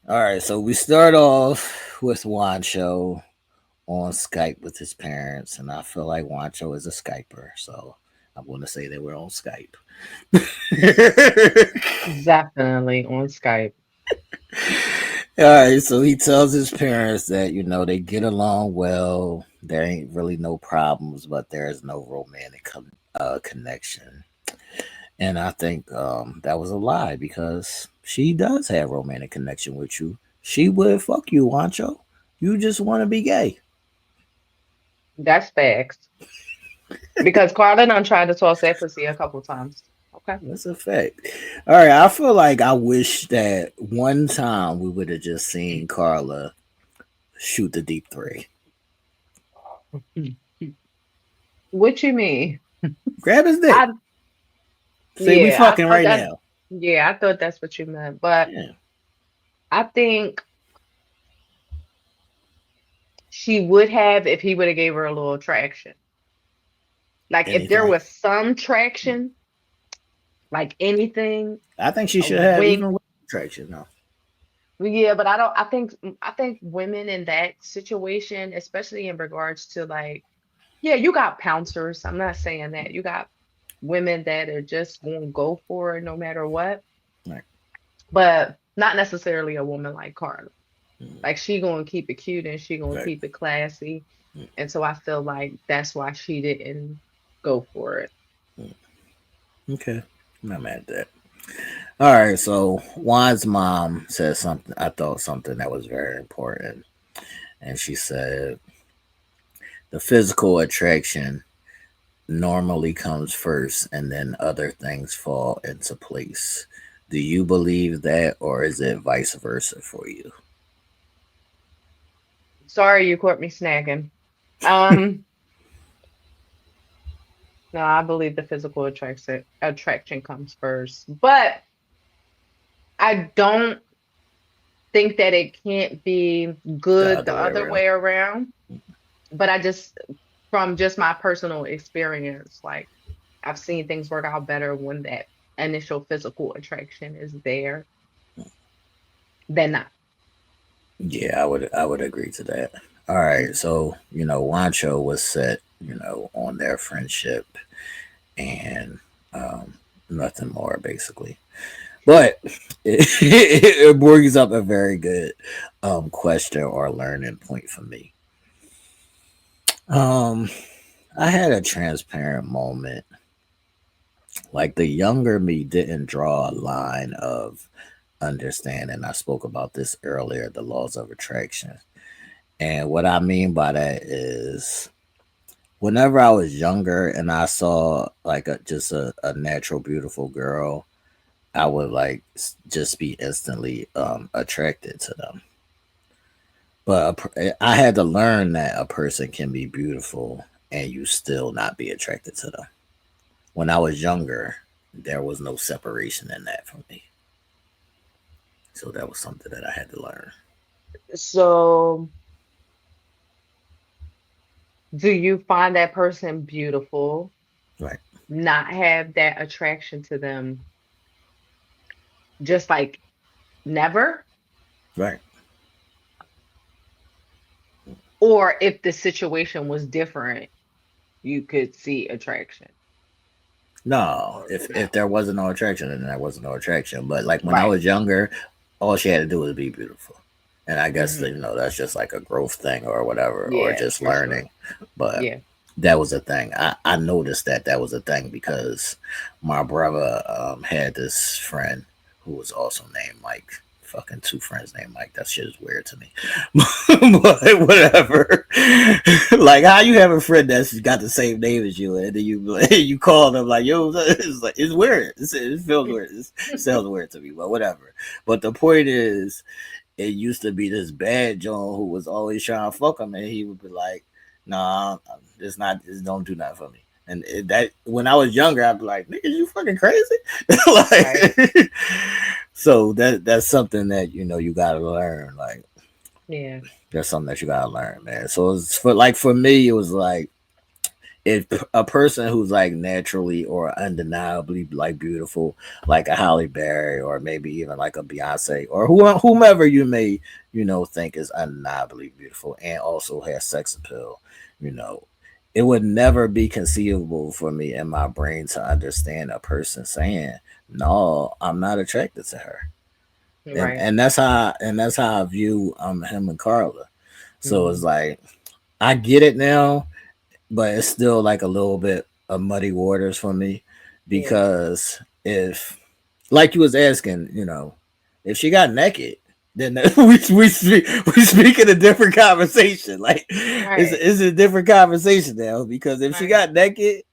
Speaker 7: All right, so we start off with Wancho on Skype with his parents, and I feel like Wancho is a Skyper, so I'm going to say they were on Skype.
Speaker 8: Definitely on Skype.
Speaker 7: All right, so he tells his parents that they get along well. There ain't really no problems, but there is no romantic connection. And I think that was a lie because she does have romantic connection with you. She would fuck you, Wancho. You just want to be gay.
Speaker 8: That's facts. Because Carla done tried to toss that pussy a couple times. Okay.
Speaker 7: That's a fact. All right, I feel like I wish that one time we would have just seen Carla shoot the deep three.
Speaker 8: What you mean?
Speaker 7: Grab his dick.
Speaker 8: I
Speaker 7: Say we
Speaker 8: Yeah, I
Speaker 7: fucking
Speaker 8: thought
Speaker 7: right
Speaker 8: that
Speaker 7: now.
Speaker 8: yeah, I thought that's what you meant. But
Speaker 7: Yeah.
Speaker 8: I think she would have if he would have gave her a little traction. Like if there
Speaker 7: Anything.
Speaker 8: was some traction, like anything,
Speaker 7: I think she
Speaker 8: a
Speaker 7: should have
Speaker 8: wink.
Speaker 7: even with attraction. No.
Speaker 8: Yeah, but I think women in that situation, especially in regards to like, yeah, you got pouncers. I'm not saying that. You got women that are just going to go for it no matter what,
Speaker 7: Right.
Speaker 8: but not necessarily a woman like Carla. Like she gonna keep it cute and she gonna
Speaker 7: Right.
Speaker 8: keep it classy. And so I feel like that's why she didn't go for it.
Speaker 7: Okay. I'm not mad at that. All right. So Juan's mom said something. I thought something that was very important, and she said the physical attraction normally comes first, and then other things fall into place. Do you believe that, or is it vice versa for you?
Speaker 8: Sorry you caught me snacking. Um, no, I believe the physical attraction comes first. But I don't think that it can't be
Speaker 7: The
Speaker 8: good the
Speaker 7: other way
Speaker 8: other
Speaker 7: around.
Speaker 8: way around. But I just, from just my personal experience, like I've seen things work out better when that initial physical attraction is there than not.
Speaker 7: Yeah, I would agree to that. All right, so Wancho was set, on their friendship and nothing more basically. But it brings up a very good question or learning point for me. Um, I had a transparent moment. Like the younger me didn't draw a line of understanding. I spoke about this earlier, the laws of attraction. And what I mean by that is whenever I was younger and I saw like just a natural beautiful girl, I would like just be instantly attracted to them. But I had to learn that a person can be beautiful and you still not be attracted to them. When I was younger, there was no separation in that for me. So that was something that I had to learn.
Speaker 8: So, do you find that person beautiful,
Speaker 7: Right,
Speaker 8: not have that attraction to them, just like never?
Speaker 7: right.
Speaker 8: Or if the situation was different, you could see attraction.
Speaker 7: No, if there wasn't no attraction, then there wasn't no attraction. But like when I
Speaker 8: Right.
Speaker 7: was younger, all she had to do was be beautiful. And I guess
Speaker 8: Hmm.
Speaker 7: that's just like a growth thing or whatever, or
Speaker 8: Yeah,
Speaker 7: just
Speaker 8: for sure.
Speaker 7: learning. But
Speaker 8: Yeah.
Speaker 7: that was a thing. I noticed that was a thing because my brother had this friend who was also named Mike. Fucking two friends named Mike. That shit is weird to me. But whatever. Like how you have a friend that's got the same name as you, and then you call them like yo, it's weird. It feels weird. It sounds weird to me, but whatever. But the point is, it used to be this bad John who was always trying to fuck him, and he would be like, "Nah, it's not. This don't do nothing for me." And that when I was younger, I'd be like, "Nigga, you fucking crazy!"
Speaker 8: Right.
Speaker 7: Like, so that's something that you gotta learn. Like,
Speaker 8: Yeah.
Speaker 7: that's something that you gotta learn, man. So it's for me, it was like if a person who's like naturally or undeniably like beautiful, like a Halle Berry or maybe even like a Beyonce or whomever you may think is undeniably beautiful and also has sex appeal, you know, it would never be conceivable for me in my brain to understand a person saying, "No, I'm not attracted to her." And
Speaker 8: Right.
Speaker 7: and that's how I view him and Carla. So it's
Speaker 8: Hmm.
Speaker 7: like I get it now, but it's still like a little bit of muddy waters for me
Speaker 8: Yeah.
Speaker 7: because if, like you was asking, if she got naked, then we speak in a different conversation. Like
Speaker 8: Right.
Speaker 7: it's a different conversation now because if she
Speaker 8: Right.
Speaker 7: got naked,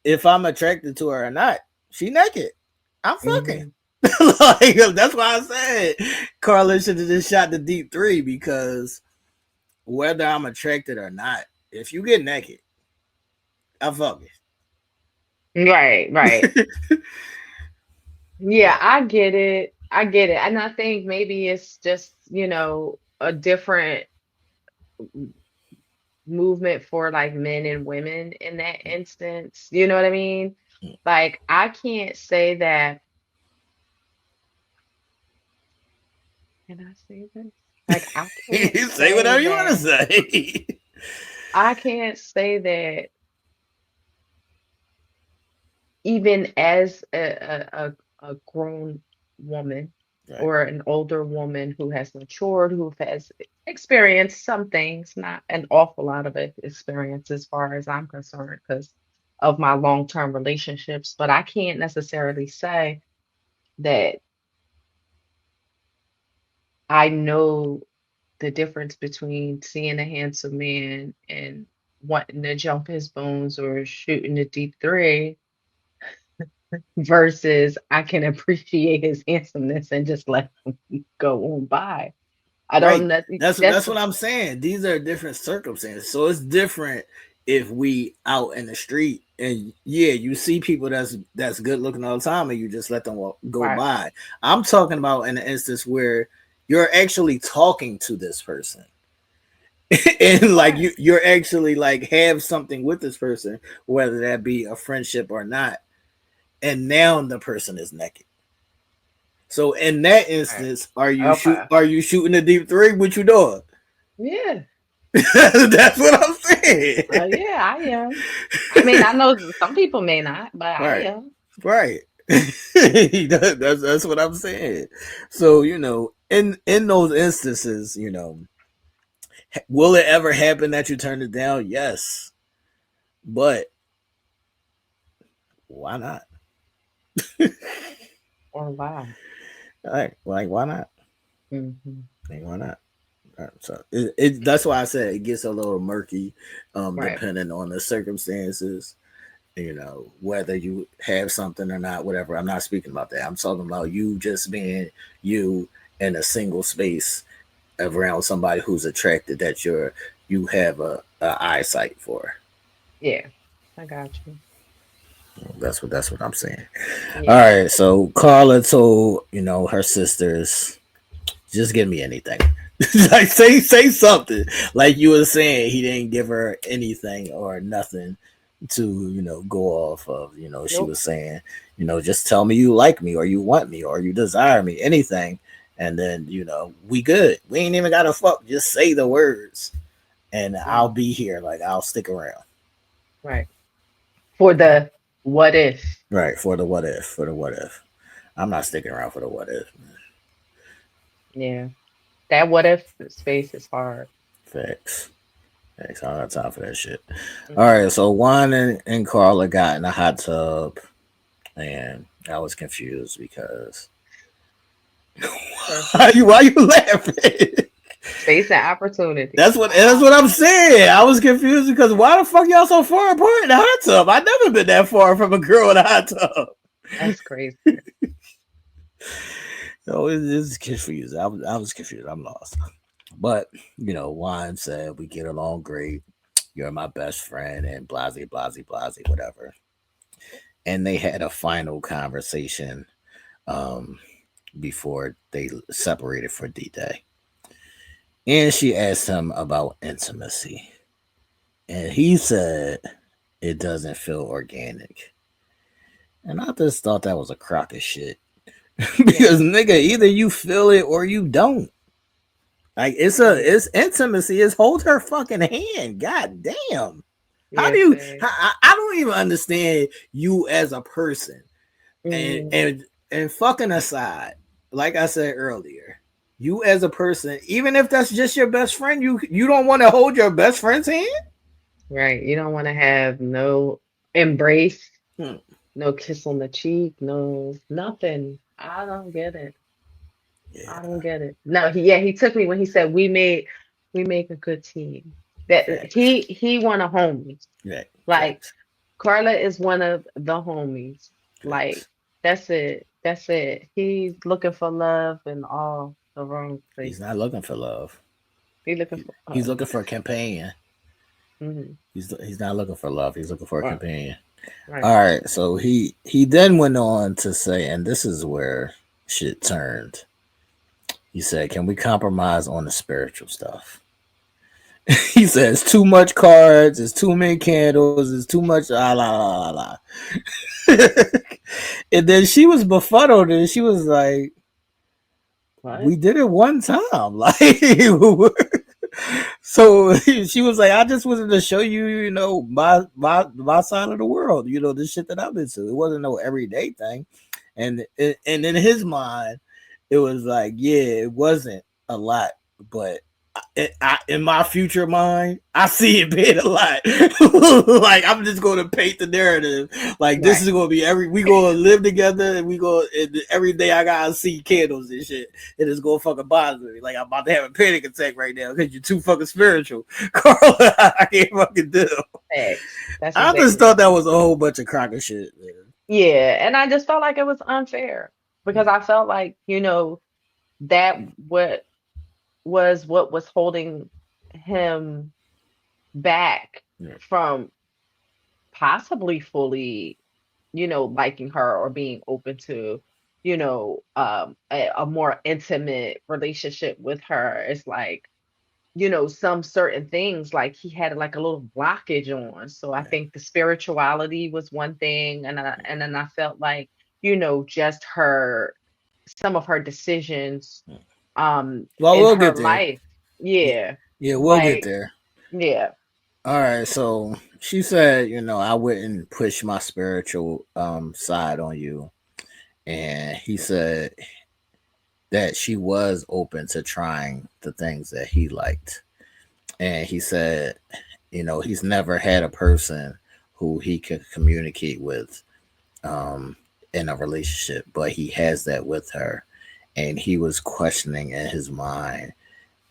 Speaker 7: if I'm attracted to her or not, she naked. I'm fucking.
Speaker 8: Hmm.
Speaker 7: Like that's why I said Carla should have just shot the deep three because whether I'm attracted or not, if you get naked, I'm fucking.
Speaker 8: Right. Right. Yeah, I get it. I get it. And I think maybe it's just, a different movement for like men and women in that instance. You know what I mean? Like, I can't say that, can I say this? Like,
Speaker 7: Say whatever you want to say.
Speaker 8: I can't say that even as a grown woman,
Speaker 7: Right.
Speaker 8: or an older woman who has matured, who has experienced some things, not an awful lot of experience as far as I'm concerned, because of my long-term relationships. But I can't necessarily say that I know the difference between seeing a handsome man and wanting to jump his bones or shooting a deep three versus I can appreciate his handsomeness and just let him go on by. I don't
Speaker 7: Right.
Speaker 8: know.
Speaker 7: That's what I'm saying. These are different circumstances. So it's different if we out in the street and yeah, you see people that's good looking all the time and you just let them go
Speaker 8: Right.
Speaker 7: by. I'm talking about in an instance where you're actually talking to this person. And like
Speaker 8: Right.
Speaker 7: you're actually like have something with this person, whether that be a friendship or not, and now the person is naked. So in that
Speaker 8: Right.
Speaker 7: instance,
Speaker 8: Okay.
Speaker 7: are you shooting a deep three? What you doing?
Speaker 8: Yeah.
Speaker 7: That's what I'm saying.
Speaker 8: Yeah, I am. I mean, I know some people may not, but I
Speaker 7: Right,
Speaker 8: am.
Speaker 7: right. That's what I'm saying. So in those instances, will it ever happen that you turn it down? Yes, but why not?
Speaker 8: Or why?
Speaker 7: Like why not?
Speaker 8: Hmm.
Speaker 7: Like, why not? So that's why I said it gets a little murky,
Speaker 8: Right.
Speaker 7: depending on the circumstances. Whether you have something or not, whatever. I'm not speaking about that. I'm talking about you just being you in a single space around somebody who's attracted that you have a eyesight for.
Speaker 8: Yeah, I got you.
Speaker 7: That's what I'm saying. All
Speaker 8: Yeah.
Speaker 7: right, so Carla told her sisters, just give me anything. Like say something. Like you were saying, he didn't give her anything or nothing to go off of. She
Speaker 8: Nope.
Speaker 7: was saying, just tell me you like me or you want me or you desire me, anything, and then we good. We ain't even gotta fuck. Just say the words, and I'll
Speaker 8: Right.
Speaker 7: be here. Like I'll stick around.
Speaker 8: Right. For the what if.
Speaker 7: Right, for the what if. For the what if. I'm not sticking around for the what if.
Speaker 8: Yeah. That what if space is hard.
Speaker 7: Facts. Facts. I don't have time for that shit. All
Speaker 8: Mm.
Speaker 7: right, so Juan and Carla got in a hot tub, and I was confused because
Speaker 8: Perfect.
Speaker 7: why you laughing?
Speaker 8: Space and opportunity.
Speaker 7: That's what I'm saying. I was confused because why the fuck y'all so far apart in the hot tub? I've never been that far from a girl in a hot tub.
Speaker 8: That's crazy.
Speaker 7: It's confused. I was confused. I'm lost. But Juan said we get along great. You're my best friend, and blasey, blasey, blasey, whatever. And they had a final conversation um, before they separated for D-Day. And she asked him about intimacy. And he said it doesn't feel organic. And I just thought that was a crock of shit.
Speaker 8: Yeah.
Speaker 7: Because nigga, either you feel it or you don't. Like
Speaker 8: Yeah.
Speaker 7: it's intimacy. It's hold her fucking hand. God damn. How do
Speaker 8: Yeah,
Speaker 7: you
Speaker 8: same.
Speaker 7: I don't even understand you as a person. And
Speaker 8: Mm,
Speaker 7: and and fucking aside, like I said earlier, you as a person, even if that's just your best friend, you don't want to hold your best friend's hand?
Speaker 8: right. You don't want to have no embrace,
Speaker 7: Hmm.
Speaker 8: no kiss on the cheek, no nothing. I don't get it. I
Speaker 7: Yeah,
Speaker 8: don't get it. No, he took me when he said we make a good team. That
Speaker 7: facts.
Speaker 8: he one of homies.
Speaker 7: Right,
Speaker 8: Like
Speaker 7: facts,
Speaker 8: Carla is one of the homies. Like
Speaker 7: facts.
Speaker 8: that's it. That's it. He's looking for love in all the wrong
Speaker 7: He's
Speaker 8: places.
Speaker 7: not looking for love.
Speaker 8: He looking for
Speaker 7: He's looking for a companion.
Speaker 8: hmm.
Speaker 7: He's not looking for love. He's looking for a
Speaker 8: Right.
Speaker 7: companion.
Speaker 8: Right.
Speaker 7: All right. So he then went on to say, and this is where shit turned. He said, "Can we compromise on the spiritual stuff?" He says, "Too much cards. It's too many candles. It's too much la la la la." And then she was befuddled, and she was like,
Speaker 8: What?
Speaker 7: "We did it one time, like." So she was like, "I just wanted to show you, my side of the world, the shit that I'm into. It wasn't no everyday thing." And in his mind, it was like, yeah, it wasn't a lot, but in my future mind, I see it being a lot. Like I'm just going to paint the narrative. Like this
Speaker 8: Right.
Speaker 7: is going to be we going to live together, and every day I gotta see candles and shit. It is going to fucking bother me. Like I'm about to have a panic attack right now because you're too fucking spiritual, Carl. I can't fucking do.
Speaker 8: Facts. That's
Speaker 7: I just
Speaker 8: exactly
Speaker 7: thought
Speaker 8: what
Speaker 7: that
Speaker 8: it
Speaker 7: was a
Speaker 8: is.
Speaker 7: whole bunch of crock of shit, man.
Speaker 8: Yeah, and I just felt like it was unfair because I felt like, that what was holding him back
Speaker 7: Yeah.
Speaker 8: from possibly fully, liking her or being open to, a more intimate relationship with her. It's like, some certain things like he had like a little blockage on. So I
Speaker 7: Yeah.
Speaker 8: think the spirituality was one thing, and then I felt like, just some of her decisions
Speaker 7: Well,
Speaker 8: in
Speaker 7: we'll
Speaker 8: her
Speaker 7: get there.
Speaker 8: life. Yeah.
Speaker 7: Yeah, we'll get
Speaker 8: Like,
Speaker 7: there.
Speaker 8: yeah.
Speaker 7: All right, so she said, I wouldn't push my spiritual side on you, and he said that she was open to trying the things that he liked, and he said, he's never had a person who he could communicate with um, in a relationship, but he has that with her, and he was questioning in his mind,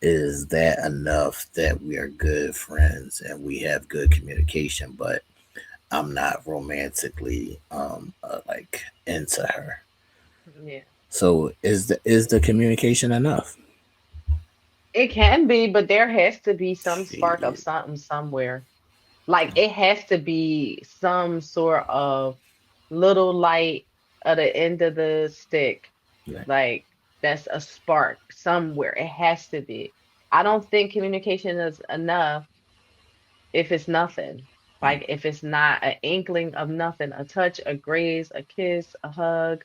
Speaker 7: is that enough that we are good friends and we have good communication, but I'm not romantically like into her.
Speaker 8: Yeah.
Speaker 7: So is the communication enough?
Speaker 8: It can be, but there has to be some spark of
Speaker 7: Shit.
Speaker 8: something somewhere. Like it has to be some sort of little light at the end of the stick.
Speaker 7: Yeah.
Speaker 8: Like that's a spark somewhere. It has to be. I don't think communication is enough if it's nothing.
Speaker 7: Mm.
Speaker 8: Like if it's not an inkling of nothing, a touch, a graze, a kiss, a hug,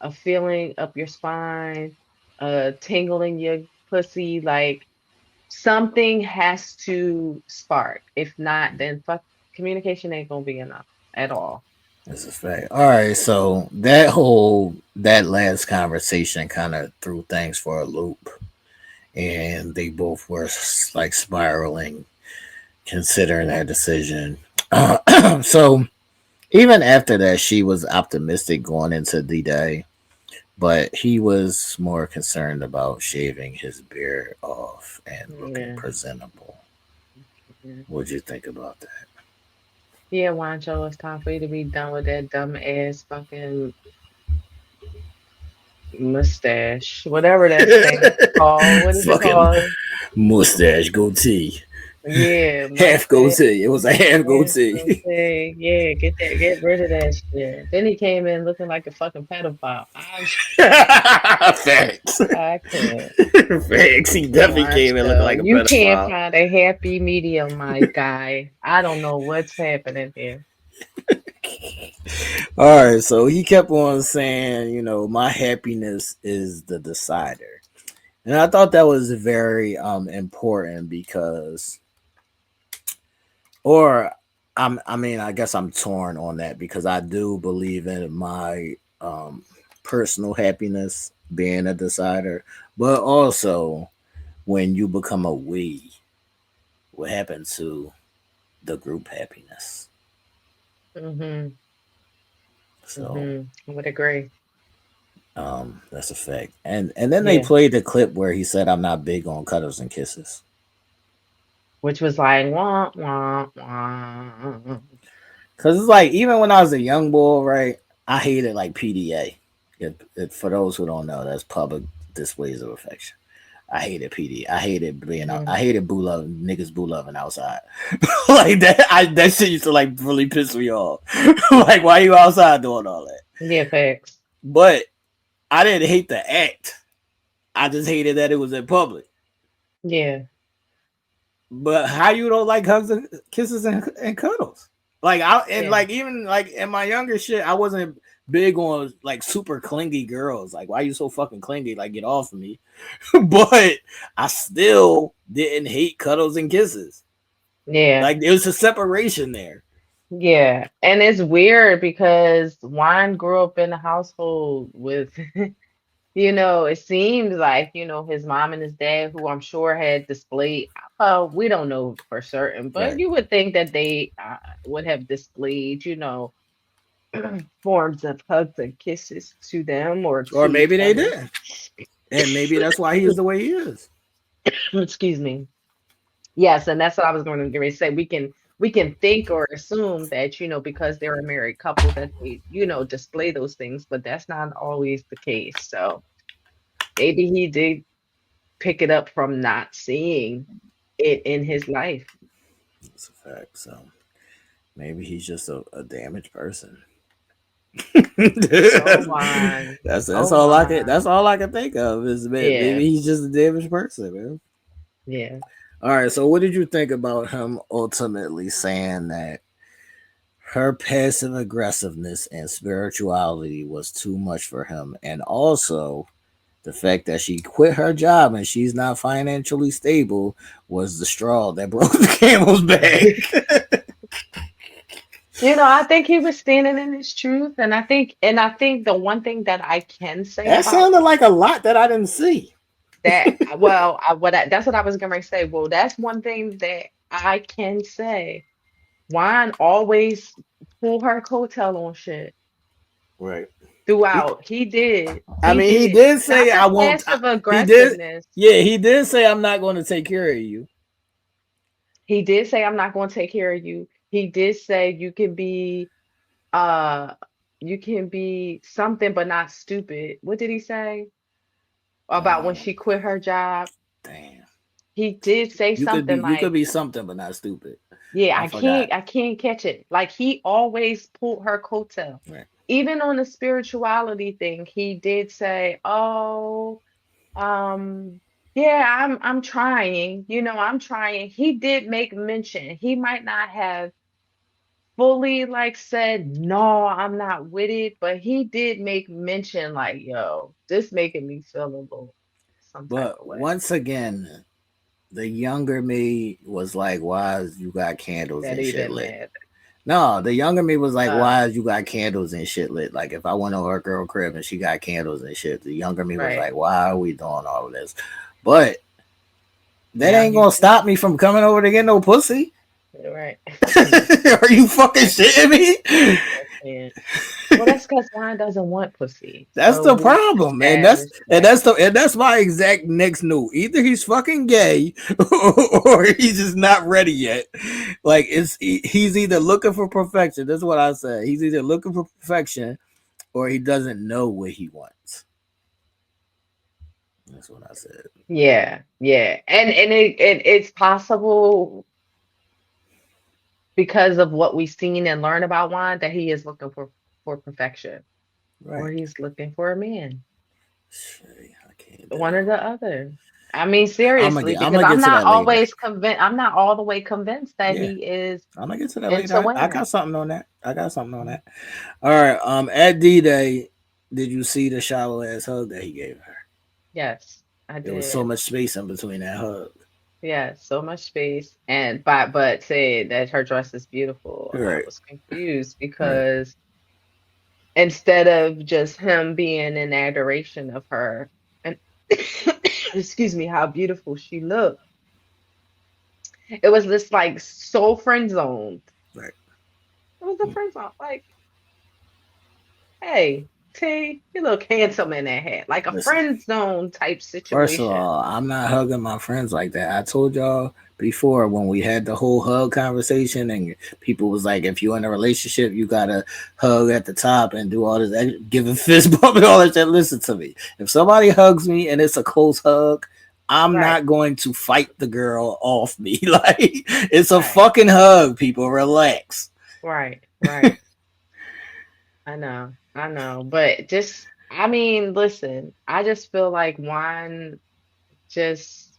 Speaker 8: a feeling up your spine, a tingle in your pussy, like something has to spark. If not, then fuck communication ain't gonna be enough at all.
Speaker 7: That's a fact. All right, so that last conversation kind of threw things for a loop, and they both were like spiraling, considering their decision. So even after that, she was optimistic going into the day, but he was more concerned about shaving his beard off and looking
Speaker 8: Yeah.
Speaker 7: presentable.
Speaker 8: Yeah.
Speaker 7: What'd you think about that?
Speaker 8: Yeah, Wancho, it's time for you to be done with that dumb ass fucking mustache. Whatever that thing is called. What is it
Speaker 7: Fucking
Speaker 8: called?
Speaker 7: mustache goatee,
Speaker 8: Yeah,
Speaker 7: half
Speaker 8: mustache.
Speaker 7: goatee. It was a half
Speaker 8: Yeah,
Speaker 7: goatee.
Speaker 8: okay. Yeah, get rid of that shit. Then he came in looking like a fucking pedophile.
Speaker 7: Facts.
Speaker 8: I can't.
Speaker 7: Facts. He definitely came in looking
Speaker 8: Wancho,
Speaker 7: like a
Speaker 8: you can't
Speaker 7: pedophile.
Speaker 8: find a happy medium, my guy. I don't know what's happening here.
Speaker 7: All right, so he kept on saying, my happiness is the decider. And I thought that was very important because or I guess I'm torn on that because I do believe in my personal happiness being a decider, but also when you become a we, what happens to the group happiness?
Speaker 8: Mm-hmm.
Speaker 7: So
Speaker 8: Mm-hmm. I would agree.
Speaker 7: that's a fact. And then they
Speaker 8: Yeah.
Speaker 7: played the clip where he said, "I'm not big on cuddles and kisses."
Speaker 8: Which was like wah wah wah.
Speaker 7: Cause it's like even when I was a young boy, right? I hated like PDA. For those who don't know, that's public displays of affection. I hated PD. I hated being out.
Speaker 8: Mm-hmm.
Speaker 7: I hated boo love niggas boo loving outside. Like that. That shit used to like really piss me off. Like why you outside doing all that?
Speaker 8: Yeah, facts.
Speaker 7: But I didn't hate the act. I just hated that it was in public.
Speaker 8: Yeah.
Speaker 7: But how you don't like hugs and kisses and cuddles? Like I and
Speaker 8: Yeah.
Speaker 7: like even like in my younger shit, I wasn't big on like super clingy girls. Like why you so fucking clingy? Like get off of me. But I still didn't hate cuddles and kisses.
Speaker 8: Yeah.
Speaker 7: Like there was a separation there.
Speaker 8: Yeah. And it's weird because Juan grew up in a household with It seems like, his mom and his dad, who I'm sure had displayed, we don't know for certain, but
Speaker 7: Right.
Speaker 8: you would think that they would have displayed, forms of hugs and kisses to them or
Speaker 7: Or
Speaker 8: to each
Speaker 7: maybe they
Speaker 8: other.
Speaker 7: did. And maybe that's why he is the way he is.
Speaker 8: Excuse me. Yes, and that's what I was going to get ready to say. We can think or assume that, because they're a married couple that they, display those things, but that's not always the case. So maybe he did pick it up from not seeing it in his life.
Speaker 7: That's a fact. So maybe he's just a damaged person.
Speaker 8: Oh my.
Speaker 7: That's
Speaker 8: Oh
Speaker 7: all I can.
Speaker 8: my.
Speaker 7: That's all I can think of is
Speaker 8: Yeah.
Speaker 7: maybe he's just a damaged person, man.
Speaker 8: Yeah.
Speaker 7: All right. So what did you think about him ultimately saying that her passive aggressiveness and spirituality was too much for him, and also the fact that she quit her job and she's not financially stable was the straw that broke the camel's back.
Speaker 8: I think he was standing in his truth, and I think the one thing that I can say
Speaker 7: That
Speaker 8: about
Speaker 7: sounded like a lot that I didn't see.
Speaker 8: that, well, that's what I was going to say. Well, that's one thing that I can say. Juan always pull her coattail on shit
Speaker 7: Right. He,
Speaker 8: throughout. He did.
Speaker 7: I
Speaker 8: He
Speaker 7: mean, he
Speaker 8: did.
Speaker 7: did
Speaker 8: Not
Speaker 7: say
Speaker 8: the
Speaker 7: I won't.
Speaker 8: passive
Speaker 7: He did.
Speaker 8: aggressiveness.
Speaker 7: Yeah, he did say I'm not going to take care of you.
Speaker 8: He did say, I'm not going to take care of you. He did say uh you can be something but not stupid. What did he say about when
Speaker 7: Um,
Speaker 8: she quit her job?
Speaker 7: damn.
Speaker 8: He did say something
Speaker 7: You could
Speaker 8: like,
Speaker 7: be something but not stupid.
Speaker 8: yeah,
Speaker 7: I
Speaker 8: I
Speaker 7: forgot.
Speaker 8: can't I can't catch it. Like he always pulled her coattail.
Speaker 7: Right.
Speaker 8: Even on the spirituality thing, he did say, "Oh, um, yeah, I'm trying. I'm trying." He did make mention. He might not have fully like said, "No, I'm not with it," but he did make mention like, "Yo, this making me feel a little some type
Speaker 7: But
Speaker 8: of way."
Speaker 7: once again, the younger me was like, "Why is you got candles
Speaker 8: That
Speaker 7: and
Speaker 8: he
Speaker 7: shit
Speaker 8: didn't
Speaker 7: lit?"
Speaker 8: have.
Speaker 7: No, the younger me was like,
Speaker 8: Uh,
Speaker 7: "Why is you got candles and shit lit?" Like if I went to her girl crib and she got candles and shit, the younger me was
Speaker 8: right.
Speaker 7: like, "Why are we doing all of this?" But that
Speaker 8: Now
Speaker 7: ain't
Speaker 8: you
Speaker 7: gonna
Speaker 8: see.
Speaker 7: stop me from coming over to get no pussy.
Speaker 8: Right.
Speaker 7: Are you fucking shitting me?
Speaker 8: I can't. Well, that's because Juan doesn't want pussy.
Speaker 7: That's
Speaker 8: So
Speaker 7: the
Speaker 8: we
Speaker 7: problem, man.
Speaker 8: established that.
Speaker 7: That's my exact next note. Either he's fucking gay, or he's just not ready yet. Like he's either looking for perfection. That's what I said. He's either looking for perfection, or he doesn't know what he wants. That's what I said.
Speaker 8: Yeah, yeah. And it's possible because of what we've seen and learned about Juan that he is looking for perfection or
Speaker 7: Right.
Speaker 8: he's looking for a man.
Speaker 7: Shit, I can't
Speaker 8: One
Speaker 7: do.
Speaker 8: or the other. I mean, seriously,
Speaker 7: I'm
Speaker 8: because
Speaker 7: gonna
Speaker 8: I'm
Speaker 7: get to
Speaker 8: not
Speaker 7: that later.
Speaker 8: always convinced, I'm not all the way convinced that
Speaker 7: Yeah,
Speaker 8: he is
Speaker 7: I'm gonna get to that later.
Speaker 8: into
Speaker 7: I got
Speaker 8: women.
Speaker 7: something on that. I got something on that. All right. At D Day, did you see the shallow ass hug that he gave her?
Speaker 8: Yes, I
Speaker 7: There was so
Speaker 8: did.
Speaker 7: much space in between that hug.
Speaker 8: Yeah, so much space. And but saying that her dress is beautiful, I
Speaker 7: Right.
Speaker 8: was confused
Speaker 7: Right.
Speaker 8: because instead of just him being in adoration of her and excuse me, how beautiful she looked, it was this like so friend zoned.
Speaker 7: Right.
Speaker 8: It was a friend zone. Like, hey, T, you look handsome in that hat. Like a
Speaker 7: Listen.
Speaker 8: friend zone type
Speaker 7: First of
Speaker 8: situation.
Speaker 7: all, I'm not hugging my friends like that. I told y'all before when we had the whole hug conversation, and people was like, if you're in a relationship, you gotta hug at the top and do all this, give a fist bump and all that shit. Listen to me. If somebody hugs me and it's a close hug, I'm
Speaker 8: Right,
Speaker 7: not going to fight the girl off me. Like it's a
Speaker 8: right,
Speaker 7: fucking hug. People, relax.
Speaker 8: right, right. I know. But just I mean, listen, I just feel like Juan just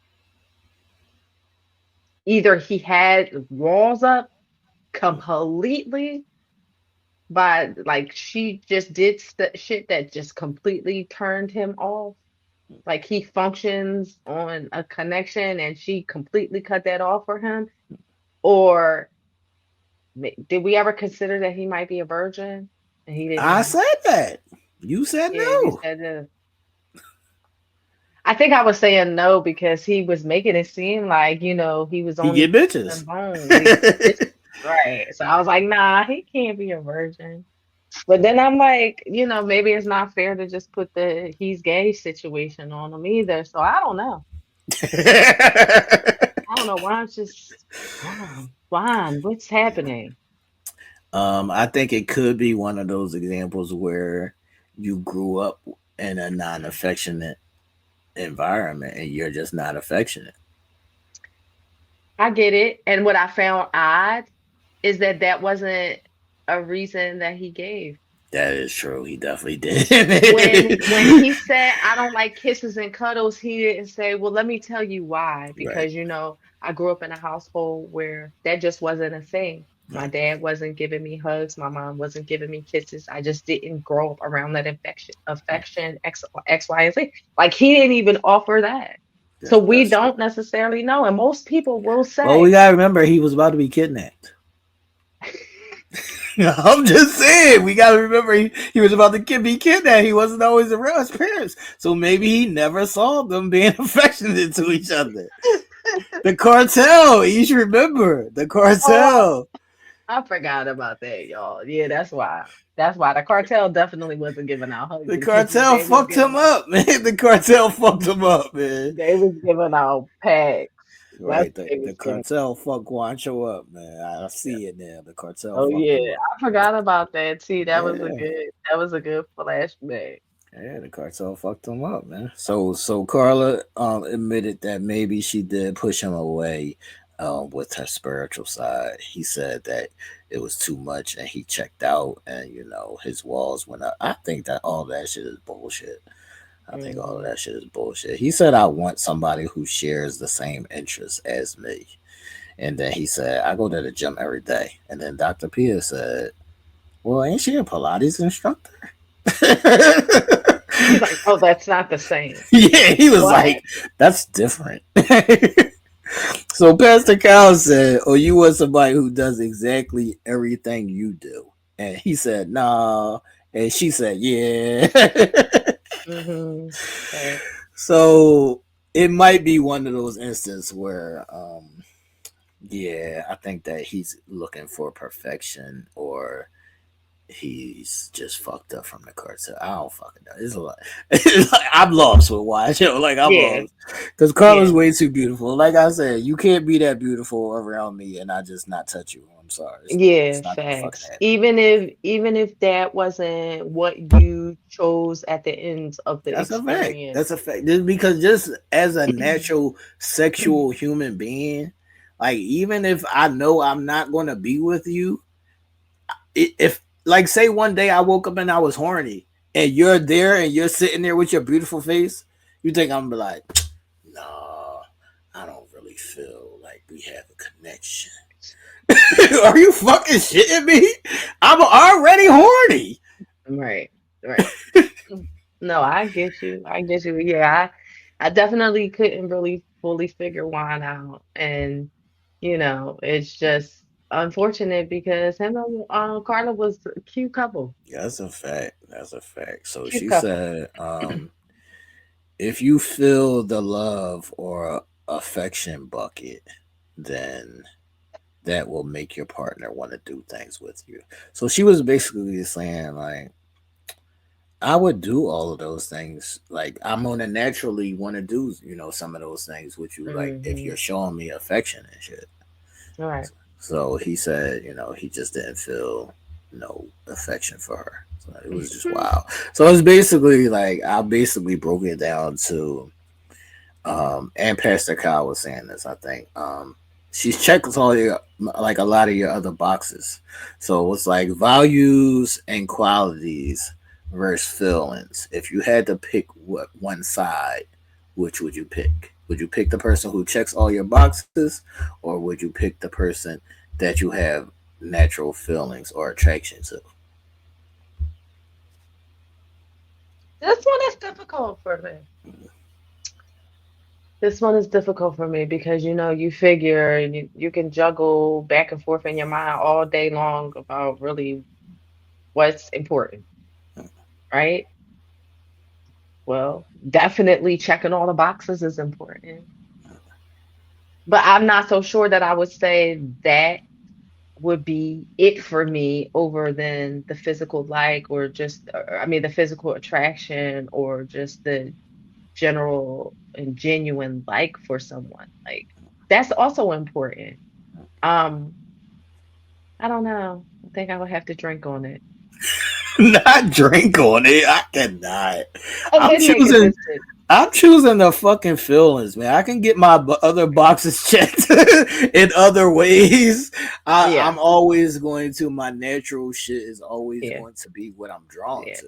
Speaker 8: either he had walls up completely by like she just did shit that just completely turned him off. Like he functions on a connection and she completely cut that off for him. Or did we ever consider that he might be a virgin and he didn't
Speaker 7: I
Speaker 8: know?
Speaker 7: said that. You said
Speaker 8: Yeah, you
Speaker 7: no.
Speaker 8: said that. I think I was saying no because he was making it seem like, he was
Speaker 7: He
Speaker 8: only
Speaker 7: get bitches.
Speaker 8: and bones. He get bitches. Right. So I was like, nah, he can't be a virgin. But then I'm like, maybe it's not fair to just put the he's gay situation on him either. So I don't know. I don't know why it's just why, what's happening?
Speaker 7: I think it could be one of those examples where you grew up in a non-affectionate environment and you're just not affectionate.
Speaker 8: I get it. And what I found odd is that that wasn't a reason that he gave.
Speaker 7: That is true. He definitely
Speaker 8: When
Speaker 7: did.
Speaker 8: when he said I don't like kisses and cuddles, he didn't say, "Well, let me tell you why."
Speaker 7: Right.
Speaker 8: Because I grew up in a household where that just wasn't a thing. My
Speaker 7: Right.
Speaker 8: dad wasn't giving me hugs. My mom wasn't giving me kisses. I just didn't grow up around that affection, X, Y, and Z. Like he didn't even offer that. So we
Speaker 7: That's true.
Speaker 8: don't necessarily know. And most people will
Speaker 7: Well, we
Speaker 8: say,
Speaker 7: gotta remember he was about to be kidnapped. I'm just saying, we gotta remember he was about to be kidnapped. He wasn't always around his parents, so maybe he never saw them being affectionate to each other. The cartel, you should remember the
Speaker 8: "Oh,
Speaker 7: cartel.
Speaker 8: I forgot about that, y'all." Yeah, that's why. That's why the cartel definitely wasn't giving out hugs
Speaker 7: The
Speaker 8: and kisses.
Speaker 7: cartel fucked him up, man. The cartel fucked him up, man.
Speaker 8: They was giving out packs. That's
Speaker 7: Right,
Speaker 8: what they
Speaker 7: the
Speaker 8: was giving.
Speaker 7: cartel fucked Guancho up, man. I see it now. The cartel
Speaker 8: Oh
Speaker 7: fucked
Speaker 8: yeah,
Speaker 7: him up.
Speaker 8: I forgot about that. See,
Speaker 7: Yeah,
Speaker 8: that was a good flashback.
Speaker 7: yeah, the cartel fucked him up, man. So Carla admitted that maybe she did push him away with her spiritual side. He said that it was too much and he checked out and his walls went up. I think that all that shit is bullshit. I think all of
Speaker 8: Hmm.
Speaker 7: that shit is bullshit. He said, I want somebody who shares the same interests as me. And then he said, I go to the gym every day. And then Dr. Pia said, well, ain't she a Pilates instructor?
Speaker 8: He's like, oh, that's not the same.
Speaker 7: Yeah, he was
Speaker 8: What?
Speaker 7: like, that's different. So Pastor Cal said, oh, you want somebody who does exactly everything you do. And he said, nah. And she said, yeah.
Speaker 8: Hmm. Okay.
Speaker 7: So it might be one of those instances where, yeah, I think that he's looking for perfection or he's just fucked up from the cartel. I don't fucking know. It's a lot. It's like, I'm lost with why. Like I'm
Speaker 8: Yeah.
Speaker 7: lost because Carla's
Speaker 8: Yeah.
Speaker 7: way too beautiful. Like I said, you can't be that beautiful around me and I just not touch you. I'm sorry.
Speaker 8: Yeah.
Speaker 7: It's not gonna fucking
Speaker 8: Facts.
Speaker 7: happen.
Speaker 8: Even if that wasn't what you chose at the end of the
Speaker 7: That's a fact.
Speaker 8: experience.
Speaker 7: That's a fact. Just because just as a natural sexual human being, like even if I know I'm not gonna be with you, if like say one day I woke up and I was horny and you're there and you're sitting there with your beautiful face, you think I'm gonna be like, no, I don't really feel like we have a connection. Are you fucking shitting me? I'm already horny.
Speaker 8: Right. Right. No, I get you. I get you. Yeah, I definitely couldn't really fully figure wine out. And, it's just unfortunate because him and Carla was a cute couple.
Speaker 7: That's a fact. That's a fact. So
Speaker 8: Cute
Speaker 7: she
Speaker 8: couple.
Speaker 7: said, if you feel the love or affection bucket, then that will make your partner want to do things with you. So she was basically saying, like, I would do all of those things. Like, I'm gonna naturally want to do, some of those things with you, like if
Speaker 8: Hmm.
Speaker 7: you're showing me affection and shit.
Speaker 8: All right.
Speaker 7: So he said, he just didn't feel no affection for her. So it was just wild. So it's basically like I basically broke it down to and Pastor Kyle was saying this, I think. She's checked all your like a lot of your other boxes. So it's like values and qualities versus feelings. If you had to pick one side, which would you pick? Would you pick the person who checks all your boxes, or would you pick the person that you have natural feelings or attraction to?
Speaker 8: This one is difficult for me. This one is difficult for me because you figure you can juggle back and forth in your mind all day long about really what's important, right? Well, definitely checking all the boxes is important. But I'm not so sure that I would say that would be it for me over than the physical like or just I mean the physical attraction or just the general and genuine like for someone. Like that's also important. Um, I don't know. I think I would have to drink on it.
Speaker 7: Not drink on it. I cannot.
Speaker 8: I
Speaker 7: I'm
Speaker 8: did make it
Speaker 7: choosing.
Speaker 8: this shit.
Speaker 7: I'm choosing the fucking feelings, man. I can get my other boxes checked in other ways.
Speaker 8: Yeah,
Speaker 7: I'm always going to my natural shit is always
Speaker 8: yeah,
Speaker 7: going to be what I'm drawn
Speaker 8: yeah.
Speaker 7: to.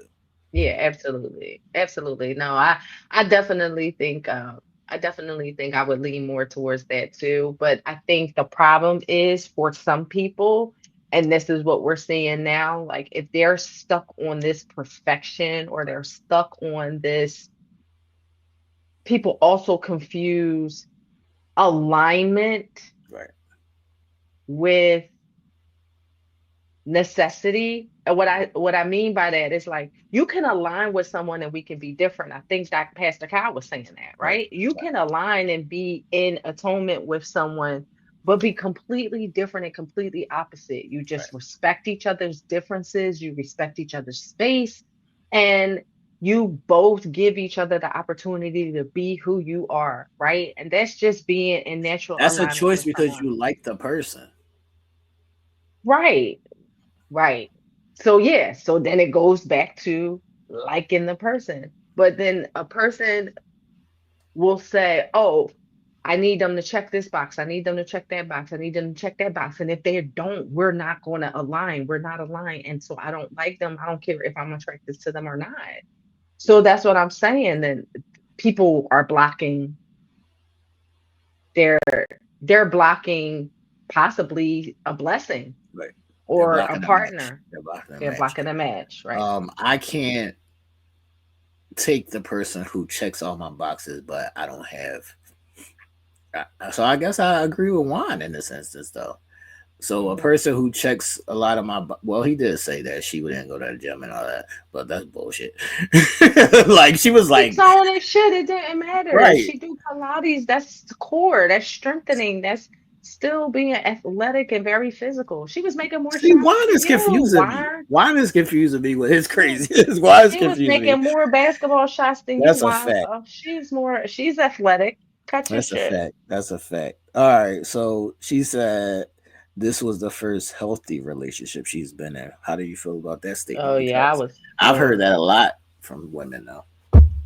Speaker 8: Yeah, absolutely. Absolutely. No, I definitely think I definitely think I would lean more towards that too. But I think the problem is for some people, and this is what we're seeing now, like if they're stuck on this perfection or they're stuck on this, people also confuse alignment
Speaker 7: Right.
Speaker 8: with necessity. And what I mean by that is like you can align with someone and we can be different. I think that Pastor Kyle was saying that,
Speaker 7: Right.
Speaker 8: right? You can align and be in atonement with someone, but be completely different and completely opposite. You
Speaker 7: Right.
Speaker 8: just respect each other's differences, you respect each other's space, and you both give each other the opportunity to be who you are, right? And that's just being in natural
Speaker 7: That's a
Speaker 8: alignment
Speaker 7: choice
Speaker 8: with
Speaker 7: because
Speaker 8: someone.
Speaker 7: you like the person.
Speaker 8: Right. Right. So yeah, so then it goes back to liking the person. But then a person will say, "Oh, I need them to check this box. I need them to check that box. I need them to check that box." And if they don't, we're not going to align. We're not aligned. And so I don't like them. I don't care if I'm attracted to them or not. So that's what I'm saying. Then people are blocking their they're blocking possibly a blessing
Speaker 7: Right. They're
Speaker 8: or a
Speaker 7: blocking the match.
Speaker 8: partner.
Speaker 7: They're blocking the
Speaker 8: They're
Speaker 7: match.
Speaker 8: blocking a match, right?
Speaker 7: I can't take the person who checks all my boxes, but I don't have. So I guess I agree with Juan in this instance, though. So a
Speaker 8: Mhm.
Speaker 7: person who checks a lot of my well, he did say that she wouldn't go to the gym and all that, but that's bullshit. Like she was
Speaker 8: Keeps
Speaker 7: like,
Speaker 8: on and shit, it didn't matter.
Speaker 7: right.
Speaker 8: She do Pilates, that's the core, that's strengthening, that's still being athletic and very physical. She was making more
Speaker 7: See,
Speaker 8: shots
Speaker 7: Juan
Speaker 8: than
Speaker 7: is
Speaker 8: you.
Speaker 7: confusing me.
Speaker 8: Why?
Speaker 7: Juan is confusing me with his
Speaker 8: Yeah.
Speaker 7: craziness. Juan is
Speaker 8: She was
Speaker 7: confusing me.
Speaker 8: making more basketball shots than you,
Speaker 7: That's a
Speaker 8: why?
Speaker 7: fact.
Speaker 8: So she's athletic. Cut your
Speaker 7: That's a
Speaker 8: shit.
Speaker 7: fact. That's a fact. All right. So she said this was the first healthy relationship she's been in. How do you feel about that statement?
Speaker 8: Oh yeah, I
Speaker 7: Because
Speaker 8: was
Speaker 7: I've heard
Speaker 8: thrilled.
Speaker 7: that a lot from women though,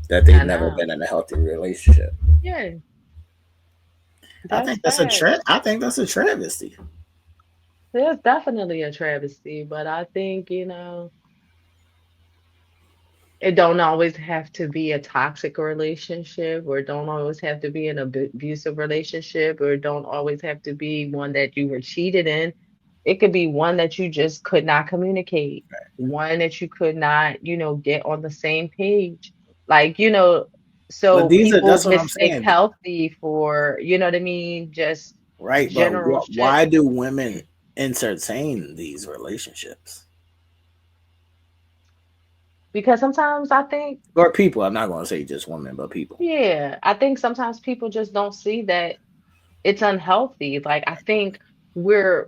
Speaker 7: that they've
Speaker 8: I
Speaker 7: never
Speaker 8: know.
Speaker 7: been in a healthy relationship.
Speaker 8: Yeah,
Speaker 7: I
Speaker 8: that's
Speaker 7: think that's a
Speaker 8: facts.
Speaker 7: I think that's a travesty.
Speaker 8: There's definitely a travesty, but I think, it don't always have to be a toxic relationship, or don't always have to be an abusive relationship, or don't always have to be one that you were cheated in. It could be one that you just could not communicate, one that you could not, get on the same page. Like,
Speaker 7: But
Speaker 8: so
Speaker 7: these are
Speaker 8: people
Speaker 7: that's what I'm
Speaker 8: mistake
Speaker 7: saying,
Speaker 8: healthy for, you know what I mean? Just
Speaker 7: right? But
Speaker 8: general shit.
Speaker 7: why do women entertain these relationships
Speaker 8: Because sometimes I think,
Speaker 7: or people? I'm not going to say just women, but people.
Speaker 8: yeah, I think sometimes people just don't see that it's unhealthy. Like I think we're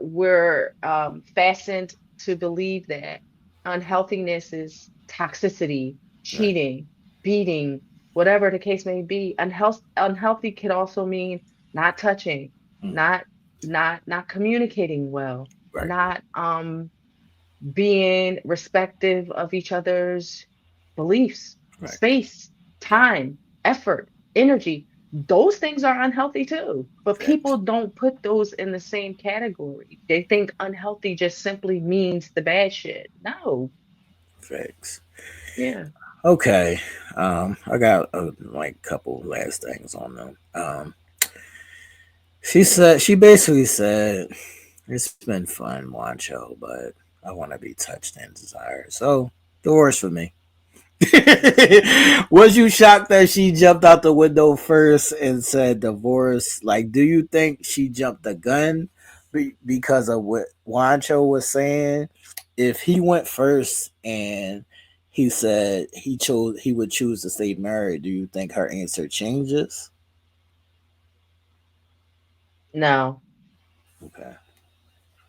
Speaker 8: fastened to believe that unhealthiness is toxicity,
Speaker 7: Right.
Speaker 8: cheating, beating, whatever the case may be. Unhealthy could also mean not touching,
Speaker 7: Mm,
Speaker 8: not not communicating well,
Speaker 7: right.
Speaker 8: not being respective of each other's beliefs,
Speaker 7: Right.
Speaker 8: space,
Speaker 7: Right.
Speaker 8: time, effort, energy. Those things are unhealthy too. But
Speaker 7: Facts.
Speaker 8: people don't put those in the same category. They think unhealthy just simply means the bad shit. No.
Speaker 7: Facts.
Speaker 8: Yeah.
Speaker 7: Okay. I got like couple last things on them. She basically said it's been fun, Wancho, but I want to be touched and desired. So divorce for me. Was you shocked that she jumped out the window first and said divorce? Like, do you think she jumped the gun because of what Wancho was saying? If he went first and he said he would choose to stay married. Do you think her answer changes?
Speaker 8: No.
Speaker 7: Okay.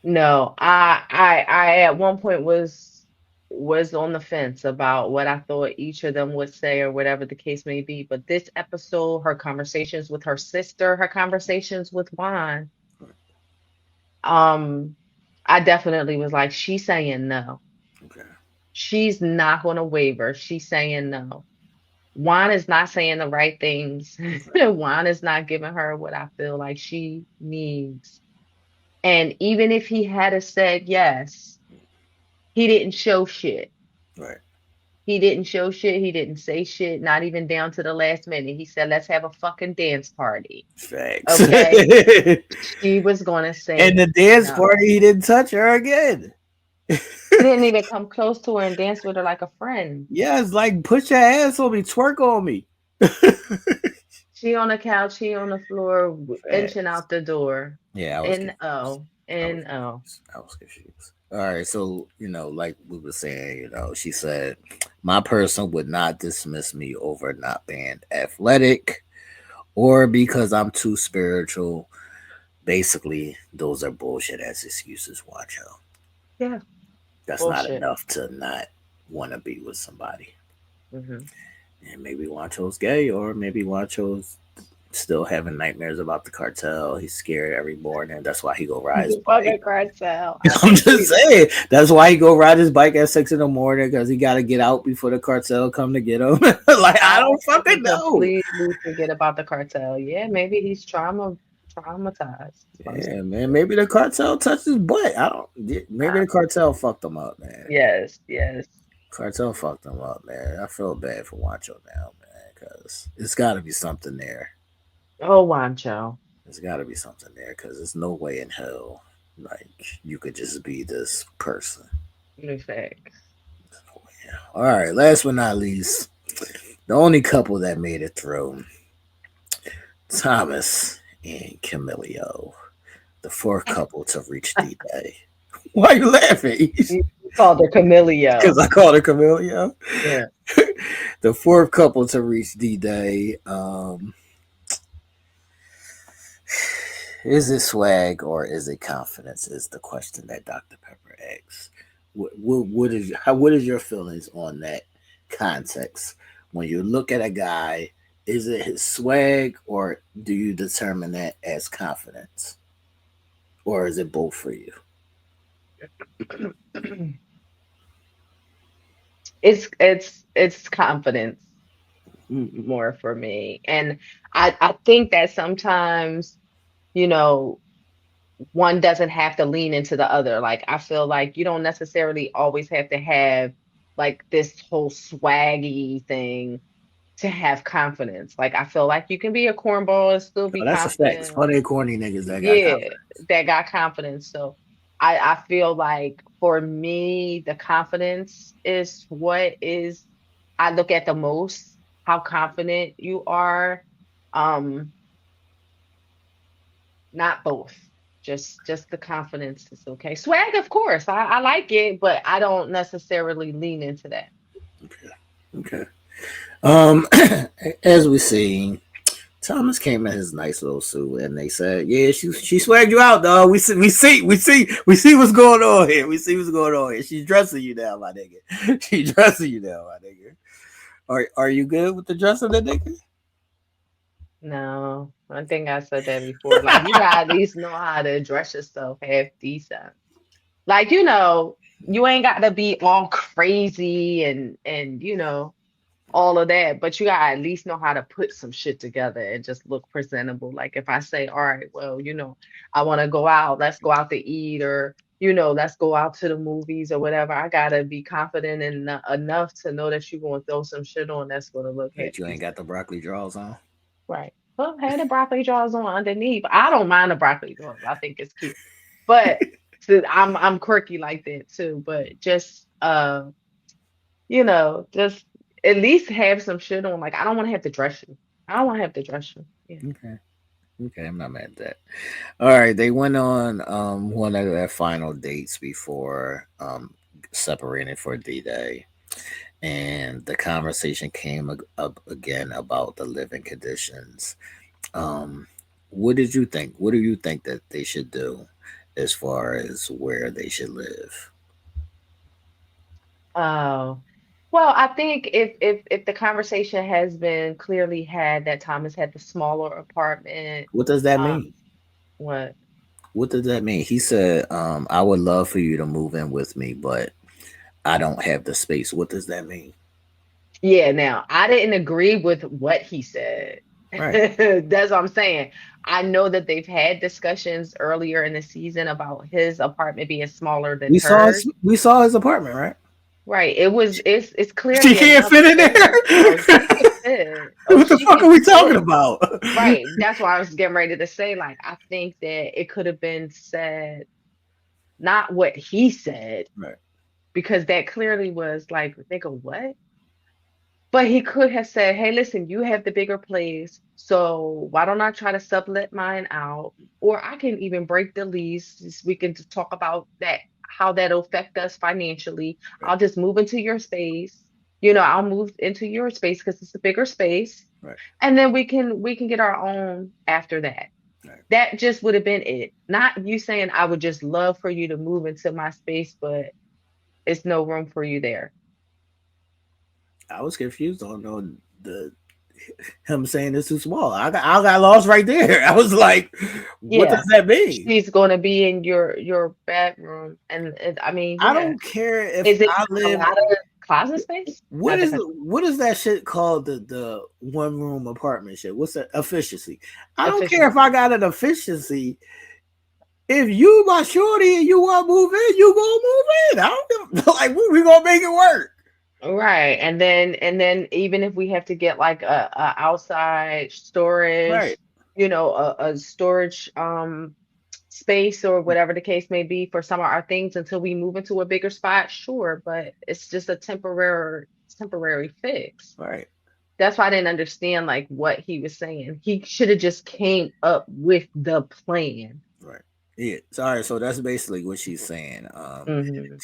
Speaker 8: No, I at one point was on the fence about what I thought each of them would say or whatever the case may be. But this episode, her conversations with her sister, her conversations with Juan, um, I definitely was like, she's saying no.
Speaker 7: Okay.
Speaker 8: She's not going to waver. She's saying no. Juan is not saying the right things. Juan is not giving her what I feel like she needs. And even if he had a said yes, he didn't show shit.
Speaker 7: Right.
Speaker 8: He didn't show shit. He didn't say shit, not even down to the last minute. He said, let's have a fucking dance party.
Speaker 7: Facts.
Speaker 8: Okay. She was going to
Speaker 7: And
Speaker 8: say
Speaker 7: the dance
Speaker 8: no.
Speaker 7: party, he didn't touch her again.
Speaker 8: He didn't even come close to her and dance with her like a friend.
Speaker 7: Yeah, it's like put your ass on me, twerk on me.
Speaker 8: She on the couch, he on the floor, inching
Speaker 7: Facts.
Speaker 8: out the door.
Speaker 7: Yeah, I was confused.
Speaker 8: N-O.
Speaker 7: I was
Speaker 8: N-O.
Speaker 7: confused. I was confused. All right, so like we were saying, she said, my person would not dismiss me over not being athletic or because I'm too spiritual. Basically, those are bullshit ass excuses, Watcho.
Speaker 8: Yeah.
Speaker 7: That's not
Speaker 8: Bullshit.
Speaker 7: enough to not want to be with somebody.
Speaker 8: Mm-hmm.
Speaker 7: And maybe Wancho's gay, or maybe Wancho's still having nightmares about the cartel. He's scared every morning. That's why he go ride his
Speaker 8: The fucking
Speaker 7: bike.
Speaker 8: cartel.
Speaker 7: I'm just saying. That's why he go ride his bike at 6 in the morning, because he got to get out before the cartel come to get him. Like, I don't fucking know.
Speaker 8: Completely forget about the cartel. Yeah, maybe he's traumatized.
Speaker 7: Yeah, man. Maybe the cartel touched his butt. I don't. Maybe the cartel fucked him up, man.
Speaker 8: Yes, yes.
Speaker 7: Cartel fucked him up, man. I feel bad for Wancho now, man, because it's got to be something there.
Speaker 8: Oh, Wancho.
Speaker 7: There's got to be something there, because there's no way in hell like you could just be this person.
Speaker 8: In fact.
Speaker 7: Yeah. All right. Last but not least, the only couple that made it through, Thomas and Camilio, the fourth couple to reach D-Day. Why are you laughing?
Speaker 8: You called her Camilio.
Speaker 7: Because I called her Camilio.
Speaker 8: Yeah.
Speaker 7: The fourth couple to reach D-Day. Is it swag or is it confidence? Is the question that Dr. Pepper asks. What is your feelings on that context? When you look at a guy, is it his swag or do you determine that as confidence? Or is it both for you?
Speaker 8: It's confidence more for me. And I think that sometimes, one doesn't have to lean into the other. Like I feel like you don't necessarily always have to have like this whole swaggy thing to have confidence. Like I feel like you can be a cornball and still be
Speaker 7: Oh, that's a fact. There's
Speaker 8: confident.
Speaker 7: plenty of corny niggas that got
Speaker 8: Yeah,
Speaker 7: confidence.
Speaker 8: that got confidence. So I feel like for me, the confidence is what is I look at the most, how confident you are. Um, Not both. Just the confidence is okay. Swag, of course. I like it, but I don't necessarily lean into that.
Speaker 7: Okay. Okay. As we see, Thomas came in his nice little suit, and they said, "Yeah, she swagged you out, dog. We see what's going on here. We see what's going on here. She's dressing you down, my nigga. She's dressing you down, my nigga. Are you good with the dressing, that nigga?
Speaker 8: No, I think I said that before. Like you gotta at least know how to dress yourself half decent. Like, you ain't got to be all crazy and all of that, but you gotta at least know how to put some shit together and just look presentable. Like if I say, all right, well, I want to go out, let's go out to eat, or let's go out to the movies or whatever. I gotta be confident enough to know that you're gonna throw some shit on that's gonna look half
Speaker 7: That you ain't
Speaker 8: decent.
Speaker 7: got the broccoli draws on.
Speaker 8: Right. Well, had the broccoli jaws on underneath. I don't mind the broccoli jaws. I think it's cute. But I'm quirky like that too. But just just at least have some shit on. Like I don't want to have to dress you. I don't want to have to dress you. Yeah.
Speaker 7: Okay. Okay, I'm not mad at that. All right, they went on one of their final dates before separating for D-Day. and the conversation came up again about the living conditions. Um, what did you think? What do you think that they should do as far as where they should live?
Speaker 8: Oh, well, I think if the conversation has been clearly had that Thomas had the smaller apartment,
Speaker 7: What does that
Speaker 8: um,
Speaker 7: mean?
Speaker 8: what?
Speaker 7: What does that mean? He said, "I would love for you to move in with me, but I don't have the space." What does that mean?
Speaker 8: Yeah, now I didn't agree with what he said.
Speaker 7: Right.
Speaker 8: That's what I'm saying. I know that they've had discussions earlier in the season about his apartment being smaller than hers.
Speaker 7: We saw his apartment, right?
Speaker 8: Right. It's
Speaker 7: She
Speaker 8: clearly
Speaker 7: can't
Speaker 8: enough
Speaker 7: fit in there.
Speaker 8: space. Oh, she can fit. Oh,
Speaker 7: What the
Speaker 8: she
Speaker 7: fuck
Speaker 8: can
Speaker 7: are we talking
Speaker 8: fit.
Speaker 7: about?
Speaker 8: Right. That's why I was getting ready to say, like, I think that it could have been said, not what he said,
Speaker 7: Right.
Speaker 8: because that clearly was like, nigga, what? But he could have said, hey, listen, you have the bigger place, so why don't I try to sublet mine out? Or I can even break the lease. We can just talk about that, how that'll affect us financially.
Speaker 7: Right.
Speaker 8: I'll just move into your space. I'll move into your space because it's a bigger space.
Speaker 7: Right.
Speaker 8: And then we can get our own after that.
Speaker 7: Right.
Speaker 8: That just would have been it. Not you saying I would just love for you to move into my space, but it's no room for you there.
Speaker 7: I was confused on the him saying it's too small. I got lost right there. I was like, what
Speaker 8: Yeah.
Speaker 7: does that mean?
Speaker 8: She's going to be in your bedroom, and I mean,
Speaker 7: I
Speaker 8: yeah.
Speaker 7: don't care if
Speaker 8: Is it
Speaker 7: I
Speaker 8: a
Speaker 7: live.
Speaker 8: lot of closet space? Not the country.
Speaker 7: What is that shit called? The one room apartment shit. What's that efficiency? I don't care if
Speaker 8: Efficiency.
Speaker 7: I got an efficiency. If you my shorty and you want to move in, you gonna move in. I don't give like we gonna make it work.
Speaker 8: Right. And then even if we have to get like a outside
Speaker 7: Right.
Speaker 8: storage, a storage space or whatever the case may be for some of our things until we move into a bigger spot, sure, but it's just a temporary fix.
Speaker 7: Right.
Speaker 8: That's why I didn't understand like what he was saying. He should have just came up with the plan.
Speaker 7: Right. Yeah. Sorry. So that's basically what she's saying.
Speaker 8: Hmm.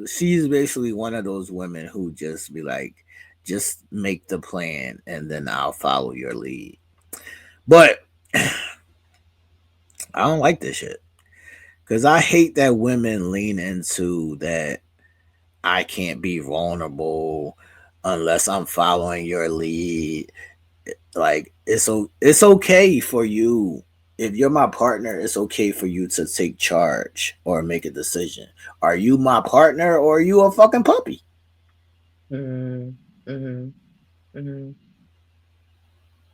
Speaker 7: She's basically one of those women who just be like, just make the plan and then I'll follow your lead. But I don't like this shit because I hate that women lean into that. I can't be vulnerable unless I'm following your lead. Like it's okay for you, if you're my partner, it's okay for you to take charge or make a decision. Are you my partner or are you a fucking puppy?
Speaker 8: Hmm. Hmm. Hmm.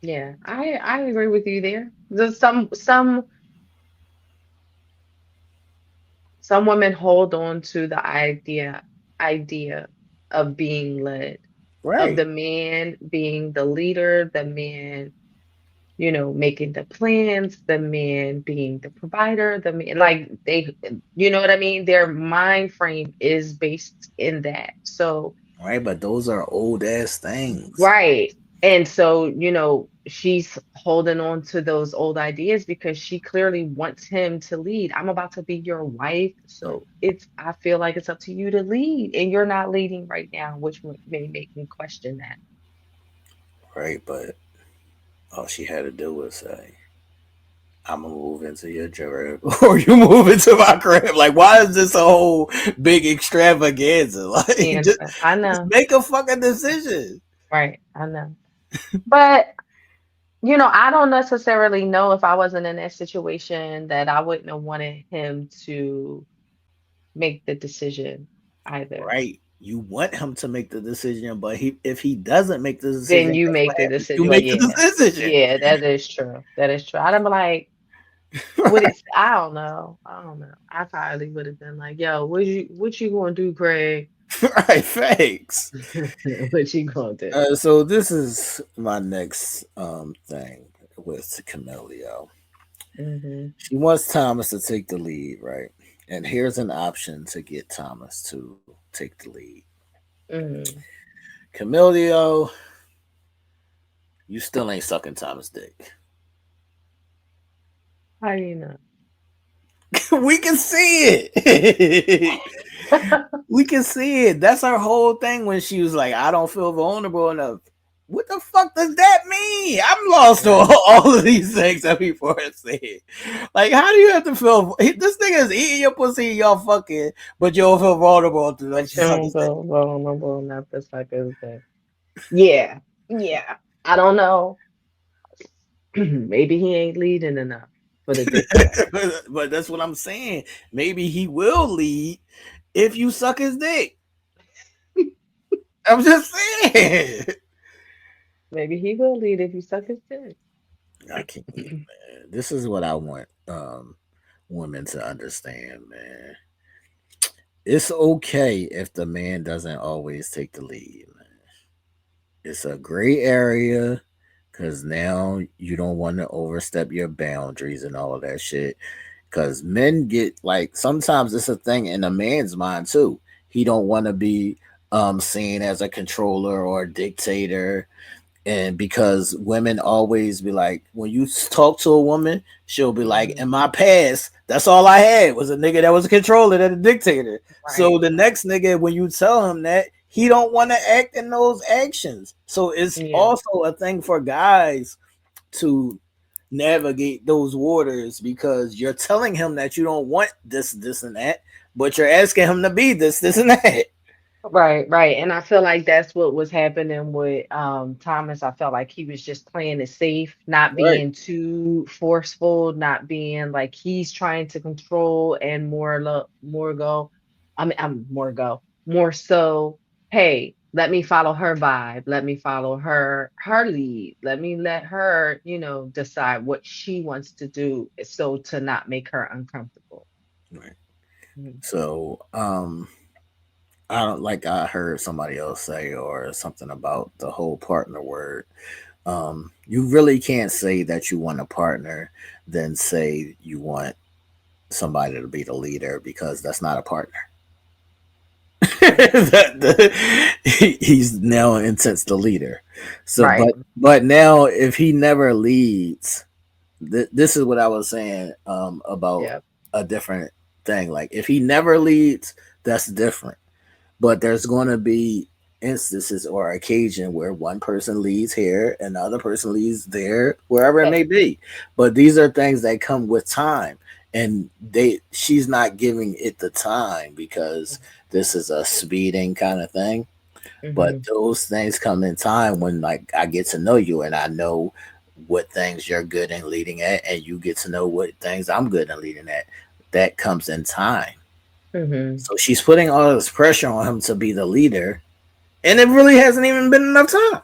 Speaker 8: Yeah, I agree with you there. There's some women hold on to the idea of being led, of
Speaker 7: Right.
Speaker 8: the man being the leader, the man, making the plans, the man being the provider, the man like you know what I mean? Their mind frame is based in that. So
Speaker 7: Right, but those are old ass things.
Speaker 8: right. And so, she's holding on to those old ideas because she clearly wants him to lead. I'm about to be your wife.
Speaker 7: Right.
Speaker 8: So I feel like it's up to you to lead. And you're not leading right now, which may make me question that.
Speaker 7: Right, but all she had to do was say, I'm gonna move into your crib or you move into my crib. Like, why is this a whole big extravaganza? Like,
Speaker 8: And I
Speaker 7: just
Speaker 8: know,
Speaker 7: make a fucking decision.
Speaker 8: right? I know. But, I don't necessarily know if I wasn't in that situation that I wouldn't have wanted him to make the decision either.
Speaker 7: Right. You want him to make the decision, but if he doesn't make the
Speaker 8: Then
Speaker 7: decision,
Speaker 8: you
Speaker 7: guess
Speaker 8: make
Speaker 7: what
Speaker 8: the
Speaker 7: happens? You
Speaker 8: decision.
Speaker 7: make the
Speaker 8: Yeah.
Speaker 7: decision.
Speaker 8: Yeah, that is true. That is true. I'd be like, would
Speaker 7: Right.
Speaker 8: it I don't know. I don't know. I probably would have been like, yo, what you gonna do, Craig?
Speaker 7: Right. Thanks.
Speaker 8: What you gonna do?
Speaker 7: So this is my next thing with Camille.
Speaker 8: Hmm.
Speaker 7: She wants Thomas to take the lead, right? And here's an option to get Thomas to take the lead.
Speaker 8: Hmm.
Speaker 7: Camille, you still ain't sucking Thomas' dick.
Speaker 8: How do you know?
Speaker 7: We can see it. We can see it. That's her whole thing when she was like, I don't feel vulnerable enough. What the fuck does that mean? I'm lost on all of these things that people are saying. Like, how do you have to feel? This nigga is eating your pussy, y'all fucking, but you don't feel vulnerable enough
Speaker 8: But
Speaker 7: to
Speaker 8: you
Speaker 7: suck
Speaker 8: don't
Speaker 7: his dick.
Speaker 8: feel vulnerable enough to suck his dick. Yeah, yeah. I don't know. Maybe he ain't leading enough for the dick to suck.
Speaker 7: But that's what I'm saying. Maybe he will lead if you suck his dick. I'm just saying.
Speaker 8: Maybe he will lead if you suck his dick.
Speaker 7: I can't. This is what I want women to understand, man. It's okay if the man doesn't always take the lead, man. It's a gray area because now you don't want to overstep your boundaries and all of that shit. Because men get like sometimes it's a thing in a man's mind too. He don't want to be seen as a controller or a dictator, and because women always be like, when you talk to a woman, she'll be like, in my past, that's all I had was a nigga that was a controller, that a dictator. So
Speaker 8: Right.
Speaker 7: the next nigga, when you tell him that, he don't want to act in those actions. So it's
Speaker 8: Yeah.
Speaker 7: also a thing for guys to navigate those waters because you're telling him that you don't want this, and that, but you're asking him to be this, and that.
Speaker 8: Right, right. And I feel like that's what was happening with Thomas. I felt like he was just playing it safe, not
Speaker 7: Right.
Speaker 8: being too forceful, not being like he's trying to control and more go. I'm more go. More so, hey, let me follow her vibe. Let me follow her lead. Let me let her, decide what she wants to do so to not make her uncomfortable.
Speaker 7: Right.
Speaker 8: Mhm.
Speaker 7: So, I don't like I heard somebody else say or something about the whole partner word. You really can't say that you want a partner, then say you want somebody to be the leader because that's not a partner. He's now intense the leader. So,
Speaker 8: Right.
Speaker 7: but now if he never leads, this is what I was saying about
Speaker 8: Yeah.
Speaker 7: a different thing. Like if he never leads, that's different. But there's going to be instances or occasion where one person leads here and the other person leads there, wherever it may be. But these are things that come with time, and she's not giving it the time because this is a speeding kind of thing. But
Speaker 8: Hmm.
Speaker 7: those things come in time when like I get to know you and I know what things you're good in leading at, and you get to know what things I'm good in leading at. That comes in time.
Speaker 8: Hmm.
Speaker 7: So she's putting all this pressure on him to be the leader, and it really hasn't even been enough time.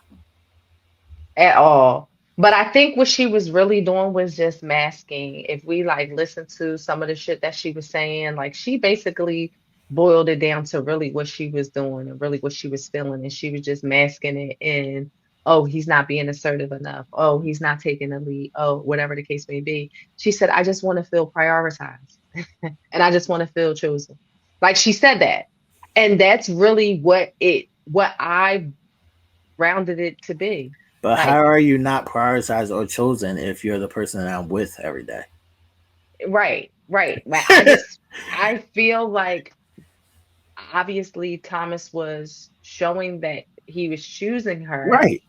Speaker 8: At all. But I think what she was really doing was just masking. If we like listen to some of the shit that she was saying, like she basically boiled it down to really what she was doing and really what she was feeling. And she was just masking it in, oh, he's not being assertive enough. Oh, he's not taking the lead. Oh, whatever the case may be. She said, I just want to feel prioritized and I just want to feel chosen. Like she said that. And that's really what I rounded it to be.
Speaker 7: But how
Speaker 8: Like,
Speaker 7: are you not prioritized or chosen if you're the person that I'm with every day?
Speaker 8: right, right. But I feel like obviously Thomas was showing that he was choosing her,
Speaker 7: Right.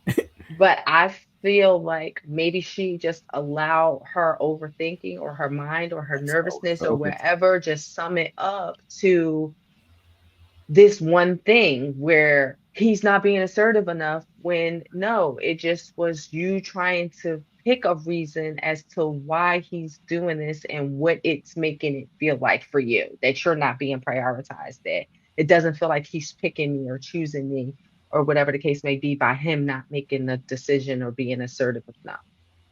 Speaker 8: but I feel like maybe she just allowed her overthinking or her mind or her
Speaker 7: So,
Speaker 8: nervousness or
Speaker 7: so
Speaker 8: whatever just sum it up to this one thing where he's not being assertive enough when no, it just was you trying to pick a reason as to why he's doing this and what it's making it feel like for you that you're not being prioritized, that it doesn't feel like he's picking me or choosing me or whatever the case may be by him not making the decision or being assertive enough.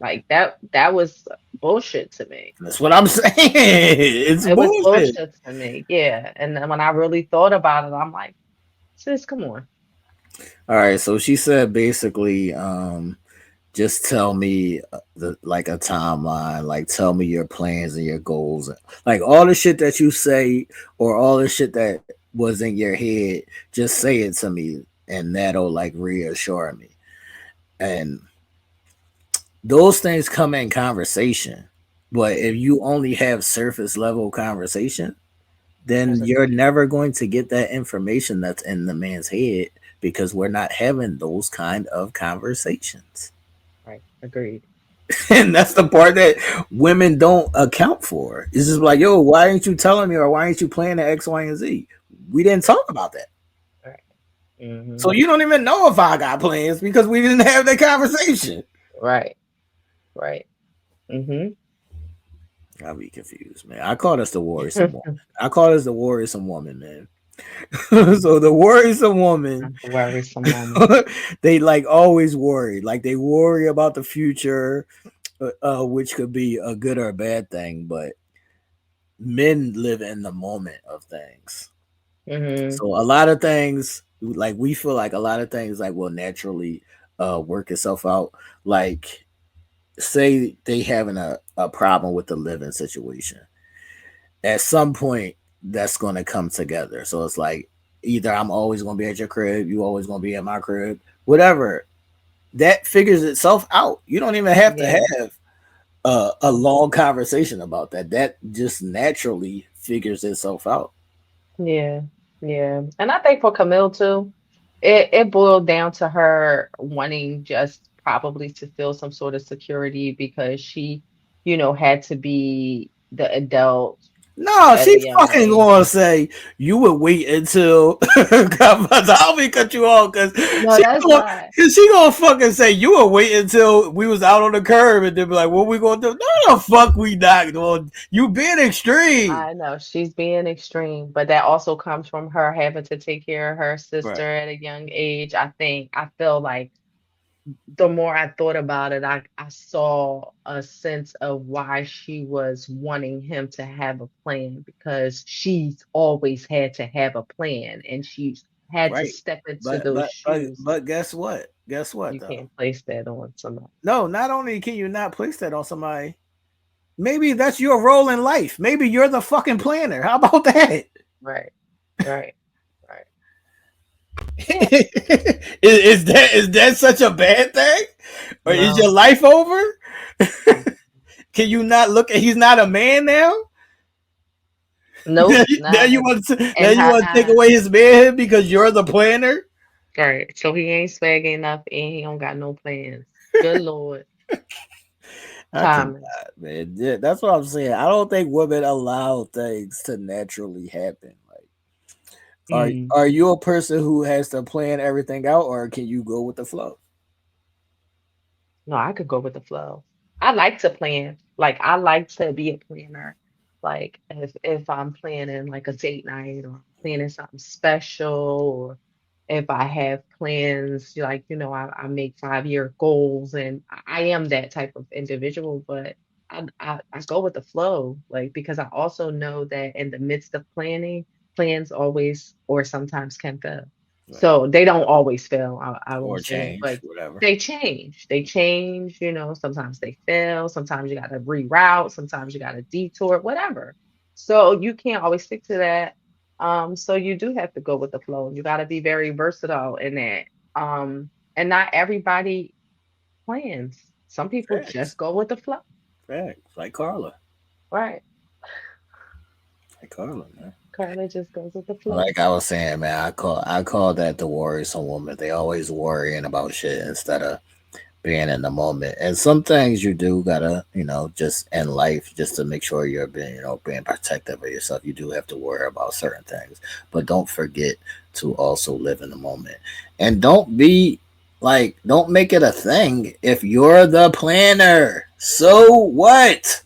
Speaker 8: Like that was bullshit to me.
Speaker 7: that's what I'm saying. It's
Speaker 8: It was
Speaker 7: bullshit.
Speaker 8: bullshit to me. Yeah. And then when I really thought about it, I'm like, sis, come on.
Speaker 7: All right. So she said basically, just tell me like a timeline, like tell me your plans and your goals, like all the shit that you say or all the shit that was in your head. Just say it to me, and that'll like reassure me. And those things come in conversation. But if you only have surface level conversation, then you're never going to get that information that's in the man's head because we're not having those kind of conversations.
Speaker 8: Right. Agreed.
Speaker 7: And that's the part that women don't account for. It's just like, yo, why ain't you telling me, or why ain't you playing the X, Y, and Z? We didn't talk about that.
Speaker 8: Right. Mm-hmm.
Speaker 7: So you don't even know if I got plans because we didn't have that conversation.
Speaker 8: Right. Right. Mm-hmm.
Speaker 7: I'll be confused, man. I call this the worrisome woman. I call this the worrisome woman, man. So the worrisome woman,
Speaker 8: Worrisome woman.
Speaker 7: they like always worry. Like they worry about the future, which could be a good or a bad thing, but men live in the moment of things.
Speaker 8: Mm-hmm.
Speaker 7: So a lot of things, like we feel like a lot of things like will naturally work itself out. Like say they having a problem with the living situation. At some point that's gonna come together. So it's like either I'm always gonna be at your crib, you always gonna be at my crib, whatever. That figures itself out. You don't even have to have a long conversation about that. That just naturally figures itself out.
Speaker 8: Yeah. Yeah. And I think for Camille too, it boiled down to her wanting just probably to feel some sort of security because she, had to be the adult
Speaker 7: No,
Speaker 8: at a
Speaker 7: she's
Speaker 8: young
Speaker 7: fucking
Speaker 8: age.
Speaker 7: gonna say you would wait until I'll be cut you off because
Speaker 8: No, that's not.
Speaker 7: she gonna fucking say you would wait until we was out on the curb and then be like, what we gonna do? No, the fuck we not doing. You being extreme.
Speaker 8: I know she's being extreme, but that also comes from her having to take care of her sister
Speaker 7: Right.
Speaker 8: at a young age. I feel like the more I thought about it, I saw a sense of why she was wanting him to have a plan because she's always had to have a plan and she's had to
Speaker 7: Right.
Speaker 8: step into
Speaker 7: But
Speaker 8: those
Speaker 7: but but
Speaker 8: shoes.
Speaker 7: but guess what? Guess what
Speaker 8: You
Speaker 7: though?
Speaker 8: can't place that on somebody.
Speaker 7: No, not only can you not place that on somebody, maybe that's your role in life. Maybe you're the fucking planner. How about that?
Speaker 8: Right, right, right. Yeah,
Speaker 7: Is that such a bad thing? Or is your
Speaker 8: no,
Speaker 7: life over?
Speaker 8: mm,
Speaker 7: Can you not look at he's not a man now? now
Speaker 8: nope, not
Speaker 7: you want to now
Speaker 8: in
Speaker 7: you
Speaker 8: her
Speaker 7: want to take
Speaker 8: eyes.
Speaker 7: away his manhood because you're the planner?
Speaker 8: Right. So he ain't swagging enough and he don't got no plans. Good Lord.
Speaker 7: I cannot,
Speaker 8: Timing.
Speaker 7: man. Yeah, that's what I'm saying. I don't think women allow things to naturally happen. Like,
Speaker 8: Mm.
Speaker 7: are you a person who has to plan everything out, or can you go with the flow?
Speaker 8: No, I could go with the flow. I like to plan. Like I like to be a planner. Like if I'm planning like a date night or planning something special or if I have plans, like, I make 5-year goals and I am that type of individual, but I go with the flow, like because I also know that in the midst of planning, plans always or sometimes can fail.
Speaker 7: Right.
Speaker 8: So they don't always fail, I
Speaker 7: Or
Speaker 8: won't say that,
Speaker 7: change,
Speaker 8: but
Speaker 7: whatever.
Speaker 8: they change. They change, sometimes they fail, sometimes you got to reroute, sometimes you got to detour, whatever. So you can't always stick to that. So you do have to go with the flow. You got to be very versatile in that. And not everybody plans. Some people
Speaker 7: Facts.
Speaker 8: just go with the flow.
Speaker 7: Facts. Like Carla.
Speaker 8: Right.
Speaker 7: Like Carla, man.
Speaker 8: Carla just goes with the flow.
Speaker 7: Like I was saying, man, I call that the worrisome woman. They always worrying about shit instead of being in the moment. And some things you do gotta, just in life, just to make sure you're being protective of yourself. You do have to worry about certain things, but don't forget to also live in the moment. And don't make it a thing if you're the planner. So what?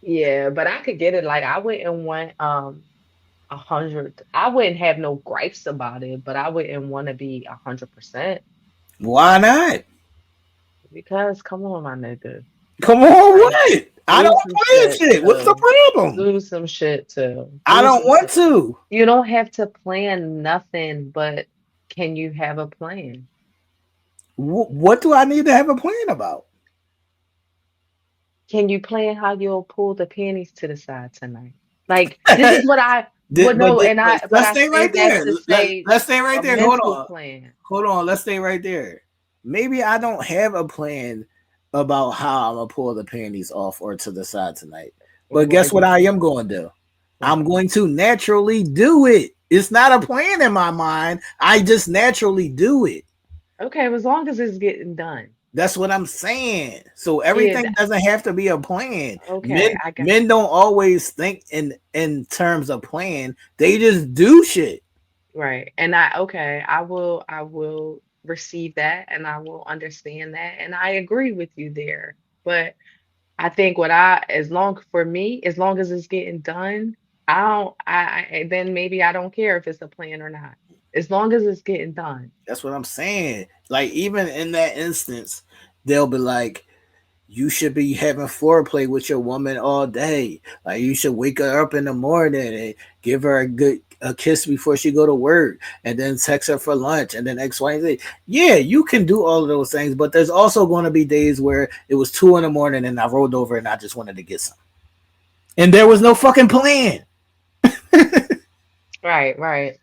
Speaker 8: Yeah, but I could get it. Like I wouldn't want 100. I wouldn't have no gripes about it, but I wouldn't want to be 100%
Speaker 7: Why not?
Speaker 8: because come on, my nigga.
Speaker 7: Come on,
Speaker 8: Like
Speaker 7: what? I
Speaker 8: do
Speaker 7: don't
Speaker 8: some
Speaker 7: plan
Speaker 8: shit
Speaker 7: shit. What's the
Speaker 8: too.
Speaker 7: problem?
Speaker 8: Do some shit too.
Speaker 7: I
Speaker 8: Do
Speaker 7: don't
Speaker 8: some
Speaker 7: want
Speaker 8: shit.
Speaker 7: to.
Speaker 8: You don't have to plan nothing, but can you have a plan?
Speaker 7: What do I need to have a plan about?
Speaker 8: Can you plan how you'll pull the panties to the side tonight? Like this is what I would
Speaker 7: But
Speaker 8: know, and but
Speaker 7: let's
Speaker 8: I
Speaker 7: stay
Speaker 8: say
Speaker 7: right
Speaker 8: that
Speaker 7: there.
Speaker 8: to say
Speaker 7: Let's stay right
Speaker 8: a
Speaker 7: there. Hold
Speaker 8: mental
Speaker 7: on.
Speaker 8: plan.
Speaker 7: Hold on. Let's stay right there. Maybe I don't have a plan about how I'm gonna pull the panties off or to the side tonight. But
Speaker 8: Why
Speaker 7: guess what
Speaker 8: you
Speaker 7: I am
Speaker 8: plan?
Speaker 7: going to do? I'm going to naturally do it. It's not a plan in my mind. I just naturally do it.
Speaker 8: Okay, as long as it's getting done.
Speaker 7: That's what I'm saying. So
Speaker 8: Yeah,
Speaker 7: everything doesn't have to be a plan.
Speaker 8: okay, I got
Speaker 7: Men don't always think in terms of plan. They just do shit.
Speaker 8: right. And I will receive that and I will understand that and I agree with you there. But I think as long for me, as long as it's getting done, I don't then maybe I don't care if it's a plan or not. As long as it's getting done.
Speaker 7: That's what I'm saying. Like even in that instance, they'll be like, you should be having foreplay with your woman all day. Like you should wake her up in the morning and give her a kiss before she go to work, and then text her for lunch, and then X, Y, and Z. Yeah, you can do all of those things, but there's also going to be days where it was 2 a.m. and I rolled over and I just wanted to get some, and there was no fucking plan.
Speaker 8: Right, right.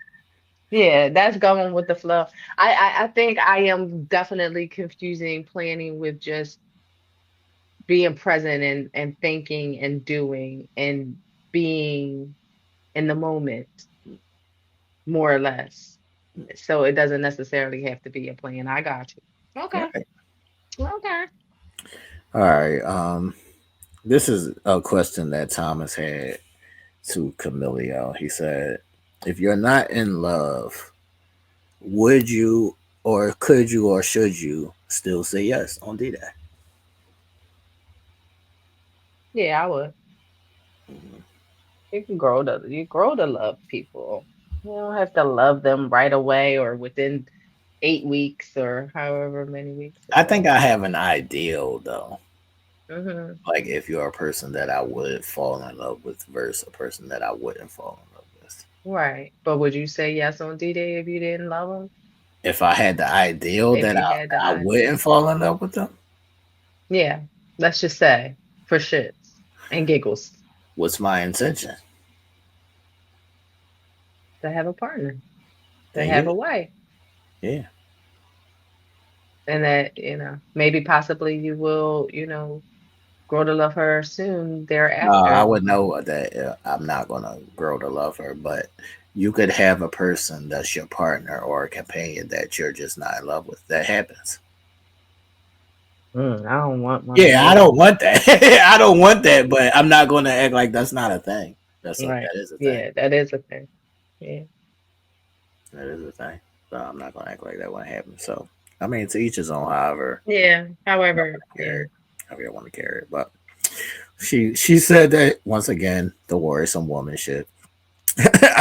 Speaker 8: Yeah, that's going with the flow. I think I am definitely confusing planning with just being present and thinking and doing and being in the moment, more or less. So it doesn't necessarily have to be a plan. I got you. Okay.
Speaker 7: Right.
Speaker 8: Okay.
Speaker 7: All right. This is a question that Thomas had to Camilio. He said, "If you're not in love, would you, or could you, or should you still say yes on D Day?"
Speaker 8: Yeah, I would. You grow to love people. You don't have to love them right away or within 8 weeks or however many weeks it
Speaker 7: I think
Speaker 8: was.
Speaker 7: I have an ideal though.
Speaker 8: Hmm.
Speaker 7: Like if you're a person that I would fall in love with versus a person that I wouldn't fall in love with.
Speaker 8: Right. But would you say yes on D-Day if you didn't love them?
Speaker 7: If I had the ideal
Speaker 8: If
Speaker 7: that
Speaker 8: you had the
Speaker 7: I
Speaker 8: idea.
Speaker 7: wouldn't fall in love with them,
Speaker 8: Yeah. Let's just say for shits and giggles
Speaker 7: what's my intention?
Speaker 8: to have a partner, to
Speaker 7: Then
Speaker 8: have
Speaker 7: yeah,
Speaker 8: a wife.
Speaker 7: yeah.
Speaker 8: And that, maybe possibly you will, grow to love her soon
Speaker 7: I
Speaker 8: thereafter.
Speaker 7: would know that I'm not gonna grow to love her, but you could have a person that's your partner or a companion that you're just not in love with. That happens.
Speaker 8: I don't want one of
Speaker 7: Yeah, I
Speaker 8: those.
Speaker 7: don't want that. I don't want that, but I'm not gonna act like that's not a thing.
Speaker 8: Right.
Speaker 7: That is a thing.
Speaker 8: Yeah, that is a thing. Yeah.
Speaker 7: That is a thing. So I'm not gonna act like that won't happen. So I mean, to each his own. However,
Speaker 8: Yeah. However,
Speaker 7: carry
Speaker 8: yeah.
Speaker 7: it, however you want to carry it. But she said that once again, the worrisome woman shit.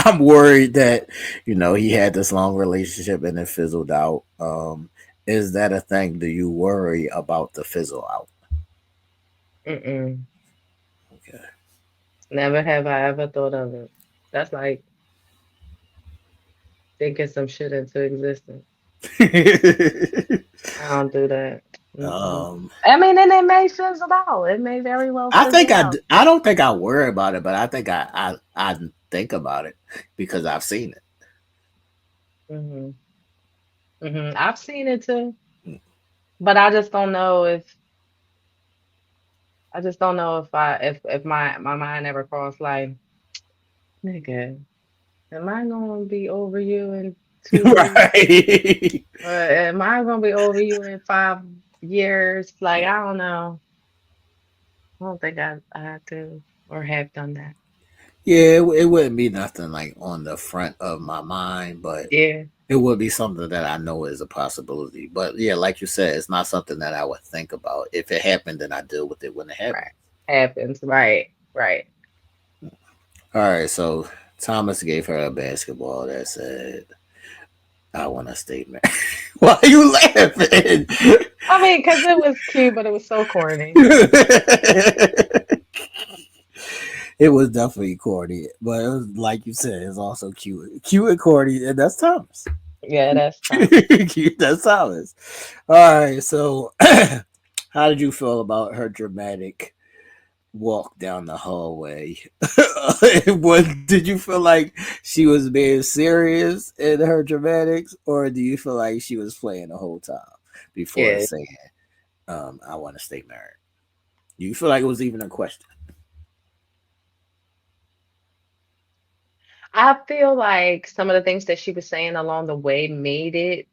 Speaker 7: I'm worried that he had this long relationship and it fizzled out. Is that a thing? Do you worry about the fizzle out?
Speaker 8: Mm-mm.
Speaker 7: Okay.
Speaker 8: Never have I ever thought of it. That's like thinking some shit into existence. I don't do that. Mm-mm.
Speaker 7: um,
Speaker 8: I mean, and it may fizzle out. It may very well fizzle out.
Speaker 7: I don't think I worry about it, but I think I think about it because I've seen it.
Speaker 8: Hmm. I've seen it too, but I just don't know if if my mind ever crossed like, nigga, am I gonna be over you in 2 weeks?
Speaker 7: Right.
Speaker 8: Or am I gonna be over you in 5 years? Like, I don't know. I don't think I have to or have done that.
Speaker 7: Yeah, it wouldn't be nothing like on the front of my mind, but
Speaker 8: Yeah,
Speaker 7: it would be something that I know is a possibility. But yeah, like you said, it's not something that I would think about. If it happened, then I deal with it when it
Speaker 8: right.
Speaker 7: happens.
Speaker 8: Happens. Right, right.
Speaker 7: All right, so Thomas gave her a basketball that said, "I want to stay married." Why are you laughing?
Speaker 8: I mean, because it was cute, but it was so corny.
Speaker 7: It was definitely corny, but it was like you said, it's also cute and corny, and that's Thomas.
Speaker 8: Yeah, that's Thomas.
Speaker 7: Cute, that's Thomas. All right, so how did you feel about her dramatic walk down the hallway? Did you feel like she was being serious in her dramatics, or do you feel like she was playing the whole time before
Speaker 8: Yeah.
Speaker 7: saying, "I want to stay married"? Do you feel like it was even a question?
Speaker 8: I feel like some of the things that she was saying along the way made it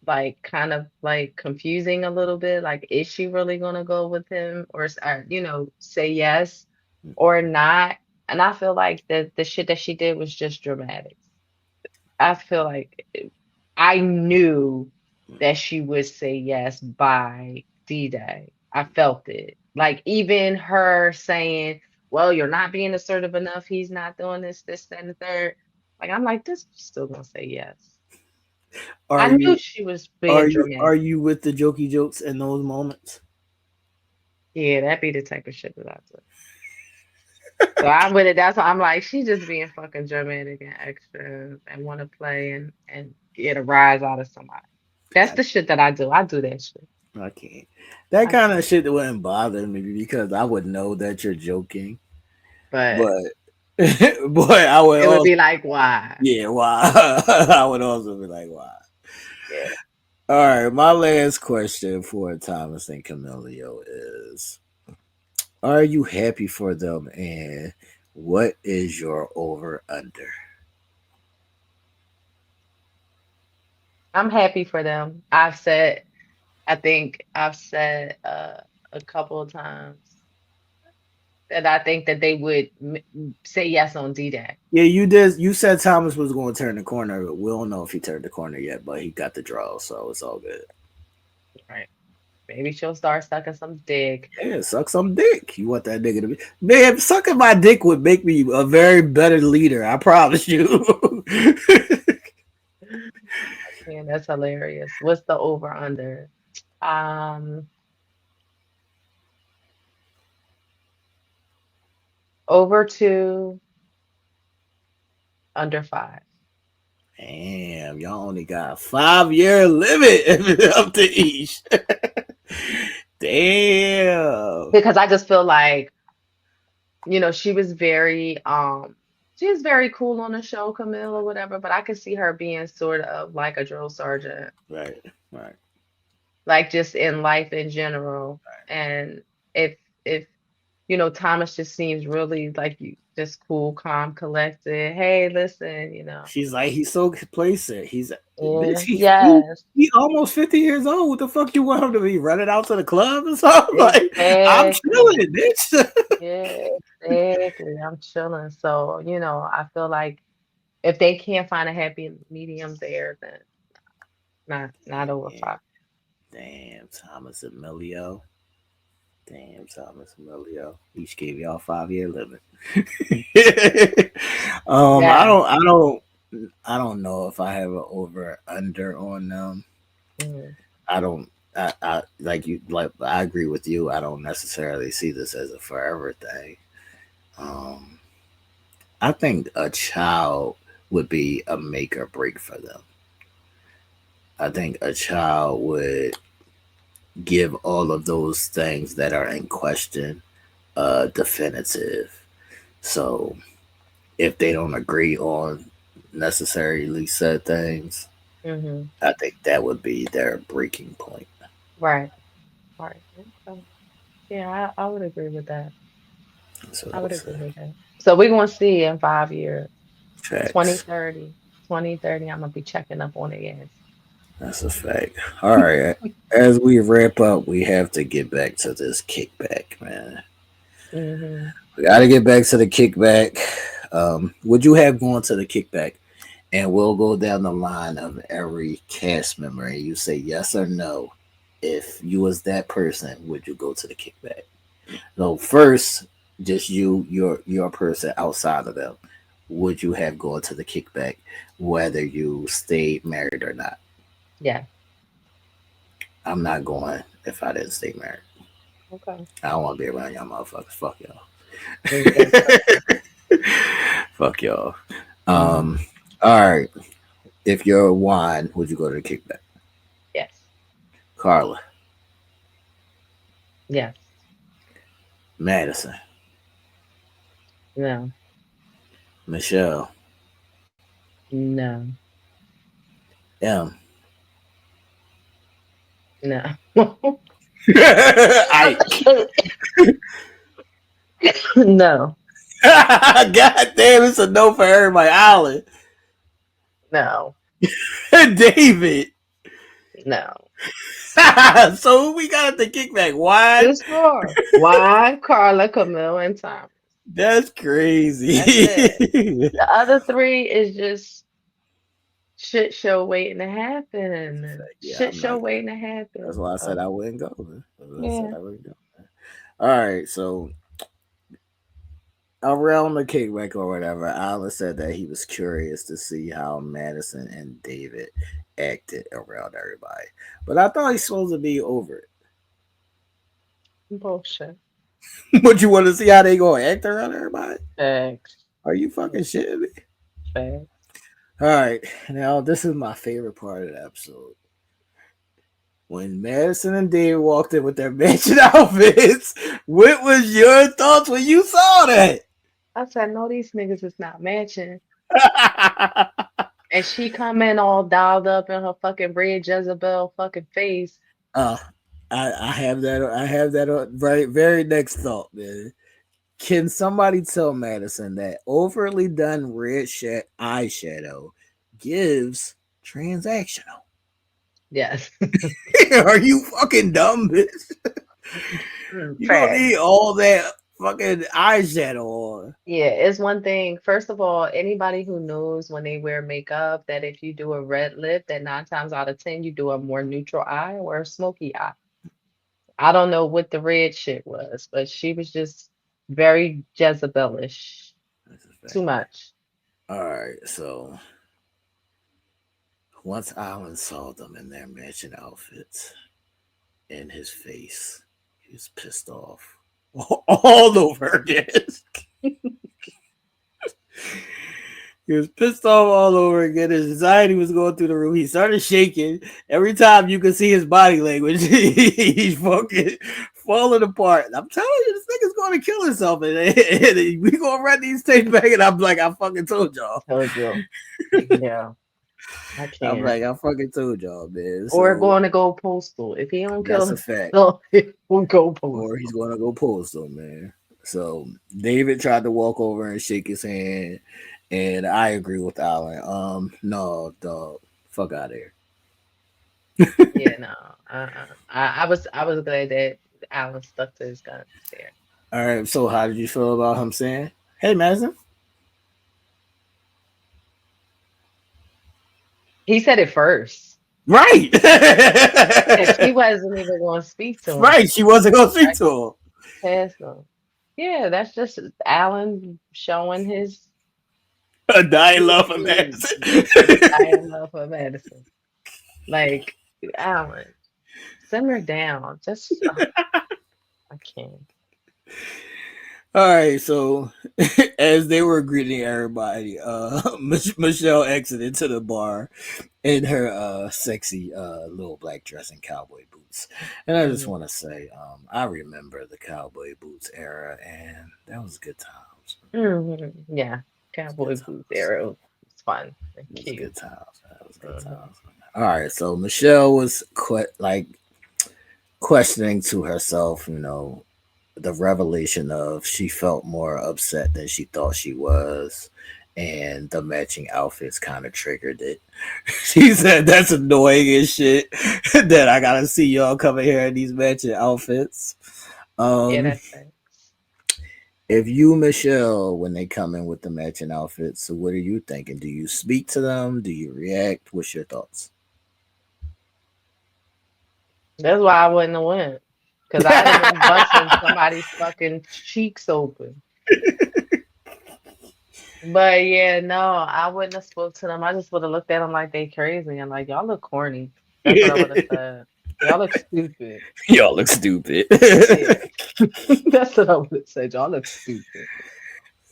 Speaker 8: like kind of like confusing a little bit. Like, is she really gonna go with him or say yes or not? And I feel like the shit that she did was just dramatic. I feel like I knew that she would say yes by D-Day. I felt it. Like even her saying, "Well, you're not being assertive enough. He's not doing this, this, that, and the third." Like I'm like, this still gonna say yes.
Speaker 7: Are
Speaker 8: I knew
Speaker 7: you
Speaker 8: she was being
Speaker 7: are
Speaker 8: dramatic.
Speaker 7: you with the jokey jokes in those moments?
Speaker 8: Yeah, that'd be the type of shit that I do. So I'm with it. That's why I'm like, she's just being fucking dramatic and extra and want to play and get a rise out of somebody. That's the shit that I do. I do that shit.
Speaker 7: I can't. That
Speaker 8: I
Speaker 7: kind
Speaker 8: do.
Speaker 7: of shit wouldn't bother me because I would know that you're joking,
Speaker 8: But
Speaker 7: but but I would
Speaker 8: it would
Speaker 7: also
Speaker 8: be like, why?
Speaker 7: yeah why I would also be like why.
Speaker 8: Yeah.
Speaker 7: All right, my last question for Thomas and Camilio is: are you happy for them, and what is your over under?
Speaker 8: I'm happy for them. I think I've said a couple of times that I think that they would say yes on D-Day.
Speaker 7: Yeah, you did. You said Thomas was going to turn the corner. But we don't know if he turned the corner yet, but he got the draw, so it's all good.
Speaker 8: Right. Maybe she'll start sucking some dick.
Speaker 7: Yeah, suck some dick. You want that nigga to be man? Sucking my dick would make me a very better leader. I promise you.
Speaker 8: Man, that's hilarious. What's the over under? Um, over 2, under 5.
Speaker 7: Damn, y'all only got a 5-year limit up to each. Damn.
Speaker 8: Because I just feel like, she was very cool on the show, Camille or whatever, but I could see her being sort of like a drill sergeant,
Speaker 7: Right, right.
Speaker 8: like just in life in general. And if Thomas just seems really like you just cool, calm, collected. Hey, listen.
Speaker 7: She's like, he's so complacent. He's bitch.
Speaker 8: Yeah, yes,
Speaker 7: He almost 50 years old. What the fuck you want him to be running out to the club or something? Like, I'm
Speaker 8: exactly.
Speaker 7: chilling, bitch.
Speaker 8: Yeah, exactly. I'm chilling. So, I feel like if they can't find a happy medium there, then not over
Speaker 7: Damn,
Speaker 8: 5.
Speaker 7: damn, Thomas Emilio. Damn, Thomas Emilio. Each gave y'all 5-year limit.
Speaker 8: Yeah.
Speaker 7: I don't know if I have an over or under on them.
Speaker 8: Mhm.
Speaker 7: I don't. I like you. Like I agree with you. I don't necessarily see this as a forever thing. Um, I think a child would be a make or break for them. I think a child would give all of those things that are in question definitive. So if they don't agree on necessarily said things,
Speaker 8: Mhm.
Speaker 7: I think that would be their breaking point.
Speaker 8: Right. Right. Okay. Yeah, I would agree with that.
Speaker 7: That's what
Speaker 8: I
Speaker 7: I'll
Speaker 8: would agree
Speaker 7: say.
Speaker 8: with that. So we're gonna see in 5 years,
Speaker 7: Facts.
Speaker 8: 2030, 2030. I'm gonna be checking up on it ass.
Speaker 7: That's a fact. All right. As we wrap up, we have to get back to this kickback, man.
Speaker 8: Hmm.
Speaker 7: We got to get back to the kickback. Would you have gone to the kickback? And we'll go down the line of every cast member, and you say yes or no. If you was that person, would you go to the kickback? So first, just your person outside of them. Would you have gone to the kickback, whether you stayed married or not?
Speaker 8: Yeah.
Speaker 7: I'm not going if I didn't stay married.
Speaker 8: Okay.
Speaker 7: I don't want to be around y'all motherfuckers. Fuck y'all.
Speaker 8: Exactly.
Speaker 7: Fuck y'all.
Speaker 8: Hmm.
Speaker 7: Um. All right. If you're a wine, would you go to the kickback?
Speaker 8: Yes.
Speaker 7: Carla,
Speaker 8: Yes.
Speaker 7: Madison,
Speaker 8: No.
Speaker 7: Michelle,
Speaker 8: No.
Speaker 7: M.
Speaker 8: No.
Speaker 7: Ike.
Speaker 8: No.
Speaker 7: God damn, it's a no for everybody. Alan.
Speaker 8: No,
Speaker 7: David.
Speaker 8: no.
Speaker 7: So who we got at the kickback? Wine?
Speaker 8: Just four. Juan, Carla, Camille, and Tom.
Speaker 7: That's
Speaker 8: That's it.
Speaker 7: crazy.
Speaker 8: The other three is just shit show waiting to happen.
Speaker 7: Yeah,
Speaker 8: Shit
Speaker 7: I'm
Speaker 8: show
Speaker 7: not.
Speaker 8: waiting to happen.
Speaker 7: That's why I said I wouldn't go. Man. That's why I said
Speaker 8: Yeah.
Speaker 7: I wouldn't go. All right, so around the kickback or whatever, Alan said that he was curious to see how Madison and David acted around everybody. But I thought he's supposed to be over
Speaker 8: Bullshit.
Speaker 7: it. But you want to see how they gonna act around everybody?
Speaker 8: Facts.
Speaker 7: Are you fucking shitting me?
Speaker 8: Facts.
Speaker 7: All right, now this is my favorite part of the episode. When Madison and David walked in with their matching outfits, what was your thoughts when you saw that?
Speaker 8: I said, no, these niggas is not matching. And she come in all dialed up in her fucking red Jezebel fucking face.
Speaker 7: uh, I have that. I have that very next thought, man. Can somebody tell Madison that overly done red eyeshadow gives transactional?
Speaker 8: Yes.
Speaker 7: Are you fucking dumb, bitch? You don't
Speaker 8: Fact.
Speaker 7: need all that fucking eyeshadow on.
Speaker 8: Yeah, it's one thing. First of all, anybody who knows when they wear makeup that if you do a red lip, that 9 times out of 10 you do a more neutral eye or a smoky eye. I don't know what the red shit was, but she was just very Jezebelish. Too much.
Speaker 7: All right, so once Alan saw them in their matching outfits, in his face, he was pissed off all over again. He was pissed off all over again. His anxiety was going through the roof. He started shaking. Every time you could see his body language, he's fucking falling apart. I'm telling you, this nigga's going to kill himself. And we going to run these tapes back. And I'm like, I fucking told y'all.
Speaker 8: Told you. Yeah, I
Speaker 7: I'm
Speaker 8: can't.
Speaker 7: like, I fucking told y'all, man.
Speaker 8: Or
Speaker 7: So
Speaker 8: going to go postal. If he don't kill
Speaker 7: that's a fact.
Speaker 8: himself, he will go
Speaker 7: Or he's
Speaker 8: postal.
Speaker 7: going to go postal, man. So David tried to walk over and shake his hand. And I agree with Alan. No, dog. Fuck out of here.
Speaker 8: Yeah, no. I was glad that Alan stuck to his guns there.
Speaker 7: All right. So, how did you feel about him saying, "Hey, Madison"?
Speaker 8: He said it first.
Speaker 7: Right.
Speaker 8: And she wasn't even going to speak to him.
Speaker 7: Right. She wasn't gonna speak to him.
Speaker 8: Past him. Yeah, that's just Alan showing his
Speaker 7: A dying love for
Speaker 8: true
Speaker 7: Madison.
Speaker 8: I love for Madison. Like Alan, simmer down. Just I can't.
Speaker 7: All right. So, as they were greeting everybody, Michelle exited to the bar in her sexy little black dress and cowboy boots. And I just want to say, I remember the cowboy boots era, and that was good times.
Speaker 8: Yeah, cowboy boots era. It's fun and
Speaker 7: It was
Speaker 8: cute.
Speaker 7: good times. That was good times. All right, so Michelle was questioning to herself, the revelation of she felt more upset than she thought she was, and the matching outfits kind of triggered it. She said, "That's annoying as shit that I gotta see y'all coming here in these matching outfits."
Speaker 8: Yeah,
Speaker 7: Um,
Speaker 8: that's right.
Speaker 7: if you, Michelle, when they come in with the matching outfits, so what are you thinking? Do you speak to them? Do you react? What's your thoughts?
Speaker 8: That's why I wouldn't have went. Because I'd have been busting somebody's fucking cheeks open. But yeah, no, I wouldn't have spoke to them. I just would have looked at them like they crazy and like y'all look corny. That's what I would have said. Y'all look stupid.
Speaker 7: Y'all look stupid.
Speaker 8: Yeah. That's what I would have said. Y'all look stupid.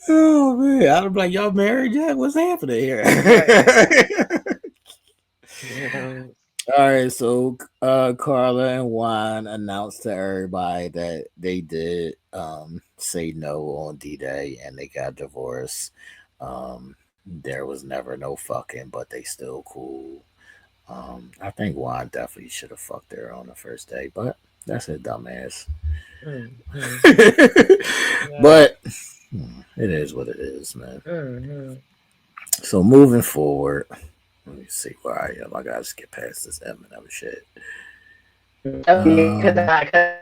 Speaker 7: Oh man, I'd be like, y'all married yet? What's happening here?
Speaker 8: Yeah.
Speaker 7: All right, so Carla and Juan announced to everybody that they did say no on D-Day and they got divorced. There was never no fucking, but they still cool. I think Juan definitely should have fucked her on the first day, but that's a dumbass.
Speaker 8: Mhm. Yeah.
Speaker 7: But It is what it is, man.
Speaker 8: Mm-hmm.
Speaker 7: So moving forward, let me see where I am. I gotta skip past this Eminem shit.
Speaker 8: Okay, because
Speaker 7: Um,
Speaker 8: I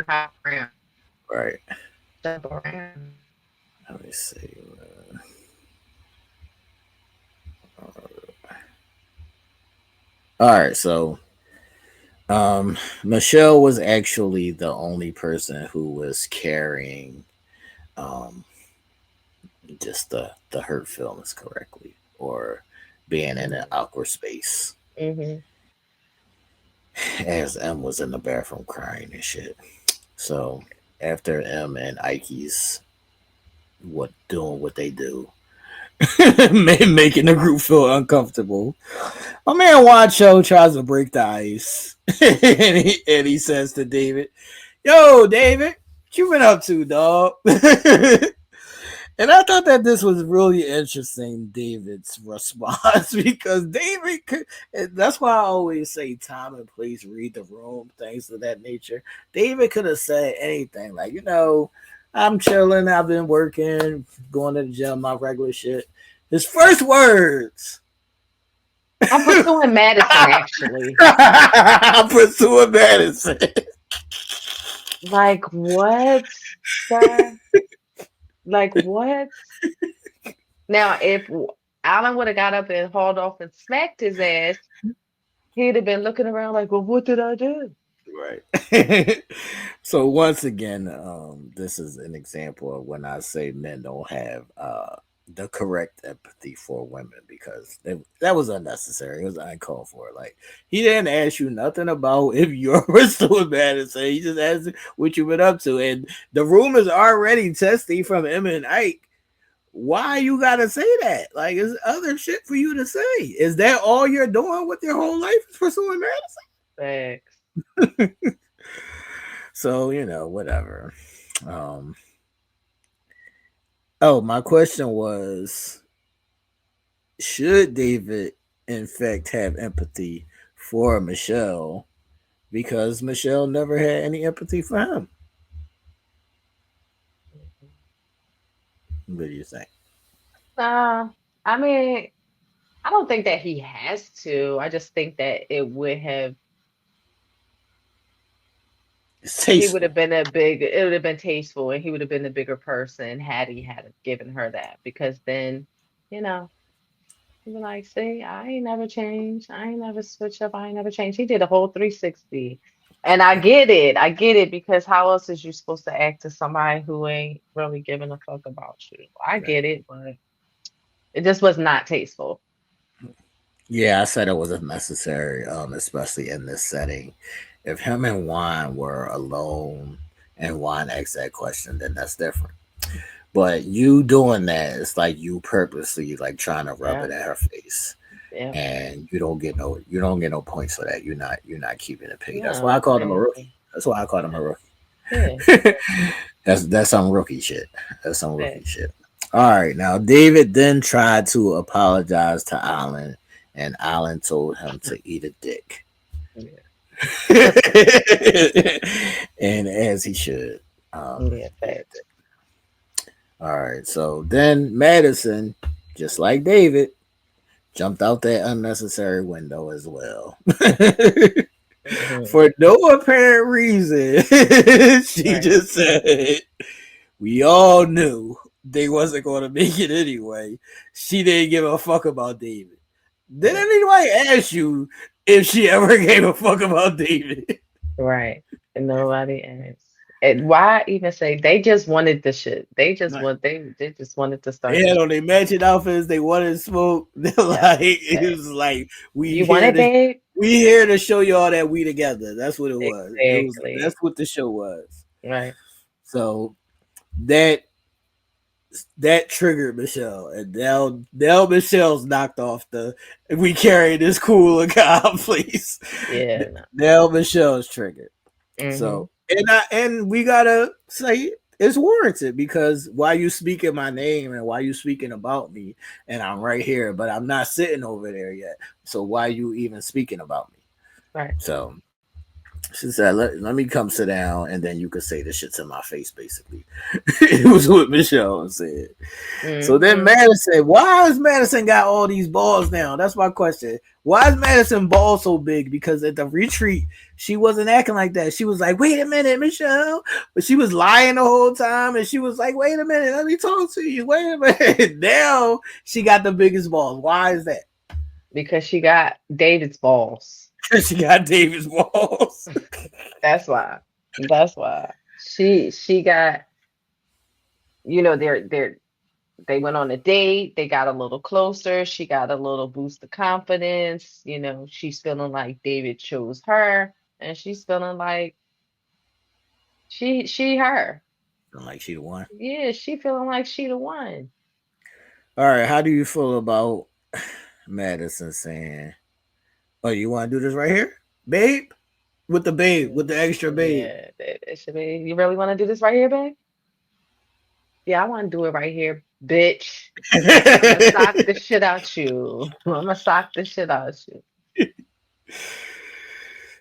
Speaker 8: hop around,
Speaker 7: right.
Speaker 8: jump around.
Speaker 7: Let me see. All right, so Michelle was actually the only person who was carrying um, just the hurt feelings correctly, or being in an awkward space,
Speaker 8: Mm-hmm.
Speaker 7: as M was in the bathroom crying and shit. So after M and Ike's what doing what they do, making the group feel uncomfortable, my man Wancho tries to break the ice, and he says to David, "Yo, David, what you been up to, dog?" And I thought that this was really interesting, David's response, because David could, and that's why I always say time and place, read the room, things of that nature. David could have said anything, like, I'm chilling, I've been working, going to the gym, my regular shit. His first words,
Speaker 8: I'm pursuing Madison, actually.
Speaker 7: I'm pursuing Madison.
Speaker 8: Like, what, sir? Like, what? Now, if Alan would have got up and hauled off and smacked his ass, he'd have been looking around like, well, what did I do?
Speaker 7: Right. So once again, this is an example of when I say men don't have the correct empathy for women, because that was unnecessary. It was uncalled for. Like, he didn't ask you nothing about if you're still mad and say, he just asked what you been up to, and the room is already testy from Emma and Ike. Why you gotta say that? Like, is other shit for you to say? Is that all you're doing with your whole life, is pursuing Madison?
Speaker 8: Thanks.
Speaker 7: So, whatever. Um, oh, my question was, should David, in fact, have empathy for Michelle, because Michelle never had any empathy for him? What do you think?
Speaker 8: I mean, I don't think that he has to. I just think that
Speaker 7: It's
Speaker 8: he would
Speaker 7: tasteful.
Speaker 8: have been it would have been tasteful, and he would have been the bigger person had he had given her that. Because then, you know, he'd be like, see, I ain't never changed. I ain't never switched up. I ain't never changed. He did a whole 360. And I get it. I get it, because how else is you supposed to act to somebody who ain't really giving a fuck about you? I
Speaker 7: Right.
Speaker 8: get it, but it just was not tasteful.
Speaker 7: Yeah, I said it was unnecessary, especially in this setting. If him and Juan were alone and Juan asked that question, then that's different. But you doing that, it's like you purposely like trying to rub
Speaker 8: Yeah,
Speaker 7: it at her face,
Speaker 8: yeah,
Speaker 7: and you don't get no points for that. You're not keeping it paid. That's why I
Speaker 8: no,
Speaker 7: called him a rookie.
Speaker 8: exactly.
Speaker 7: That's why I called him a rookie.
Speaker 8: Yeah,
Speaker 7: That's some rookie shit. That's some
Speaker 8: yeah.
Speaker 7: rookie shit. All right, now David then tried to apologize to Alan, and Alan told him to eat a dick.
Speaker 8: Yeah.
Speaker 7: And as he should,
Speaker 8: Yeah,
Speaker 7: eat a
Speaker 8: facts.
Speaker 7: dick. All right, so then Madison, just like David, jumped out that unnecessary window as well.
Speaker 8: Hmm.
Speaker 7: For no apparent reason, she
Speaker 8: Right.
Speaker 7: just said, "We all knew they wasn't going to make it anyway." She didn't give a fuck about David. Did
Speaker 8: Yeah.
Speaker 7: anybody ask you if she ever gave a fuck about David?
Speaker 8: Right. And nobody asked. And why even say they just wanted the shit? They just wanted to start
Speaker 7: They
Speaker 8: the
Speaker 7: had on
Speaker 8: shit.
Speaker 7: their matching outfits. They wanted smoke. They're
Speaker 8: Yeah.
Speaker 7: like, it
Speaker 8: That,
Speaker 7: was like, we
Speaker 8: you want
Speaker 7: here
Speaker 8: it,
Speaker 7: to
Speaker 8: babe?
Speaker 7: we here to show y'all that we together. That's what it was. That's
Speaker 8: Exactly.
Speaker 7: what the show was.
Speaker 8: Right.
Speaker 7: So that that triggered Michelle, and now Michelle's knocked off the we carry this cool and calm, please.
Speaker 8: Yeah. No.
Speaker 7: Now Michelle's triggered.
Speaker 8: Hmm.
Speaker 7: So and we gotta say it's warranted, because why you speaking my name and why you speaking about me, and I'm right here, but I'm not sitting over there yet. So why you even speaking about me?
Speaker 8: Right.
Speaker 7: So She said, let me come sit down and then you could say the shit to my face, basically. It was what Michelle said. So then Madison, why has Madison got all these balls now? That's my question. Why is Madison ball so big? Because at the retreat, she wasn't acting like that. She was like, wait a minute, Michelle. But she was lying the whole time. And she was like, wait a minute, let me talk to you. Wait a minute. Now she got the biggest balls. Why is that?
Speaker 8: Because she got David's balls.
Speaker 7: She got David's balls.
Speaker 8: That's why. That's why. She got, you know, they went on a date, they got a little closer, she got a little boost of confidence, you know, she's feeling like David chose her, and she's feeling like she her.
Speaker 7: Feeling like she the one.
Speaker 8: Yeah, she feeling like she the one.
Speaker 7: All right, how do you feel about Madison saying, oh, you want to do this right here? Babe? With the extra babe.
Speaker 8: Yeah, it should be. You really want to do this right here, babe? Yeah, I want to do it right here, bitch. I'm gonna sock the shit out you. I'm gonna sock the shit out you.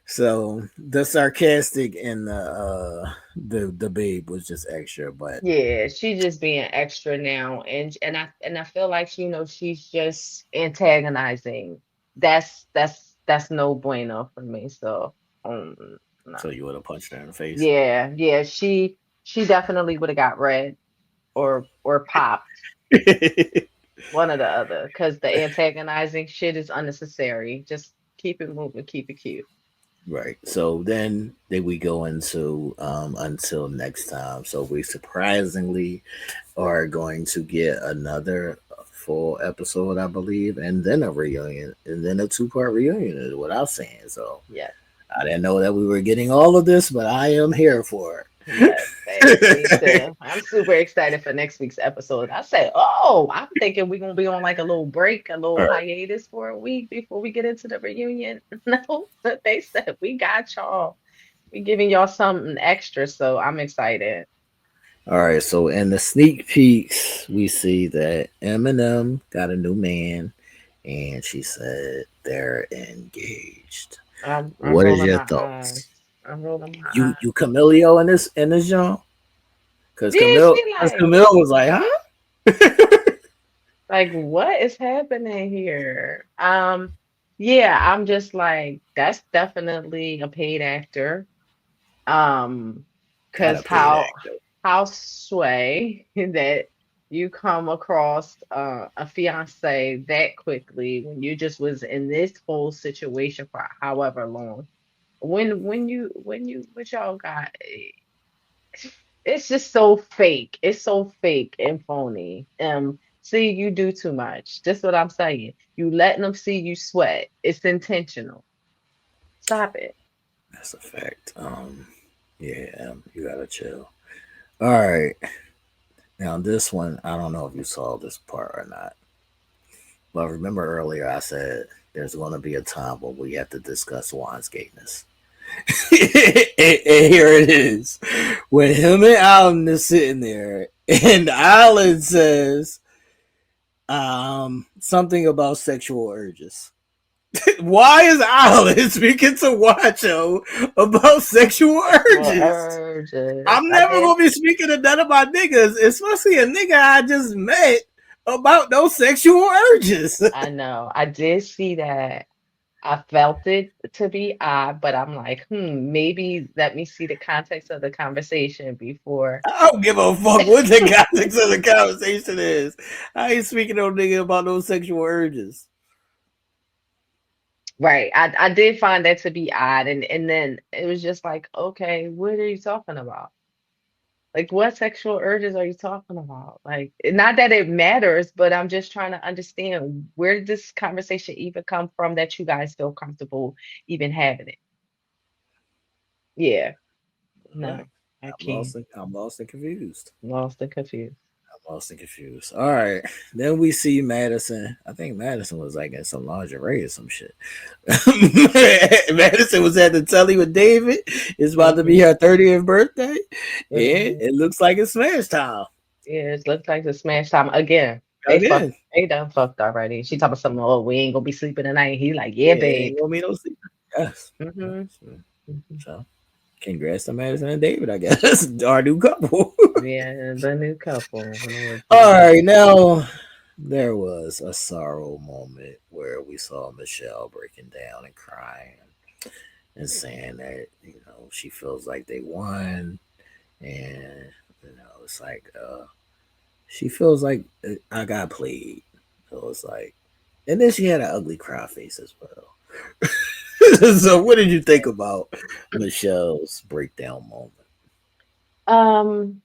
Speaker 7: So the sarcastic and the babe was just extra, but
Speaker 8: Yeah, she's just being extra now, and I feel like, you know, she's just antagonizing. That's no bueno for me. So no.
Speaker 7: so you would have punched her in the face.
Speaker 8: Yeah, she definitely would have got red or popped, one or the other, because the antagonizing shit is unnecessary. Just keep it moving, keep it cute.
Speaker 7: Right. So then we go into until next time. So we surprisingly are going to get another full episode, I believe, and then a reunion, and then a 2-part reunion is what I'm saying. So
Speaker 8: Yeah.
Speaker 7: I didn't know that we were getting all of this, but I am here for
Speaker 8: Yes, baby, me too. I'm super excited for next week's episode. I say, oh, I'm thinking we're gonna be on like a little break, a little hiatus for a week before we get into the reunion. No, but they said we got y'all. We giving y'all something extra, so I'm excited.
Speaker 7: All right, so in the sneak peeks, we see that Eminem got a new man, and she said they're engaged.
Speaker 8: I'm
Speaker 7: What is
Speaker 8: rolling
Speaker 7: your
Speaker 8: my
Speaker 7: thoughts?
Speaker 8: eyes. I'm rolling my
Speaker 7: You
Speaker 8: eyes.
Speaker 7: you Camillio in this genre? Because
Speaker 8: Yeah, she like,
Speaker 7: Camille was like, huh?
Speaker 8: like what is happening here? Yeah, I'm just like, that's definitely a paid actor.
Speaker 7: Not
Speaker 8: Because
Speaker 7: a paid
Speaker 8: how sway that you come across a fiance that quickly when you just was in this whole situation for however long. When you what y'all got, it's just so fake. It's so fake and phony. See, you do too much. That's what I'm saying. You letting them see you sweat. It's intentional. Stop it.
Speaker 7: That's a fact. Yeah, you gotta chill. All right. Now this one, I don't know if you saw this part or not, but remember earlier I said there's going to be a time where we have to discuss Juan's gayness. And here it is. When him and Alan is sitting there, and Alan says something about sexual urges. Why is Alan speaking to Wacho about sexual urges?
Speaker 8: Urges.
Speaker 7: I'm
Speaker 8: I
Speaker 7: never
Speaker 8: did.
Speaker 7: gonna be speaking to none of my niggas, especially a nigga I just met, about those sexual urges.
Speaker 8: I know. I did see that. I felt it to be odd, but I'm like, maybe let me see the context of the conversation before.
Speaker 7: I don't give a fuck what the context of the conversation is. I ain't speaking to no nigga about those sexual urges.
Speaker 8: Right. I did find that to be odd, and then it was just like, okay, what are you talking about? Like, what sexual urges are you talking about? Like, not that it matters, but I'm just trying to understand, where did this conversation even come from that you guys feel comfortable even having it? Yeah, no,
Speaker 7: Right.
Speaker 8: I can't.
Speaker 7: I'm lost and confused.
Speaker 8: Lost and confused.
Speaker 7: I'm lost and confused. All right. Then we see Madison. I think Madison was like in some lingerie or some shit. Madison was at the telly with David. It's about to be her 30th birthday. And
Speaker 8: Mhm.
Speaker 7: it looks like it's smash time.
Speaker 8: Yeah, it looks like the smash time again.
Speaker 7: Again.
Speaker 8: They done fucked already. She talking about something, oh, we ain't gonna be sleeping tonight. He like, yeah,
Speaker 7: Yeah,
Speaker 8: babe.
Speaker 7: ain't gonna be no secret. Yes.
Speaker 8: Hmm.
Speaker 7: Yes.
Speaker 8: Mhm.
Speaker 7: So congrats to Madison and David, I guess. Our new couple.
Speaker 8: Yeah, the new couple, Lord
Speaker 7: All
Speaker 8: Jesus.
Speaker 7: right, now there was a sorrow moment where we saw Michelle breaking down and crying and saying that she feels like they won, and it's like she feels like I got played. So it's like, and then she had an ugly cry face as well. So what did you think about Michelle's breakdown moment?
Speaker 8: Um,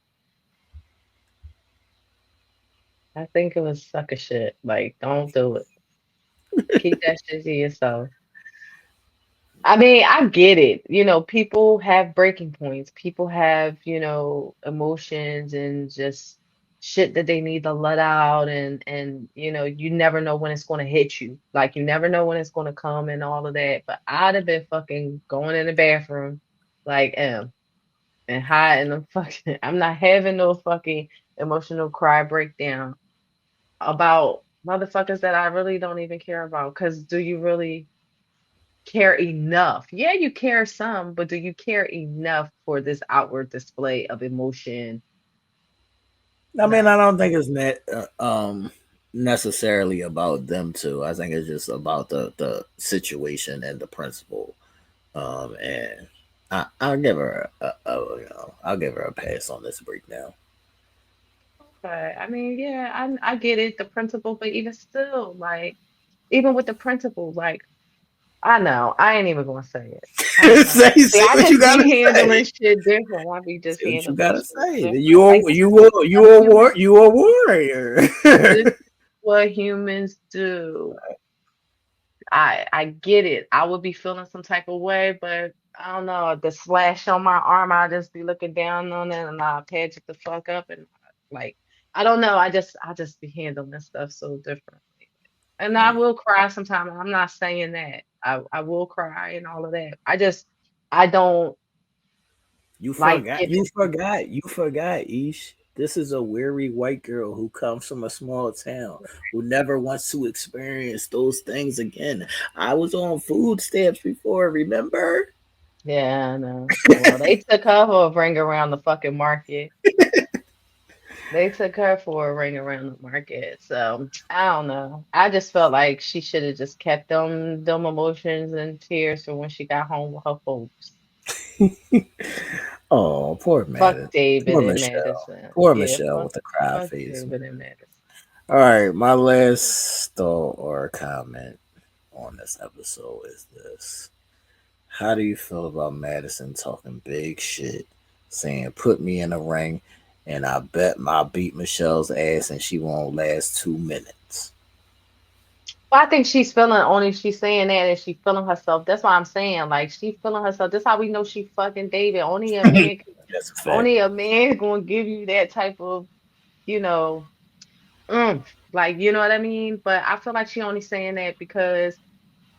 Speaker 8: I think it was sucker shit. Like, don't do it. Keep that shit to yourself. I mean, I get it. People have breaking points. People have, emotions and just shit that they need to let out and you never know when it's going to hit you. Like you never know when it's going to come and all of that. But I'd have been fucking going in the bathroom like and hiding the fucking I'm not having no fucking emotional cry breakdown about motherfuckers that I really don't even care about. Because do you really care enough? Yeah, you care some, but do you care enough for this outward display of emotion?
Speaker 7: I mean,
Speaker 8: No.
Speaker 7: I don't think it's necessarily about them two. I think it's just about the situation and the principle. And I'll give her I'll give her a pass on this breakdown.
Speaker 8: But I mean, yeah, I get it, the principle, but even still, like, even with the principle, like, I know, I ain't even gonna say it. I ain't gonna. See,
Speaker 7: Say
Speaker 8: I
Speaker 7: what you
Speaker 8: just
Speaker 7: gotta
Speaker 8: be
Speaker 7: say.
Speaker 8: handling shit different. I be just
Speaker 7: Say what you
Speaker 8: handling
Speaker 7: gotta
Speaker 8: shit
Speaker 7: say.
Speaker 8: different. Like,
Speaker 7: You a warrior.
Speaker 8: this is what humans do. I get it. I would be feeling some type of way, but I don't know. The slash on my arm, I just be looking down on it and I patch it the fuck up and like I don't know. I just be handling stuff so differently. And I will cry sometimes. I'm not saying that. I will cry and all of that. I don't
Speaker 7: You
Speaker 8: like
Speaker 7: forgot.
Speaker 8: giving
Speaker 7: You
Speaker 8: people.
Speaker 7: forgot. You forgot, Ish. This is a weary white girl who comes from a small town who never wants to experience those things again. I was on food stamps before, remember?
Speaker 8: Yeah, I know. Well, they took her for a ring around the fucking market. They took her for a ring around the market. So I don't know. I just felt like she should have just kept them emotions and tears for when she got home with her folks.
Speaker 7: Oh, poor
Speaker 8: Fuck
Speaker 7: Madden.
Speaker 8: David
Speaker 7: Poor
Speaker 8: and
Speaker 7: Michelle.
Speaker 8: Madison.
Speaker 7: Poor
Speaker 8: Yeah,
Speaker 7: Michelle
Speaker 8: fuck
Speaker 7: with the cry
Speaker 8: fuck
Speaker 7: face.
Speaker 8: David and Madison.
Speaker 7: All right, my last thought or comment on this episode is this. How do you feel about Madison talking big shit, saying, put me in a ring, and I bet I beat Michelle's ass and she won't last 2 minutes?
Speaker 8: Well, I think she's feeling only she's saying that and she feeling herself. That's why I'm saying like she feeling herself. That's how we know she fucking David.
Speaker 7: That's a fact.
Speaker 8: Only a man gonna give you that type of, you know, like you know what I mean? But I feel like she only saying that because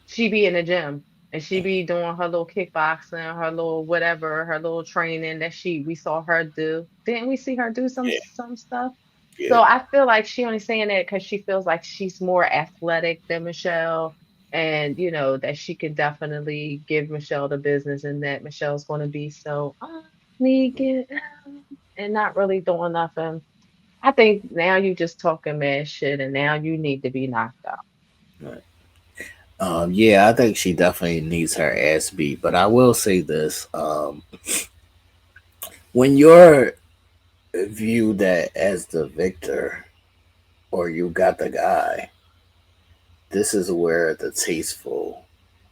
Speaker 8: she be in the gym and she be doing her little kickboxing, her little whatever, her little training that we saw her do. Didn't we see her do
Speaker 7: Yeah,
Speaker 8: some stuff?
Speaker 7: yeah.
Speaker 8: So I feel like she only saying that because she feels like she's more athletic than Michelle, and that she can definitely give Michelle the business, and that Michelle's going to be so get out and not really doing nothing. I think now you just talking mad shit, and now you need to be knocked out.
Speaker 7: Right. Yeah, I think she definitely needs her ass beat. But I will say this: when you're viewed as the victor, or you got the guy, this is where the tasteful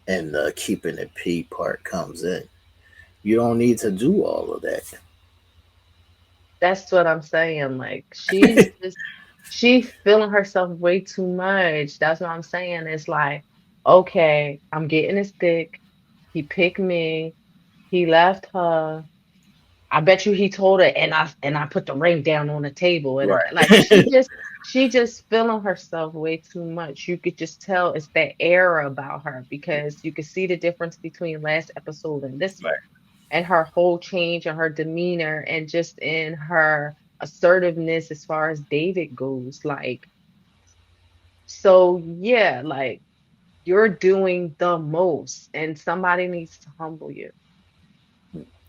Speaker 7: and the keeping it P part comes in. You don't need to do all of that.
Speaker 8: That's what I'm saying. Like she feeling herself way too much. That's what I'm saying. It's like, okay, I'm getting his dick. He picked me. He left her. I bet you he told her, and I put the ring down on the table. And like
Speaker 7: Right.
Speaker 8: she just feeling herself way too much. You could just tell it's that air about her because you could see the difference between last episode and this one, and her whole change and her demeanor and just in her assertiveness as far as David goes. Like, so yeah, like you're doing the most, and somebody needs to humble you.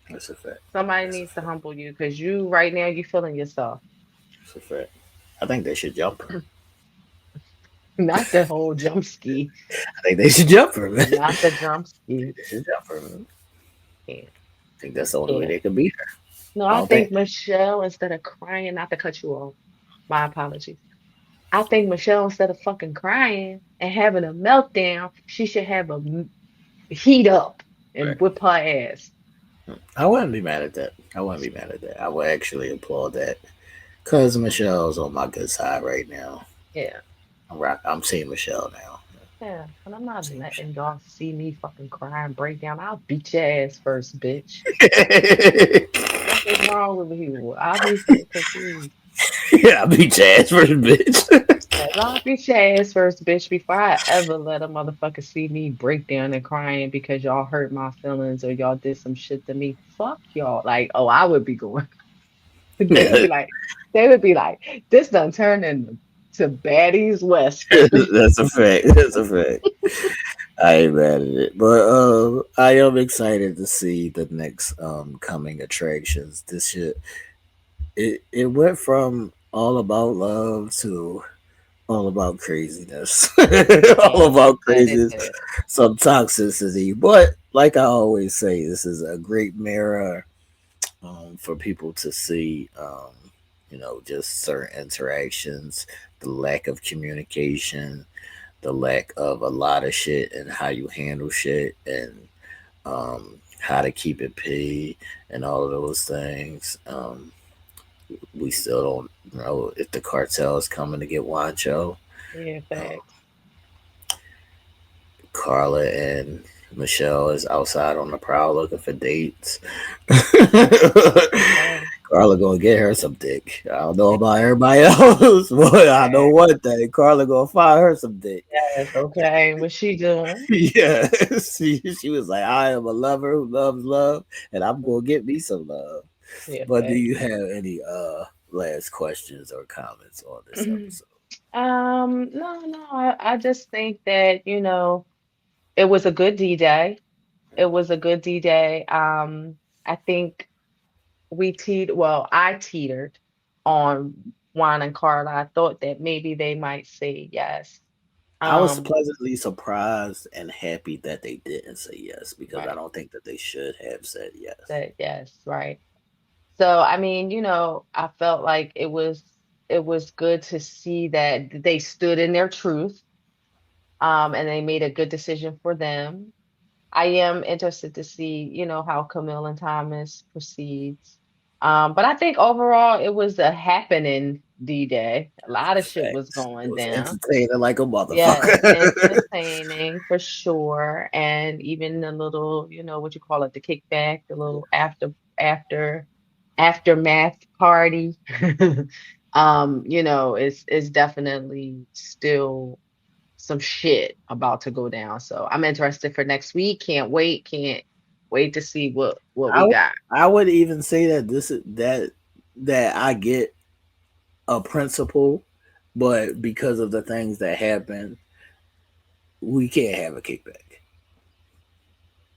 Speaker 7: That's a fact.
Speaker 8: Somebody
Speaker 7: That's a
Speaker 8: needs to
Speaker 7: fact.
Speaker 8: humble you because you right now you feeling yourself.
Speaker 7: That's a fact. I think they should jump her.
Speaker 8: Not the whole jump ski.
Speaker 7: I think they should jump her, man.
Speaker 8: Not the jump ski.
Speaker 7: They should jump her, man.
Speaker 8: Can't.
Speaker 7: I think that's the only way
Speaker 8: Can't.
Speaker 7: they could beat her.
Speaker 8: No,
Speaker 7: I
Speaker 8: I
Speaker 7: don't think
Speaker 8: think Michelle, instead of crying, not to cut you off, my apologies. I think Michelle, instead of fucking crying and having a meltdown, she should have heat up and whip her ass.
Speaker 7: I wouldn't be mad at that. I wouldn't be mad at that. I would actually applaud that because Michelle's on my good side right now.
Speaker 8: Yeah.
Speaker 7: I'm seeing Michelle now.
Speaker 8: Yeah. And I'm
Speaker 7: I'm
Speaker 8: not
Speaker 7: seeing
Speaker 8: letting y'all see me fucking cry and break down. I'll beat your ass first, bitch.
Speaker 7: Michelle.
Speaker 8: Fuck is wrong with you? I'll be so confused.
Speaker 7: Yeah, I beat your ass first, bitch.
Speaker 8: Yes, I'll beat your ass first, bitch, before I ever let a motherfucker see me break down and crying because y'all hurt my feelings or y'all did some shit to me. Fuck y'all. Like, oh, I would be going. They would
Speaker 7: Yeah,
Speaker 8: be like, they would be like, this done turned into baddies West.
Speaker 7: that's a fact. That's a fact. I ain't mad at it, but I am excited to see the next coming attractions. This shit, it went from all about love to all about craziness, all
Speaker 8: Yeah,
Speaker 7: about
Speaker 8: that it
Speaker 7: craziness,
Speaker 8: did.
Speaker 7: some toxicity. But like I always say, this is a great mirror for people to see. Just certain interactions, the lack of communication, the lack of a lot of shit, and how you handle shit, and how to keep it P, and all of those things. We still don't know if the cartel is coming to get Wancho.
Speaker 8: Yeah,
Speaker 7: Um,
Speaker 8: facts.
Speaker 7: Carla and Michelle is outside on the prowl looking for dates.
Speaker 8: Okay.
Speaker 7: Carla gonna get her some dick. I don't know about everybody else, but I know
Speaker 8: Okay.
Speaker 7: one thing. Carla gonna find her some dick.
Speaker 8: Yes, okay. What's she doing?
Speaker 7: Yeah. She was like, I am a lover who loves love, and I'm gonna get me some love.
Speaker 8: Yeah,
Speaker 7: But do
Speaker 8: facts.
Speaker 7: you have any last questions or comments on this episode?
Speaker 8: No, I just think that, it was a good D-Day. It was a good D-Day. I think I teetered on Juan and Carla. I thought that maybe they might say yes.
Speaker 7: I was
Speaker 8: Um,
Speaker 7: pleasantly surprised and happy that they didn't say yes because I
Speaker 8: right.
Speaker 7: don't think that they should have said yes.
Speaker 8: That yes, right. So I mean, I felt like it was good to see that they stood in their truth, and they made a good decision for them. I am interested to see, how Camille and Thomas proceeds. But I think overall it was a happening D-Day. A lot of shit was
Speaker 7: Facts. It
Speaker 8: going
Speaker 7: was
Speaker 8: down.
Speaker 7: entertaining like a
Speaker 8: Yes,
Speaker 7: motherfucker.
Speaker 8: entertaining for sure. And even the little, what you call it, the kickback, the little after aftermath party. It's definitely still some shit about to go down. So I'm interested for next week. Can't wait to see what
Speaker 7: I
Speaker 8: we
Speaker 7: would
Speaker 8: got.
Speaker 7: I would even say that this is that I get a principle, but because of the things that happen, we can't have a kickback.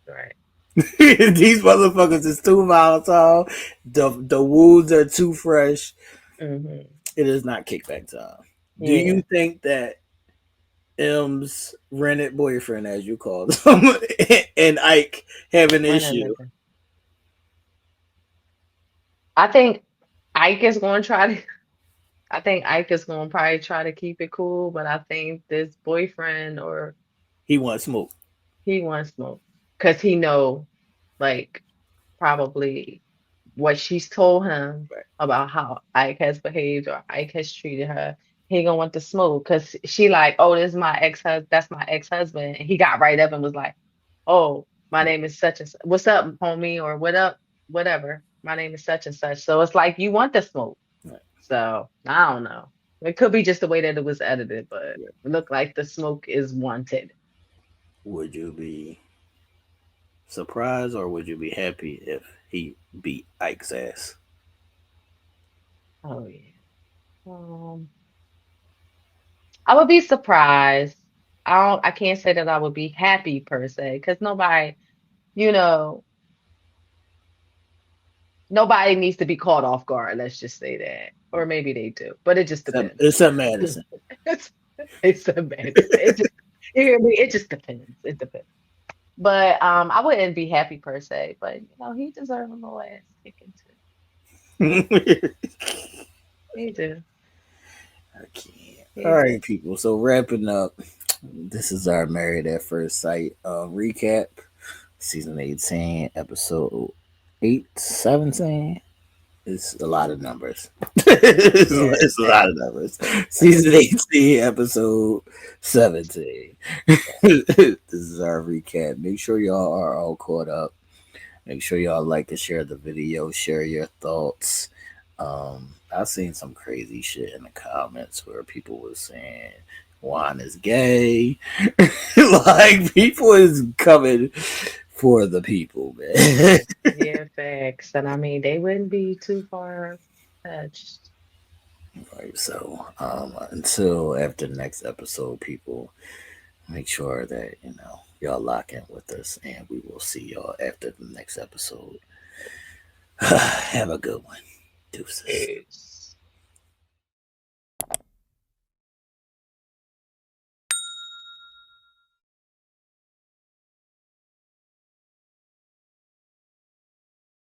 Speaker 8: Right.
Speaker 7: These motherfuckers is too volatile. The wounds are too fresh.
Speaker 8: Hmm.
Speaker 7: It is not kickback time. Do
Speaker 8: Yeah.
Speaker 7: you think that M's rented boyfriend, as you called him, and Ike have an
Speaker 8: Run that
Speaker 7: issue?
Speaker 8: nigga. I think Ike is going to try to. I think Ike is going to probably try to keep it cool, but I think this boyfriend or
Speaker 7: He wants smoke.
Speaker 8: he wants smoke because he know like probably what she's told him
Speaker 7: Right.
Speaker 8: about how Ike has behaved or Ike has treated her. He gonna want the smoke because she like, oh, this is my ex-husband. That's my ex-husband. And he got right up and was like, oh, my name is such and such. What's up, homie? Or what up? Whatever. My name is such and such. So it's like you want the smoke.
Speaker 7: Right.
Speaker 8: So I don't know. It could be just the way that it was edited, but it
Speaker 7: Right.
Speaker 8: looked like the smoke is wanted.
Speaker 7: Would you be surprised or would you be happy if he beat Ike's ass?
Speaker 8: Oh yeah. Um, I would be surprised. I can't say that I would be happy per se, because nobody, you know, Nobody needs to be caught off guard. Let's just say that, or maybe they do, but it just depends.
Speaker 7: It's a Madison.
Speaker 8: It's a Madison. It just, you hear me? It just depends. It depends. But I wouldn't be happy per se. But he deserves a little ass kicking too. He do.
Speaker 7: I can't.
Speaker 8: He
Speaker 7: All
Speaker 8: do.
Speaker 7: right, people. So wrapping up, this is our Married at First Sight recap, season 18, episode 817. It's a lot of numbers.
Speaker 8: Yeah.
Speaker 7: It's a lot of numbers. Season 18, episode 17. This is our recap. Make sure y'all are all caught up. Make sure y'all like and share the video, share your thoughts. I've seen some crazy shit in the comments where people were saying Juan is gay. Like people is coming for the people, man.
Speaker 8: Yeah, facts. And I mean, they wouldn't be too far fetched.
Speaker 7: Right, so until after the next episode, people, make sure that y'all lock in with us, and we will see y'all after the next episode. Have a good one. Deuces.
Speaker 8: Peace.